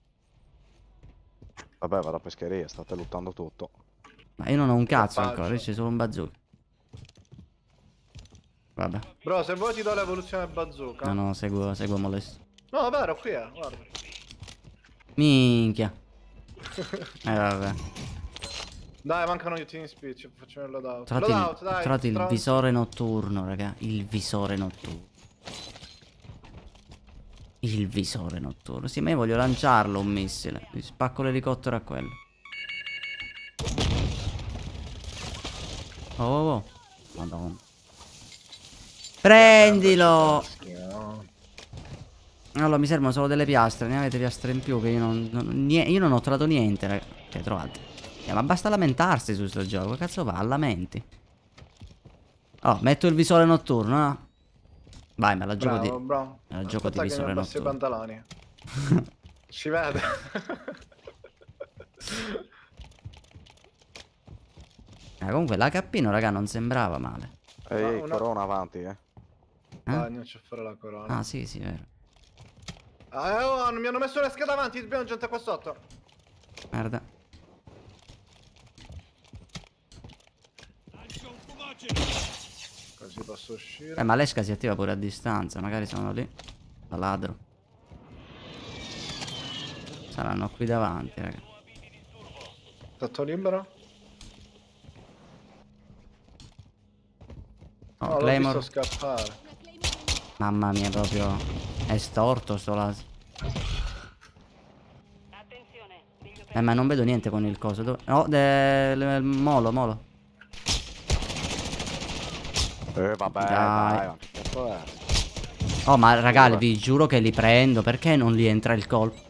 Vabbè, vado a pescheria, state lottando tutto. Ma io non ho un cazzo faccio? ancora, io c'è solo un bazooka. Vabbè. Bro, se vuoi ti do l'evoluzione bazooka. No, seguo molesto. No, vero, qui è, guarda. Minchia. Vabbè. Dai, mancano gli team speech, facciamo il loadout. Trovate Loadout, dai. trovate il stronzi. visore notturno, raga. Il visore notturno. Il visore notturno. Sì, ma io voglio lanciarlo un missile. Gli spacco l'elicottero a quello. Oh. Madonna. Prendilo! No. Allora mi servono solo delle piastre. Ne avete piastre in più? Che io io non ho trovato niente, raga. Cioè, trovate. Ma basta lamentarsi su sto gioco. Che cazzo va? Lamenti. Oh, metto il visore notturno, no? Vai, me la gioco Bravo, di... bro. Me la gioco di Aspetta che visore mi abbassi i notturno. pantaloni. Ci vede. Comunque l'HP, raga, non sembrava male. Ehi, una- corona avanti, Bagno, c'è fuori la corona. Ah, sì, sì, vero. Mi hanno messo le schede avanti, abbiamo gente qua sotto. Merda. Così posso uscire. Ma l'esca si attiva pure a distanza, magari sono lì. La ladro. Saranno qui davanti, raga. Tutto libero? Oh, Oh, l'ho Claymore. visto scappare. Mamma mia, proprio. È storto sto laser. Attenzione, degli Ma non vedo niente con il coso. Dove? Oh, molo, molo. Vabbè, Dai. dai, ma che cazzo è? Oh, ma raga, vi giuro che li prendo. Perché non gli entra il colpo?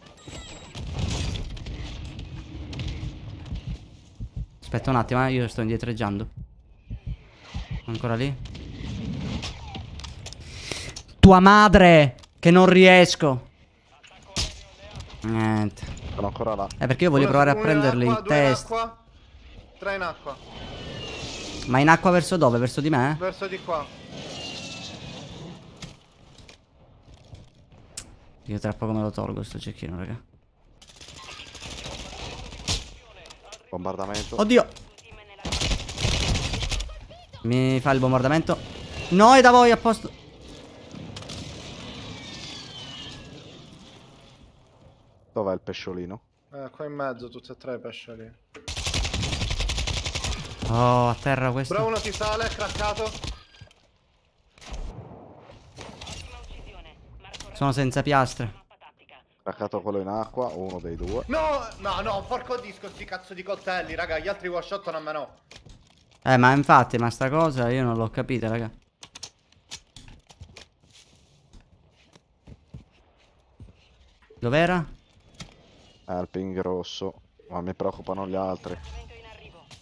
Aspetta un attimo, io sto indietreggiando. Ancora lì? Tua madre! Che non riesco. Niente. Sono ancora là. Perché io voglio provare a Uno prenderli acqua, in due testa. acqua, 3 in acqua. Ma in acqua verso dove? Verso di me? Verso di qua. Io tra poco me lo tolgo sto cecchino, raga. Bombardamento. Oddio! Mi fa il bombardamento. No, è da voi, a posto. Dov'è il pesciolino? Qua in mezzo, tutti e tre i pescioli. Oh, a terra questo. Bro, uno ti sale, craccato. Sono senza piastre. Craccato quello in acqua, uno dei due. No, no, no, porco disco, sti cazzo di coltelli, raga. Gli altri one shot non me no. Ma infatti, ma sta cosa io non l'ho capita, raga. Dov'era? Il ping rosso. Ma mi preoccupano gli altri.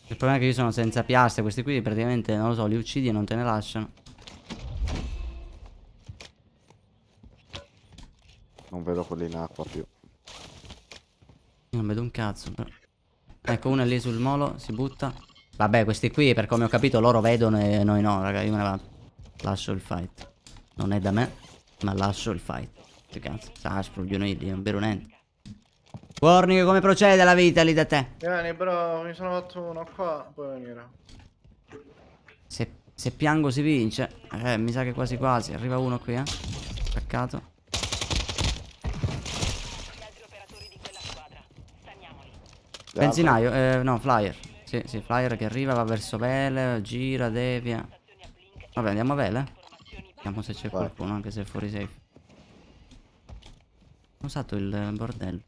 Il problema è che io sono senza piastre. Questi qui praticamente, non lo so, li uccidi e non te ne lasciano. Non vedo quelli in acqua più. Io non vedo un cazzo, però. Ecco, uno è lì sul molo, si butta. Vabbè, questi qui, per come ho capito, loro vedono e noi no, raga. Io me ne vado. Lascio il fight. Non è da me, ma lascio il fight. Che cazzo, sta sprugioniti, non vedo niente. Warning, come procede la vita lì da te? Vieni, bro, mi sono fatto uno qua, puoi venire. Se piango si vince. Mi sa che quasi quasi. Arriva uno qui, Attaccato. Benzinaio, no, flyer. Sì, sì, flyer che arriva, va verso Vele, gira, devia. Vabbè, andiamo a Vele. Vediamo se c'è qualcuno, anche se è fuori safe. Ho usato il bordello.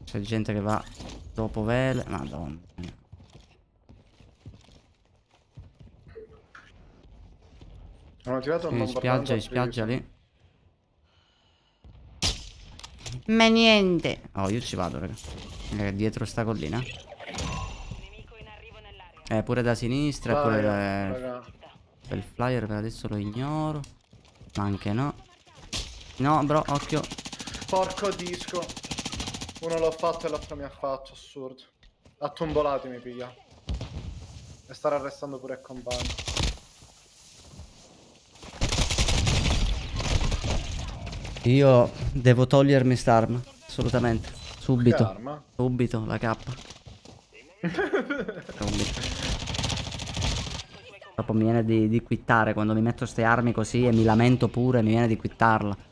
C'è gente che va dopo Vele. Madonna mia. Hanno attivato un Sì, bombardamento in spiaggia a lì. Ma niente. Oh, io ci vado, raga. Dietro sta collina. Pure da sinistra. Pure da... raga. Il flyer per adesso lo ignoro. Ma anche no. No, bro, occhio. Porco disco. Uno l'ho fatto e l'altro mi ha fatto, assurdo. A tombolati mi piglia. E starà arrestando pure il compagno. Io devo togliermi st'arma. Assolutamente. Subito. Che arma? Subito, la K. Subito. Dopo mi viene di quittare. Quando mi metto ste armi così e mi lamento pure, mi viene di quittarla.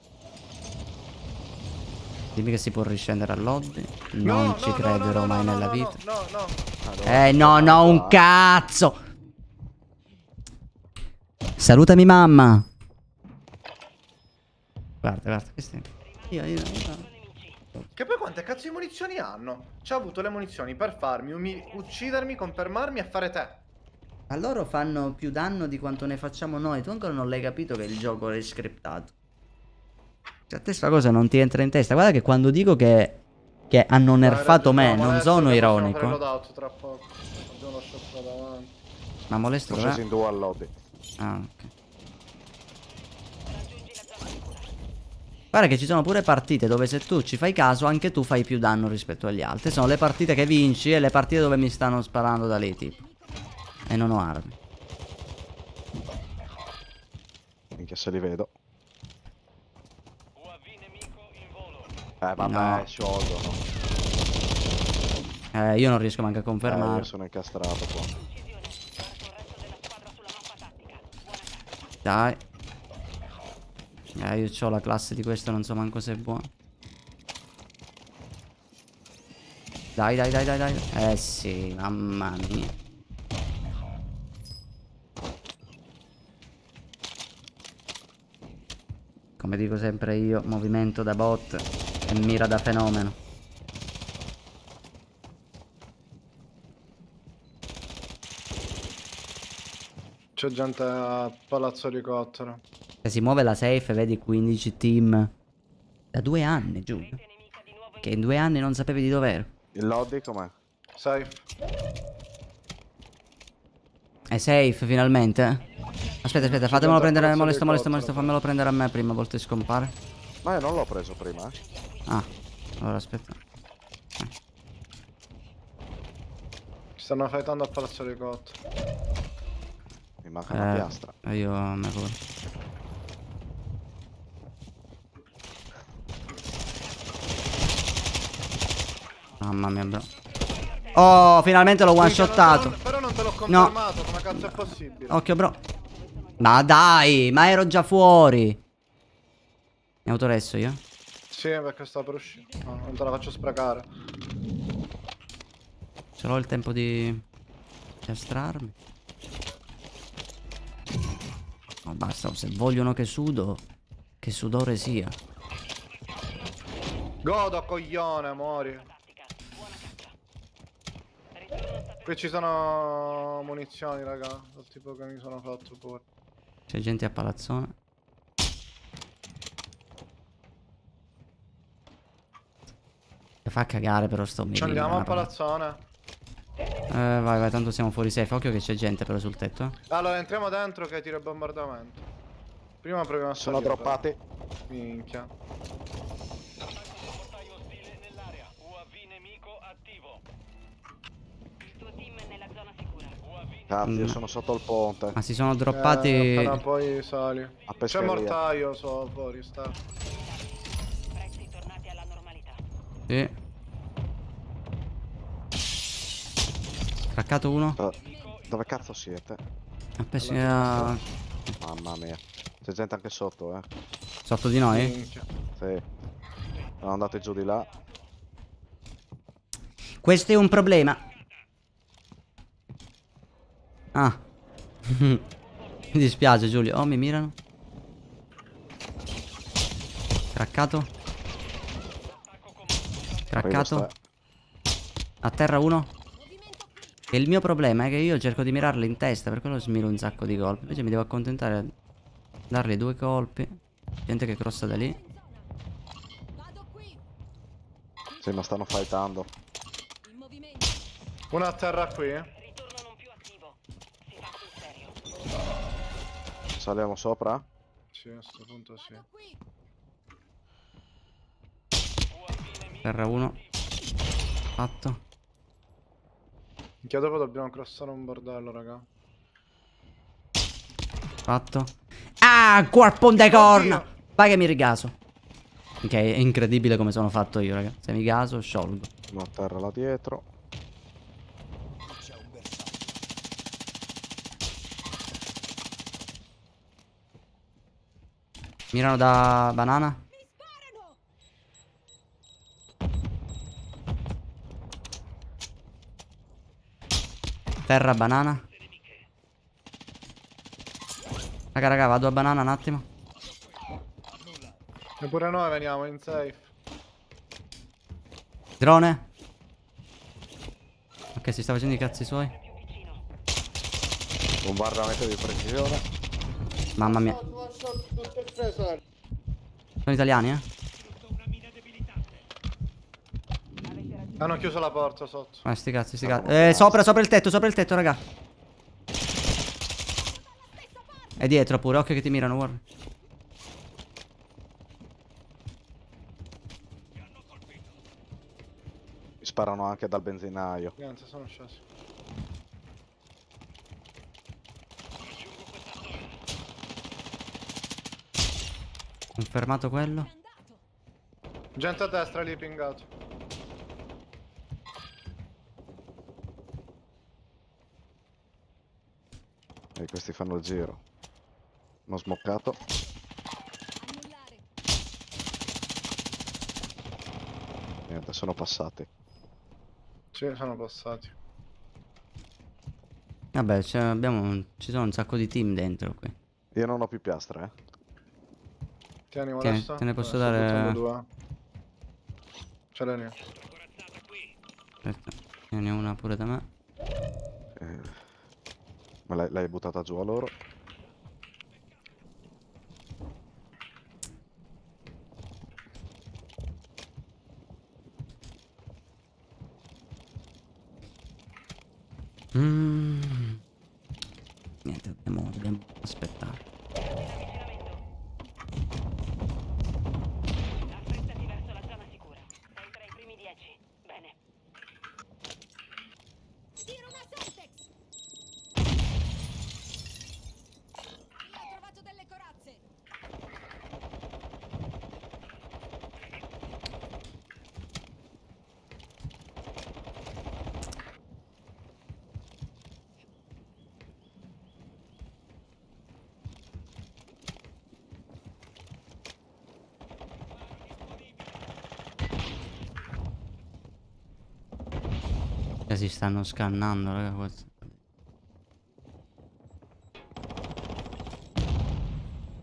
Dimmi che si può riscendere all'Oddi. Non ci crederò mai nella vita. No. No, un cazzo. Salutami mamma. Guarda, questi. Io. Che poi quante cazzo di munizioni hanno? C'ha avuto le munizioni per farmi, uccidermi, confermarmi e fare te. Ma loro fanno più danno di quanto ne facciamo noi. Tu ancora non l'hai capito che il gioco è scriptato. Cioè, a te sta cosa non ti entra in testa. Guarda che quando dico che che hanno nerfato me, No, non sono ironico. Reloadout tra poco. Abbiamo lo shop davanti. Ma molesto Sono sceso dov'è? in due al lobby. Ah, ok. Guarda che ci sono pure partite dove se tu ci fai caso anche tu fai più danno rispetto agli altri. Sono le partite che vinci e le partite dove mi stanno sparando da lì tipo. E non ho armi. Minchia se li vedo. UAV nemico in volo. Vabbè, No. sciolgono. Io non riesco manco a Io confermare. sono incastrato qua. Uccisione. Verso il resto della squadra sulla mappa tattica. Buona caccia. Dai. Io ho la classe di questo, non so manco se è buono. Dai, dai, dai, dai, dai. Sì, mamma mia. Come dico sempre io, movimento da bot e mira da fenomeno. C'è gente a Palazzo Elicottero. Se si muove la safe, vedi 15 team. Da 2 anni, Giulio. Rete nemica di nuovo in Che in 2 anni non sapevi di dov'ero. Il lobby com'è? Safe. È safe finalmente? Aspetta, aspetta, fatemelo prendere. Palazzo Molesto, dei molesto, Cottero, molesto. Fammelo prendere a me prima, a volte scompare. Ma io non l'ho preso prima, Ah, allora aspetta. Ci stanno fightando a Palazzo Elicottero. Mi manca una piastra. Io a me pure. Mamma mia, bro. Oh, finalmente l'ho one shottato. Però non te l'ho confermato, come cazzo è possibile? Occhio, bro. Ma dai, ma ero già fuori. Mi autoresto io? Sì, perché sta per uscire. No, non te la faccio sprecare. Ce l'ho il tempo di estrarmi. No, basta, se vogliono che sudo, che sudore sia. Godo, coglione, mori. tattica. Buona caccia. Ritorno sta per Qui ci sono munizioni, raga. Del tipo che mi sono fatto pure. C'è gente a palazzone. Che fa cagare però sto Ci andiamo a mirino. palazzone. Vai, vai, tanto siamo fuori safe. Occhio che c'è gente però sul tetto. Allora, entriamo dentro che tiro il bombardamento. Prima proviamo a Sono salire, droppati. però. Minchia. portaio ostile nell'area. UAV nemico attivo. Il tuo team è nella zona sicura. UAV Cazzo, io sono sotto il ponte. Ma si sono droppati. Appena poi sali. A C'è pescheria. mortaio so fuori, sta. prezzi tornati alla normalità. Sì. Craccato uno. Dove cazzo siete? Mamma mia. C'è gente anche sotto, Sotto di noi? Minchia. Sì. Sono andati giù di là. Questo è un problema. Ah. Mi dispiace Giulio. Oh, mi mirano. Craccato. Craccato. Arrivo, A terra uno. E il mio problema è che io cerco di mirarle in testa, per quello smiro un sacco di colpi. Invece mi devo accontentare a dargli 2 colpi. Gente che crossa da lì. Sì, ma stanno fightando. In movimento. Una a terra qui. Ritorno non più attivo. Si fa sul serio. Saliamo sopra? Sì, a questo punto sì. Terra uno. Fatto. Minchia, dopo dobbiamo crossare un bordello, raga. Fatto. Ah, corpo de corna. Oddio. Vai che mi rigaso. Ok, è incredibile come sono fatto io, raga. Se mi gaso, sciolgo. Uno a terra là dietro. Mirano da banana. Terra, banana. Raga, vado a banana un attimo. E pure noi veniamo in safe. Drone. Ok, si sta facendo i cazzi suoi. Bombardamento di precisione. Mamma mia. Sono italiani, Hanno chiuso la porta sotto. Ma sti cazzi, sti Ah, cazzi. Sopra il tetto, raga. È dietro pure, occhio che ti mirano, guarda. Mi sparano anche dal benzinaio. Niente, sono scesi. Confermato quello. Gente a destra lì pingato. E questi fanno il giro. Hanno smoccato. Niente, sono passati. Sì, sono passati. Vabbè, ci sono un sacco di team dentro qui. Io non ho più piastre, eh. Tieni, Tieni, molesta. te ne posso Sto dare- buttando due. Ce l'hai lì. Aspetta, tieni una pure da me. Ma l'hai buttata giù a loro? Niente, dobbiamo aspettare. Affrettati verso la zona sicura. Sei tra i primi 10. Bene. Tiro una Semtex! Io ho trovato delle corazze! Si stanno scannando, raga.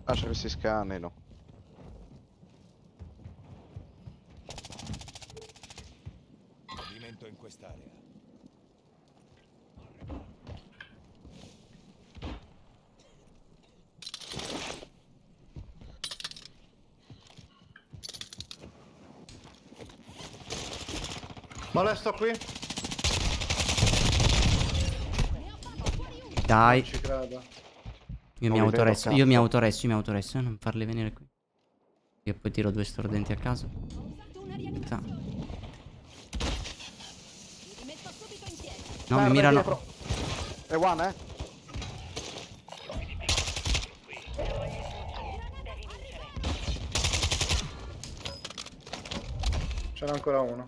Lascia che si scannino. Movimento in quest'area. Molesto qui? Dai, Non ci credo. io mi Non li vedo, autoresto, cazzo. io mi autoresto, non farli venire qui. Io poi tiro 2 stordenti a caso. Ho usato una Sa. rianimazione! Mi rimetto subito in piedi! No, mi Guarda, mirano. dietro. È one, eh? Ce n'è ancora uno.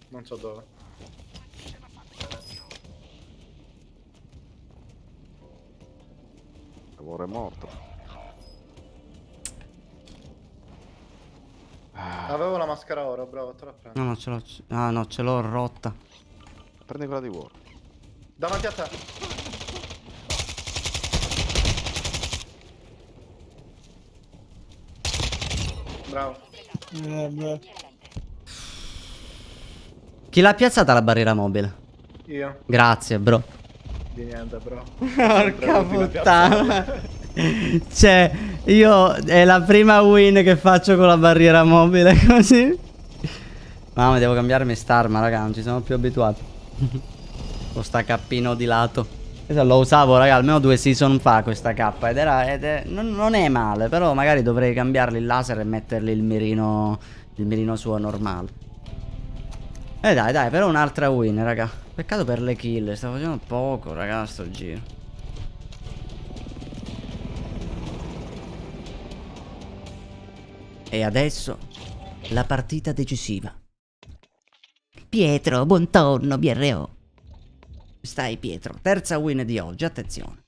Non so dove. Lavoro è morto. Avevo la maschera oro, bravo, te la prendo. No, no, ce l'ho. Ah, no, ce l'ho rotta. Prendi quella di War. Davanti a te. Bravo. Chi l'ha piazzata la barriera mobile? Io. Grazie, bro. Di niente, bro. Porca puttana. Cioè, io è la prima win che faccio con la barriera mobile così. Mamma, devo cambiarmi st'arma, raga, non ci sono più abituato. Con sta cappino di lato. Questo lo usavo, raga, almeno 2 season fa questa cappa non è male, però magari dovrei cambiarli il laser e mettergli il mirino suo normale. Dai, però un'altra win, raga. Peccato per le kill, sta facendo poco, raga, sto giro. E adesso la partita decisiva. Pietro, buon tonno, BRO. Stai, Pietro. Terza win di oggi, attenzione.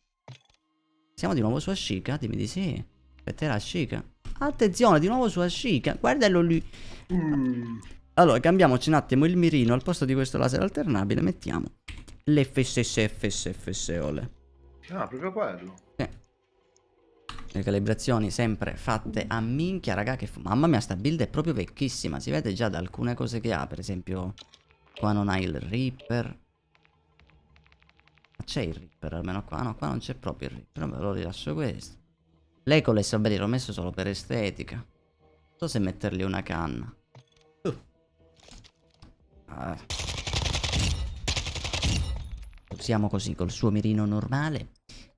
Siamo di nuovo su Ashika? Dimmi di sì. Aspetterà Ashika. Attenzione, di nuovo su Ashika. Guardalo lì. Allora, cambiamoci un attimo il mirino. Al posto di questo laser alternabile mettiamo l'FSS ole. Ah, proprio quello. Sì. Le calibrazioni sempre fatte a minchia, raga, che mamma mia, sta build è proprio vecchissima. Si vede già da alcune cose che ha. Per esempio, qua non ha il Reaper. Ma c'è il Reaper almeno qua? No, qua non c'è proprio il Reaper. Vabbè, lo rilascio questo. L'Ecoles, vabbè, l'ho messo solo per estetica. Non so se mettergli una canna. Ah. Usiamo così col suo mirino normale.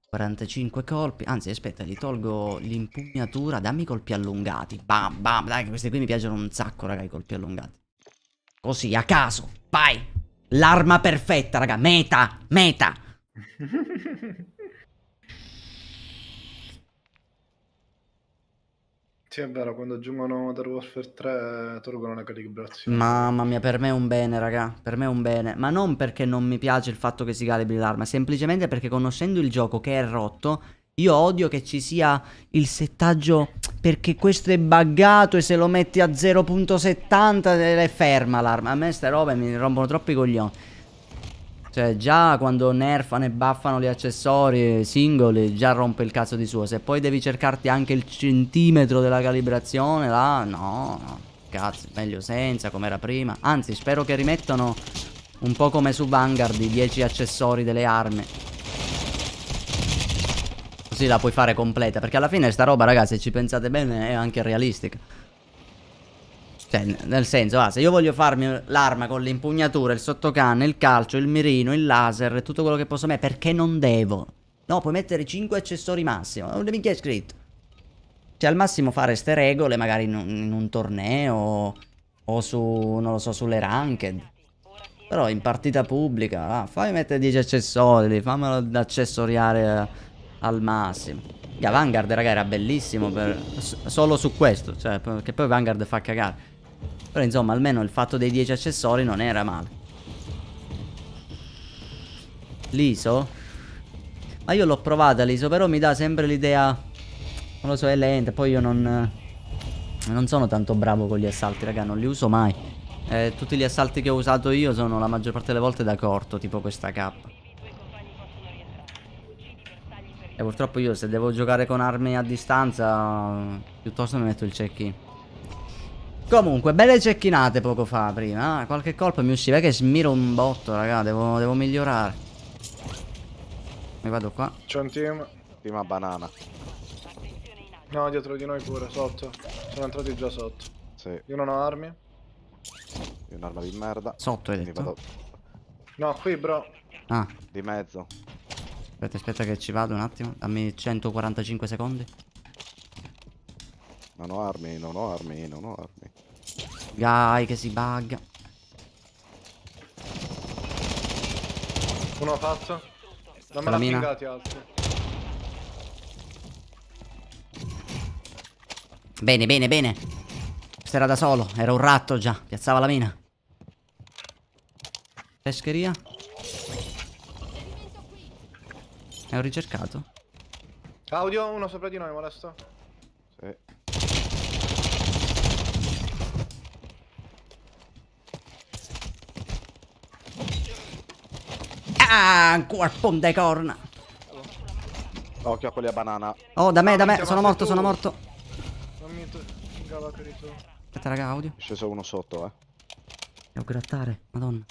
45 colpi. Anzi, aspetta, gli tolgo l'impugnatura. Dammi colpi allungati. Bam, bam. Dai, che questi qui mi piacciono un sacco, raga, i colpi allungati. Così, a caso. Vai. L'arma perfetta, raga. Meta. Meta. Sì, è vero, quando aggiungono Modern Warfare 3 tolgono la calibrazione. Mamma mia, per me è un bene, raga. Per me è un bene. Ma non perché non mi piace il fatto che si calibri l'arma. Semplicemente perché conoscendo il gioco che è rotto, io odio che ci sia il settaggio perché questo è buggato e se lo metti a 0.70 è ferma l'arma. A me ste robe mi rompono troppo i coglioni. Cioè già quando nerfano e buffano gli accessori singoli già rompe il cazzo di suo. Se poi devi cercarti anche il centimetro della calibrazione là, no, cazzo, meglio senza come era prima. Anzi spero che rimettano un po' come su Vanguard i 10 accessori delle armi. Così la puoi fare completa. Perché alla fine sta roba, ragazzi, se ci pensate bene, è anche realistica. Cioè, nel senso, se io voglio farmi l'arma con l'impugnatura, il sottocanna, il calcio, il mirino, il laser, tutto quello che posso mettere, perché non devo? No, puoi mettere 5 accessori massimo. Non mica è scritto. Cioè, al massimo fare ste regole, magari in un torneo o su, non lo so, sulle ranked. Però in partita pubblica, fammi mettere 10 accessori, fammelo accessoriare al massimo. Vanguard, raga, era bellissimo solo su questo, cioè, perché poi Vanguard fa cagare. Però insomma, almeno il fatto dei 10 accessori non era male. L'ISO? Ma io l'ho provata l'ISO, però mi dà sempre l'idea, non lo so, è lenta. Poi io non sono tanto bravo con gli assalti, raga, non li uso mai. Tutti gli assalti che ho usato io sono la maggior parte delle volte da corto, tipo questa K. E purtroppo io se devo giocare con armi a distanza, piuttosto mi metto il check-in. Comunque, belle cecchinate poco fa prima. Qualche colpo mi usciva che smiro un botto, raga. Devo migliorare. Mi vado qua. C'è un team. Prima banana. No, dietro di noi pure, sotto. Sono entrati già sotto. Sì, Io non ho armi. io un'arma di merda. Sotto hai Quindi detto? vado No, qui, bro. Ah, di mezzo. aspetta che ci vado un attimo. Dammi 145 secondi. Non ho armi, non ho armi, non ho armi. Gai che si bugga. Uno fatto. Non me La l'ha mina. pingati altri. Bene, bene, bene. Questo era da solo. Era un ratto già. Piazzava la mina. Pescheria. È un ricercato. Audio, uno sopra di noi, molesto. Sì. Ah, un corpon de corna. Occhio a quelli a banana. Oh, da me, minchia, sono ma morto, sei sono tu. morto. Non mi pingava per i tuoi. Aspetta, raga, audio. È sceso uno sotto, Devo grattare, madonna.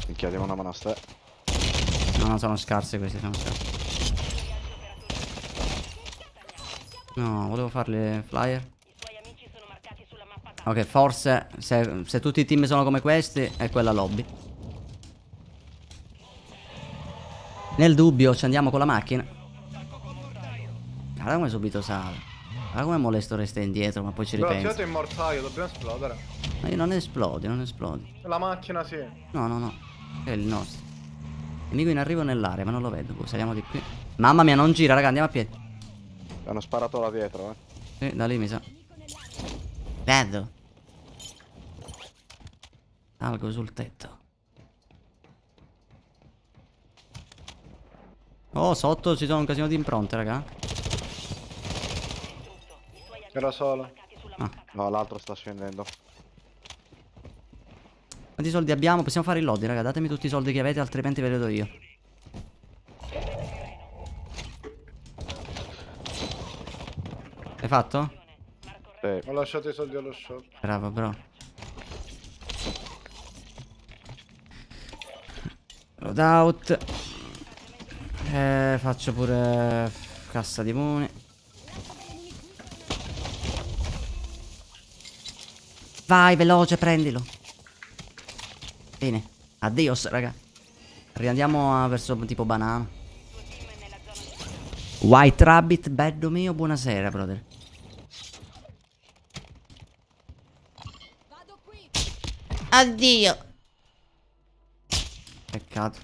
Minchia, diamo una mano a ste. No, sono scarsi questi, sono scarsi. No, volevo farli flyer. Ok, forse se tutti i team sono come questi è quella lobby. Nel dubbio ci andiamo con la macchina. Guarda come subito sale. Guarda come molesto resta indietro, ma poi ci Bro, ripenso. siete in mortaio, dobbiamo esplodere. Ma io non esplodi, non esplodi. La macchina sì. No, no, no. È il nostro. Nemico in arrivo nell'area, ma non lo vedo. Boh, saliamo di qui. Mamma mia, non gira, raga, andiamo a piedi. Hanno sparato là dietro, Sì, da lì mi sa. Vedo. Salgo sul tetto. Oh, sotto ci sono un casino di impronte, raga. Era solo. No, l'altro sta scendendo. Quanti soldi abbiamo? Possiamo fare il loading, raga. Datemi tutti i soldi che avete, altrimenti ve li do io. Hai fatto? Sì. Ho lasciato i soldi allo shop. Bravo, bro. Loadout. Faccio pure cassa di muni. Vai, veloce, prendilo. Bene. Addios, raga. Riandiamo verso tipo banana. White Rabbit, bello mio, buonasera, brother. Addio. Peccato.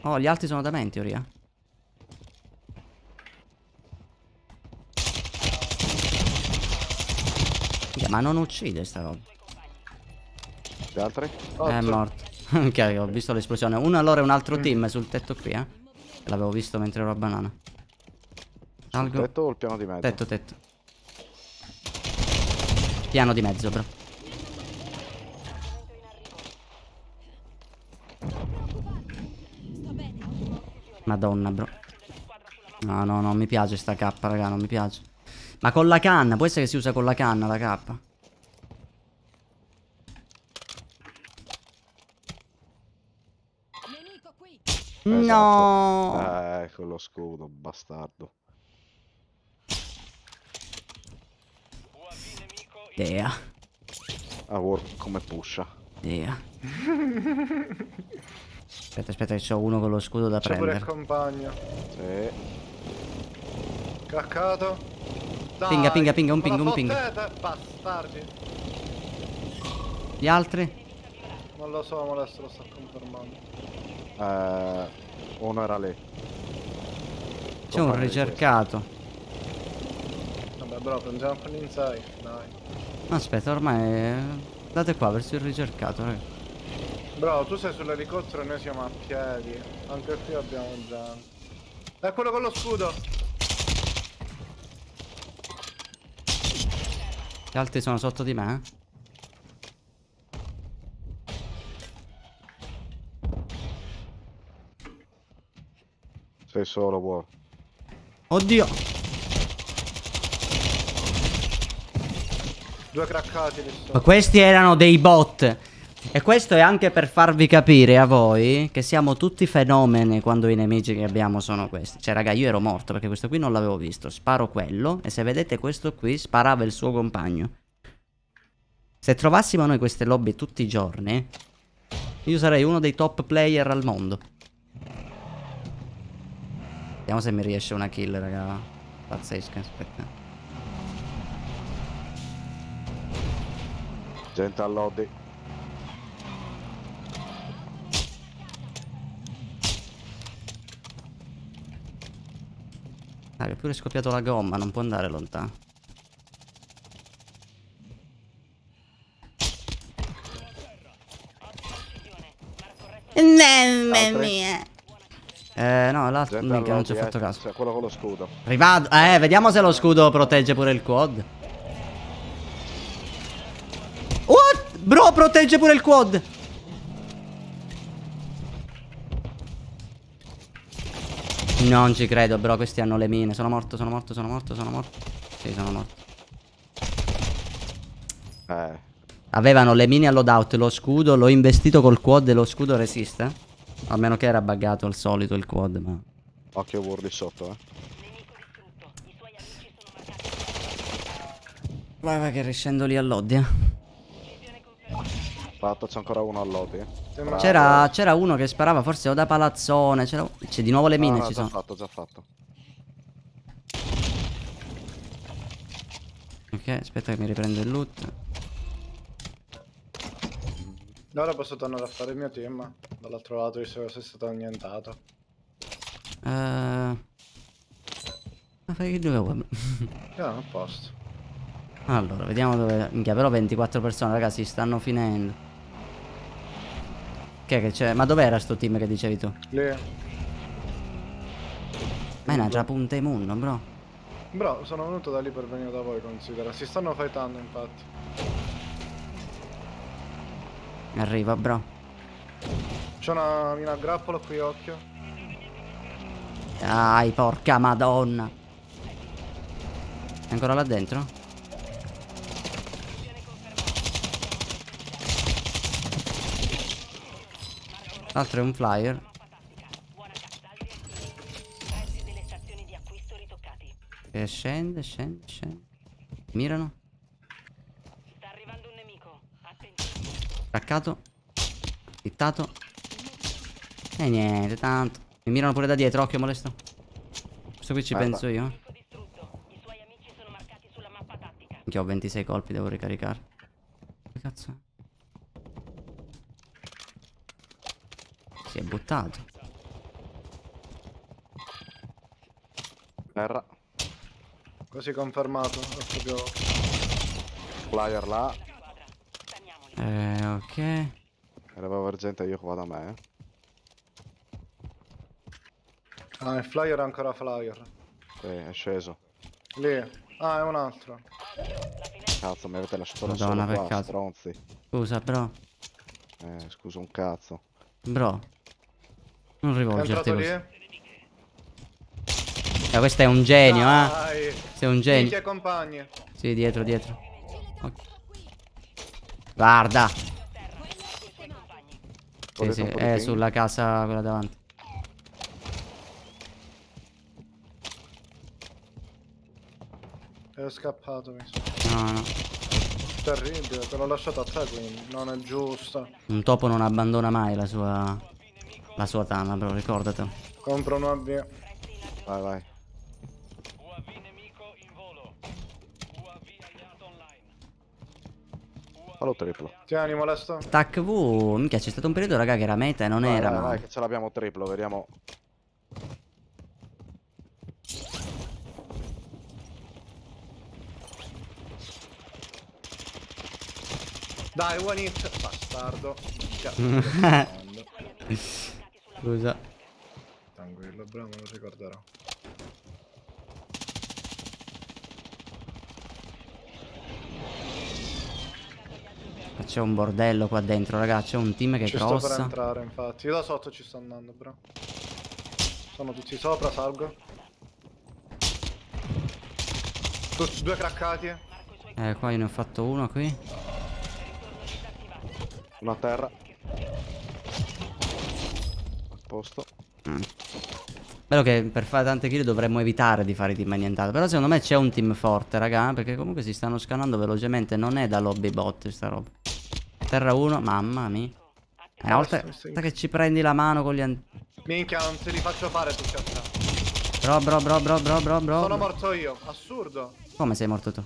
Oh, gli altri sono da me in teoria. Ma non uccide sta roba. Gli altri? È morto. Ok, ho visto l'esplosione. Uno allora è un altro team sul tetto qui, eh. L'avevo visto mentre ero a banana. Sul Salgo. tetto o il piano di mezzo? Tetto, tetto. Piano di mezzo, bro. Madonna, bro. No, no, non mi piace sta K, raga, non mi piace. Ma con la canna, può essere che si usa con la canna la K? No. Con lo scudo, bastardo. Dea. Ah, War come pusha. Dea. Aspetta, che c'ho uno con lo scudo da C'è pure il prendere. compagno. Sì. Craccato. Dai, Pinga, pinga, pinga, un ma la ping, un ping. fottete, bastardi. Gli altri? Non lo so, ma adesso lo sto confermando. Uno era lì. C'è un ricercato. Vabbè, bro, prendiamo con l'inside, dai. Aspetta, ormai... Date qua verso il ricercato, raga. Bro, tu sei sull'elicottero e noi siamo a piedi. Anche qui abbiamo gente. È quello con lo scudo. Gli altri sono sotto di me, eh? Sei solo, War. Oddio! Due craccati lì Ma sotto. questi erano dei bot. E questo è anche per farvi capire a voi che siamo tutti fenomeni quando i nemici che abbiamo sono questi. Cioè, raga, io ero morto perché questo qui non l'avevo visto. Sparo quello e se vedete questo qui sparava il suo compagno. Se trovassimo noi queste lobby tutti i giorni, io sarei uno dei top player al mondo. Vediamo se mi riesce una kill, raga. Pazzesca, aspetta. Gente al lobby. Ah, che pure è scoppiato la gomma, non può andare lontano. Mamma mia. No, l'altro Gente al minchia, non ci ho lobby, fatto caso. Cioè, quello con lo scudo. Rivado. Vediamo se lo scudo protegge pure il quad. What? Bro, protegge pure il quad. Non ci credo, bro, questi hanno le mine. Sono morto, sono morto, sono morto, sono morto. Sì, sono morto. Avevano le mine a loadout, lo scudo, l'ho investito col quad e lo scudo resiste. A meno che era buggato al solito il quad, ma... Occhio War di sotto, Nemico distrutto. I suoi amici sono marcati. Vai, che riscendo lì all'odia. Uccisione confermata. Fatto, c'è ancora uno al lobby. Sembra- C'era uno che sparava, forse o da palazzone. C'è di nuovo le mine, No, ci sono. già fatto. Ok, aspetta che mi riprendo il loot. Ora posso tornare a fare il mio team. Dall'altro lato, visto che sei stato annientato. Ma fai che dove vuoi? Io non a posto. Allora, vediamo dove... Minchia, però 24 persone, ragazzi, stanno finendo. Che c'è? Ma dov'era sto team che dicevi tu? Lì. Ma è una già punta immundo, bro. Bro, sono venuto da lì per venire da voi, considera. Si stanno fightando, infatti. Arriva, bro. C'è una mina a grappolo qui, occhio. Dai, porca madonna. È ancora là dentro? L'altro è un flyer. Buona cassa, altri alpini. Prezzi delle stazioni di acquisto ritoccati. Ok. Ok, scende. Mirano. Sta arrivando un nemico. Attenzione. Traccato. Hittato. E niente, tanto. Mi mirano pure da dietro, occhio molesto. Questo qui ci Merda. penso io. Nemico distrutto. I suoi amici sono marcati sulla mappa tattica. Che ho 26 colpi, devo ricaricare. Che cazzo è? Si è buttato. Terra. Così confermato. Ho proprio... Flyer là. Squadra. Taniamoli. Ok. Eravamo argento, io qua da me. Ah, il flyer è ancora flyer. Sì, è sceso. Lì. Ah, è un altro. Cazzo, mi avete lasciato da Madonna, solo qua, peccato. stronzi. Scusa, bro. Scusa un cazzo. Bro. Non È rivolgerti entrato così. lì. Questo è un genio, eh. Dai. Sei un genio. Minchia compagni. Sì, dietro. Ok. Guarda. Sì, Volete sì, un po' di è ping? sulla casa quella davanti. È scappato, mi sa. No, no. Terribile, te l'ho lasciato a te, quindi non è giusto. Un topo non abbandona mai la sua tana, bro, ricordatelo. Compro un AV. Vai, vai. UAV nemico in volo. UAV alleato online. Fallo triplo. Tieni, molesto. Tac V, minchia, c'è stato un periodo, raga, che era meta e non Vai, era vai, vai, male. che ce l'abbiamo triplo, vediamo. Dai, one hit. Bastardo. Scusa. Tranquillo, bravo, me lo ricorderò. C'è un bordello qua dentro, raga, c'è un team che Ci sto per crossa. entrare, infatti. Io da sotto ci sto andando, bro. Sono tutti sopra, salgo. Due craccati. Qua io ne ho fatto uno qui. Una a terra. A posto. Bello che per fare tante kill dovremmo evitare di fare team annientato. Però secondo me c'è un team forte, raga, perché comunque si stanno scannando velocemente. Non è da lobby bot sta roba. Terra 1, mamma mia. Una volta che ci prendi la mano con gli Minchia, non te li faccio fare tutti a te. Bro. Sono morto io, assurdo. Come sei morto tu?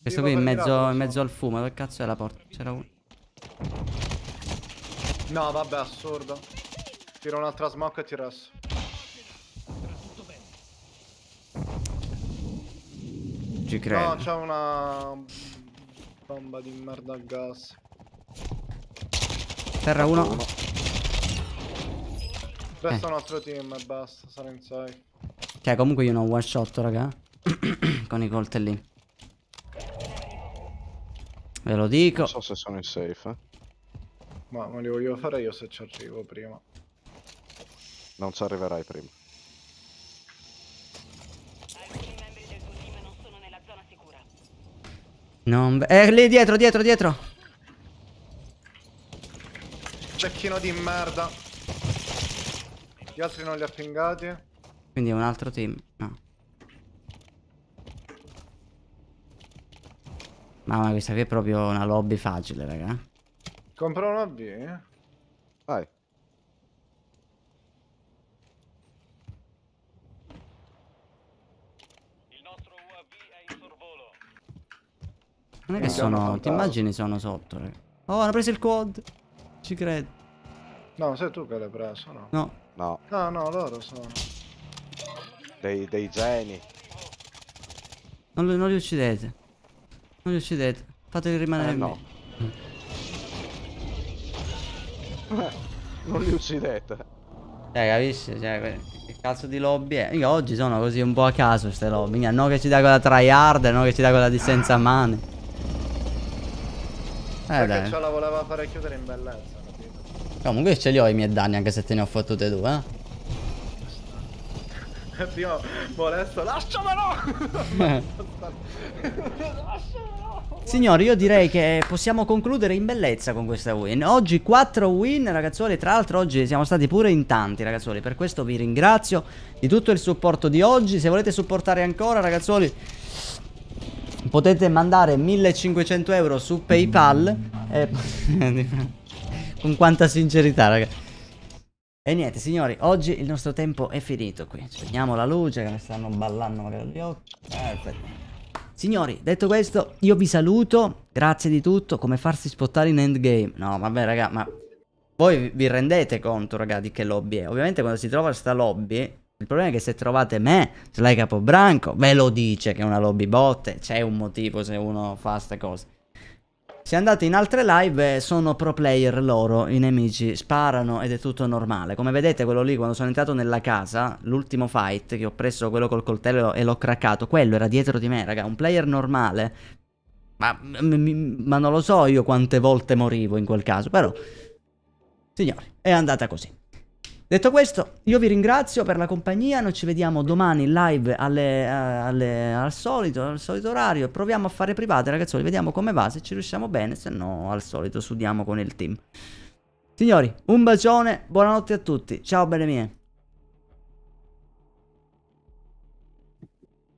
Questo Vivo qui per miracolo in sono. mezzo al fumo. Dove cazzo è la porta? C'era uno. No, vabbè, assurdo. Tiro un'altra smoke e ti resto. Ci credo. No, c'è una bomba di merda a gas. Terra 1. Resta un altro team e basta, sarà in 6. Che comunque io non ho one shot, raga. Con i coltellini. Ve lo dico. Non so se sono in safe. Ma me li voglio fare io se ci arrivo prima. Non ci arriverai prima. Alcuni membri del tuo team non sono nella zona sicura. Non... lì dietro. Cecchino di merda. Gli altri non li ha pingati. Quindi è un altro team. No. Mamma, questa qui è proprio una lobby facile, raga. Compro un AV? Vai. Il nostro UAV è in sorvolo. Non è che Siamo sono... Ti fantasmi. immagini sono sotto, raga. Oh, hanno preso il quad. Ci credo. No, sei tu che l'hai preso, no? No. No, Ah, no, loro sono. dei geni. Non li uccidete. Non li uccidete. Fateli rimanere in No. Non li uccidete. Capisci? Cioè, che cazzo di lobby è? Io oggi sono così un po' a caso ste lobby. No che ci dà quella tryhard, no che ci dà quella di senza mani. Perché Dai. ce la voleva fare chiudere in bellezza, capito? Comunque ce li ho i miei danni anche se te ne ho fottute due, Prima molesto, lasciamelo! Signori, io direi che possiamo concludere in bellezza con questa win. Oggi 4 win, ragazzuoli. Tra l'altro oggi siamo stati pure in tanti, ragazzuoli. Per questo vi ringrazio di tutto il supporto di oggi. Se volete supportare ancora, ragazzuoli, potete mandare 1500 euro su PayPal. Con quanta sincerità, ragazzi. E niente, signori, oggi il nostro tempo è finito qui. Spegniamo la luce che mi stanno ballando magari gli occhi. Perfetto. Signori, detto questo, io vi saluto. Grazie di tutto. Come farsi spottare in endgame? No, vabbè, raga, ma voi vi rendete conto, raga, di che lobby è? Ovviamente quando si trova sta lobby, il problema è che se trovate me, Sly Capobranco, ve lo dice che è una lobby botte. C'è un motivo se uno fa ste cose. Se andate in altre live sono pro player loro, i nemici sparano ed è tutto normale. Come vedete quello lì quando sono entrato nella casa, l'ultimo fight che ho preso quello col coltello e l'ho craccato, quello era dietro di me, raga, un player normale. Ma non lo so io quante volte morivo in quel caso, però signori, è andata così. Detto questo, io vi ringrazio per la compagnia, noi ci vediamo domani in live al solito orario, proviamo a fare private, ragazzi, vediamo come va, se ci riusciamo bene, se no al solito sudiamo con il team. Signori, un bacione, buonanotte a tutti, ciao belle mie.